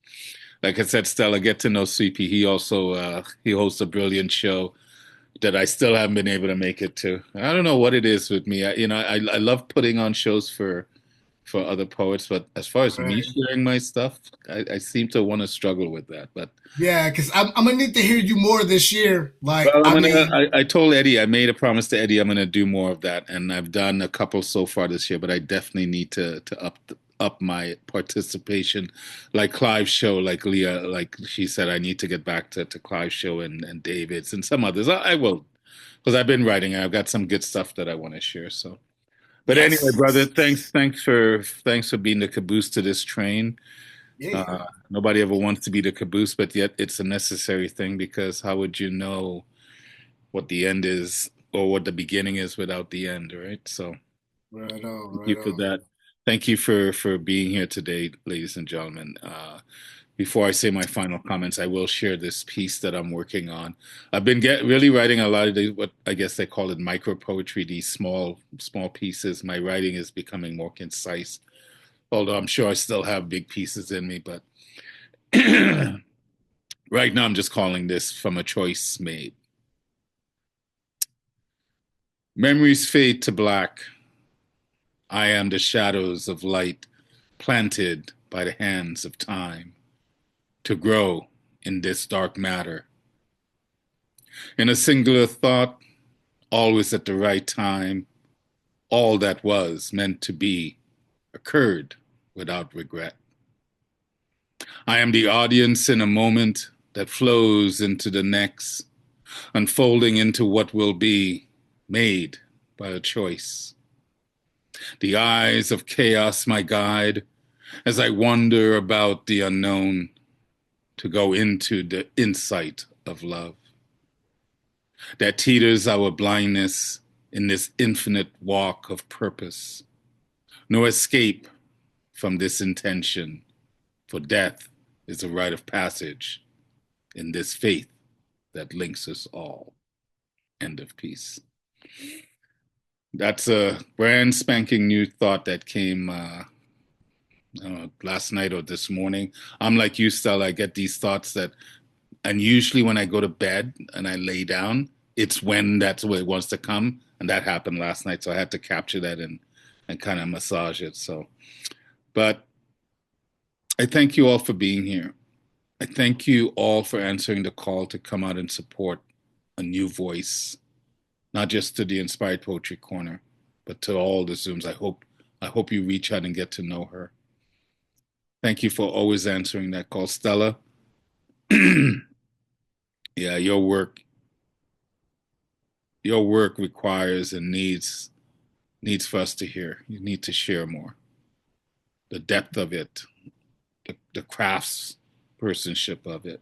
like I said, Stella, get to know CP. He also he hosts a brilliant show that I still haven't been able to make it to. I don't know what it is with me. I love putting on shows for other poets, but as far as me sharing my stuff, I seem to want to struggle with that. But yeah, because I'm gonna need to hear you more this year. Like, well, I told Eddie, I made a promise to Eddie, I'm gonna do more of that, and I've done a couple so far this year. But I definitely need to up my participation, like Clive's show, like Leah, like she said, I need to get back to Clive's show and David's and some others. I will, because I've been writing. I've got some good stuff that I want to share. So. But yes. Anyway, brother, thanks for being the caboose to this train. Yeah. Nobody ever wants to be the caboose, but yet it's a necessary thing, because how would you know what the end is or what the beginning is without the end, right? So thank you for that. Thank you for being here today, ladies and gentlemen. Before I say my final comments, I will share this piece that I'm working on. I've been really writing a lot of what I guess they call it micro poetry, these small pieces. My writing is becoming more concise, although I'm sure I still have big pieces in me. But right now I'm just calling this From a Choice Made. Memories fade to black. I am the shadows of light planted by the hands of time to grow in this dark matter. In a singular thought, always at the right time, all that was meant to be occurred without regret. I am the audience in a moment that flows into the next, unfolding into what will be made by a choice. The eyes of chaos, my guide, as I wander about the unknown to go into the insight of love that teeters our blindness in this infinite walk of purpose. No escape, from this intention, for death is a rite of passage in this faith that links us all. End of piece. That's a brand spanking new thought that came last night or this morning. I'm like you, Stella. I get these thoughts and usually when I go to bed and I lay down, it's when that's where it wants to come. And that happened last night. So I had to capture that and kind of massage it. So, but I thank you all for being here. I thank you all for answering the call to come out and support a new voice, not just to the Inspired Poetry Corner, but to all the Zooms. I hope you reach out and get to know her. Thank you for always answering that call, Stella. Yeah, your work requires and needs for us to hear. You need to share more. The depth of it, the crafts personship of it.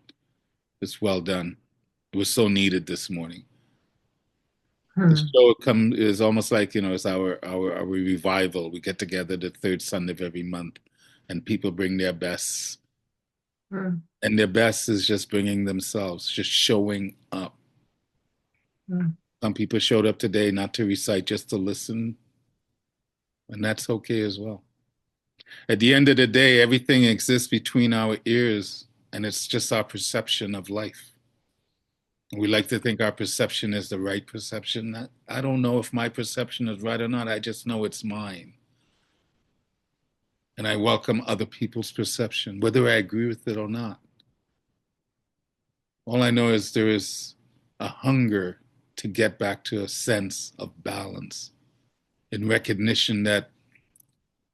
It's well done. It was so needed this morning. The show is almost like, it's our revival. We get together the third Sunday of every month and people bring their best. And their best is just bringing themselves, just showing up. Some people showed up today not to recite, just to listen. And that's okay as well. At the end of the day, everything exists between our ears, and it's just our perception of life. We like to think our perception is the right perception. I don't know if my perception is right or not. I just know it's mine. And I welcome other people's perception, whether I agree with it or not. All I know is there is a hunger to get back to a sense of balance, in recognition that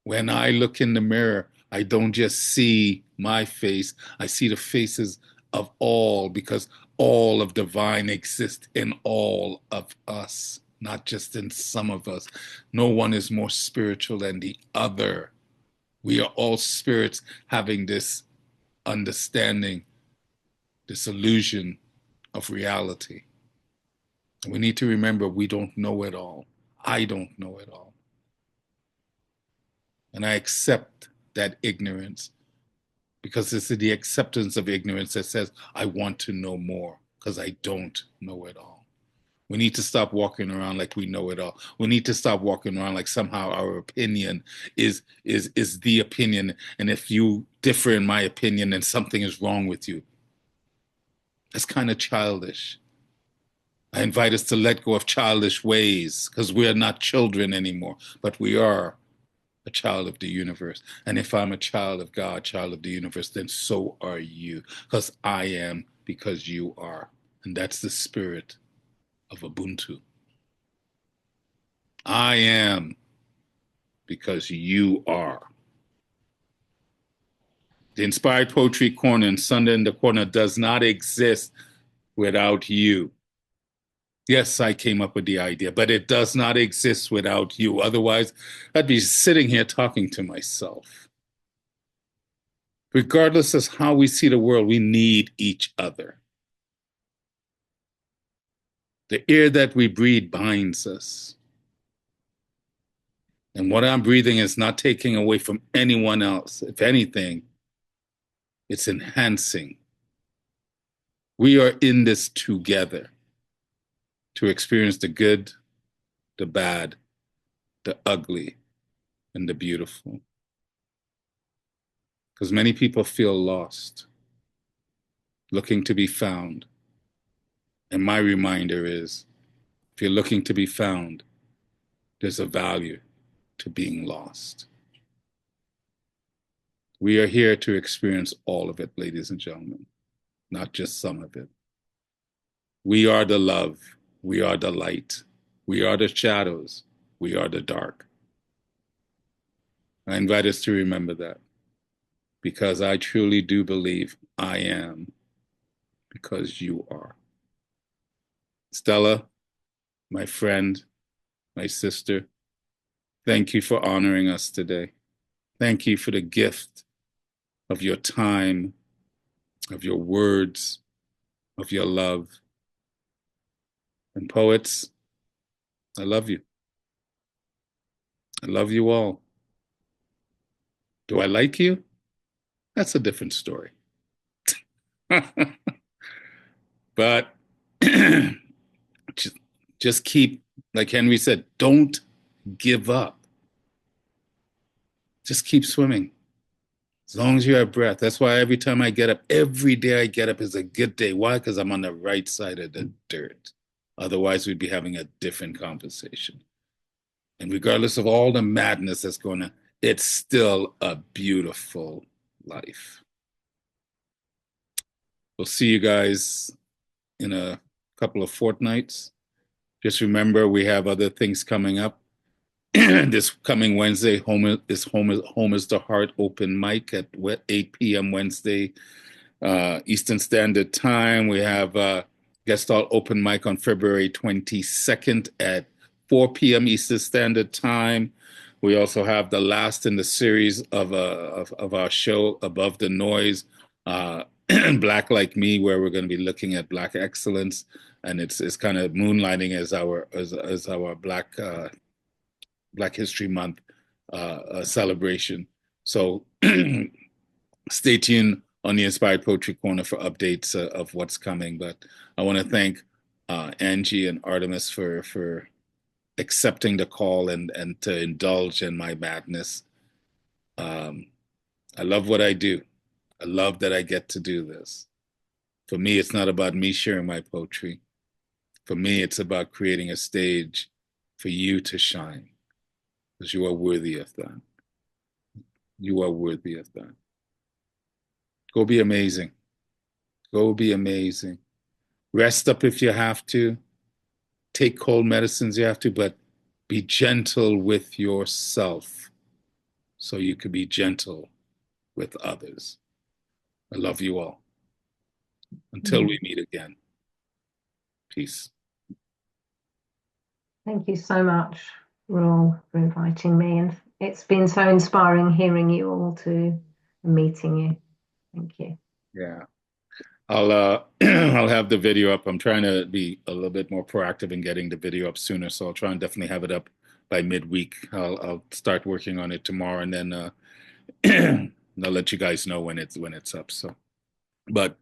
when I look in the mirror, I don't just see my face, I see the faces of all, because all of divine exists in all of us, not just in some of us. No one is more spiritual than the other. We are all spirits having this understanding, this illusion of reality. And we need to remember we don't know it all. I don't know it all. And I accept that ignorance, because it's the acceptance of ignorance that says, I want to know more, because I don't know it all. We need to stop walking around like we know it all. We need to stop walking around like somehow our opinion is the opinion. And if you differ in my opinion, then something is wrong with you. That's kind of childish. I invite us to let go of childish ways, because we are not children anymore, but we are a child of the universe. And if I'm a child of God, child of the universe, then so are you, because I am, because you are. And that's the spirit of Ubuntu. I am because you are. The Inspired Poetry Corner and Sunday in the Corner does not exist without you. Yes, I came up with the idea, but it does not exist without you. Otherwise, I'd be sitting here talking to myself. Regardless of how we see the world, we need each other. The air that we breathe binds us. And what I'm breathing is not taking away from anyone else. If anything, it's enhancing. We are in this together to experience the good, the bad, the ugly, and the beautiful. Because many people feel lost, looking to be found. And my reminder is, if you're looking to be found, there's a value to being lost. We are here to experience all of it, ladies and gentlemen, not just some of it. We are the love. We are the light. We are the shadows. We are the dark. I invite us to remember that, because I truly do believe I am because you are. Stella, my friend, my sister, thank you for honoring us today. Thank you for the gift of your time, of your words, of your love. And poets, I love you. I love you all. Do I like you? That's a different story. But just keep, like Henry said, don't give up. Just keep swimming. As long as you have breath. That's why every time I get up, every day I get up is a good day. Why? Because I'm on the right side of the dirt. Otherwise, we'd be having a different conversation. And regardless of all the madness that's going on, it's still a beautiful life. We'll see you guys in a couple of fortnights. Just remember, we have other things coming up. This coming Wednesday, Home is the Heart open mic at 8 p.m. Wednesday, Eastern Standard Time. We have Gestalt open mic on February 22nd at 4 p.m. Eastern Standard Time. We also have the last in the series of our show, Above the Noise, Black Like Me, where we're going to be looking at Black excellence, and it's kind of moonlighting as our Black History Month celebration. So stay tuned on the Inspired Poetry Corner for updates of what's coming. But I want to thank Angie and Artemis for accepting the call and to indulge in my madness. I love what I do. I love that I get to do this. For me, it's not about me sharing my poetry. For me, it's about creating a stage for you to shine, because you are worthy of that. You are worthy of that. Go be amazing. Go be amazing. Rest up if you have to. Take cold medicines if you have to, but be gentle with yourself so you can be gentle with others. I love you all. Until we meet again. Peace. Thank you so much, Raul, for inviting me. And it's been so inspiring hearing you all and meeting you. Thank you. Yeah. I'll have the video up. I'm trying to be a little bit more proactive in getting the video up sooner, so I'll try and definitely have it up by midweek. I'll start working on it tomorrow, and then I'll let you guys know when it's up. So, but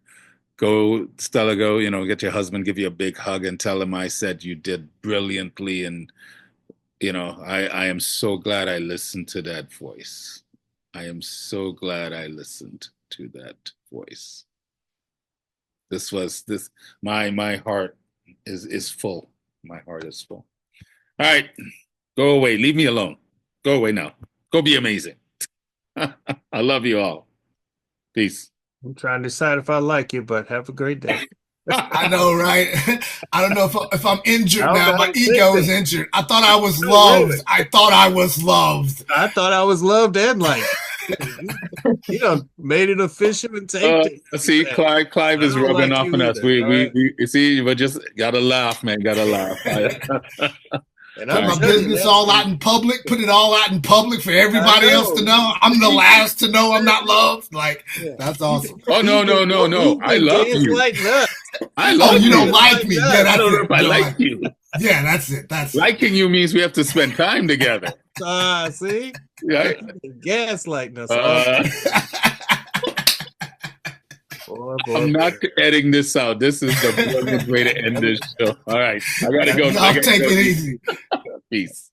go, Stella, go, get your husband, give you a big hug and tell him I said you did brilliantly. And, I am so glad I listened to that voice. I am so glad I listened to that voice. My heart is full. My heart is full. All right, go away. Leave me alone. Go away now. Go be amazing. I love you all. Peace. I'm trying to decide if I like you, but have a great day. I know, right? I don't know if I'm injured now. My ego is injured. I thought I was loved. Really? I thought I was loved. I thought I was loved and liked. Made it official and taped it. See, Clive is rubbing off on us. We see, but just gotta laugh, man. Gotta laugh. And put my business all out in public, put it all out in public for everybody else to know. I'm the last to know I'm not loved. That's awesome. Oh, no. I love you. I love you. You don't like me. Yeah, I don't know if I like you. Yeah, that's it. Liking you means we have to spend time together. See? Right? Gaslighting us. I'm not editing this out. This is the brilliant way to end this show. All right. I gotta go. I'll take it easy. Peace.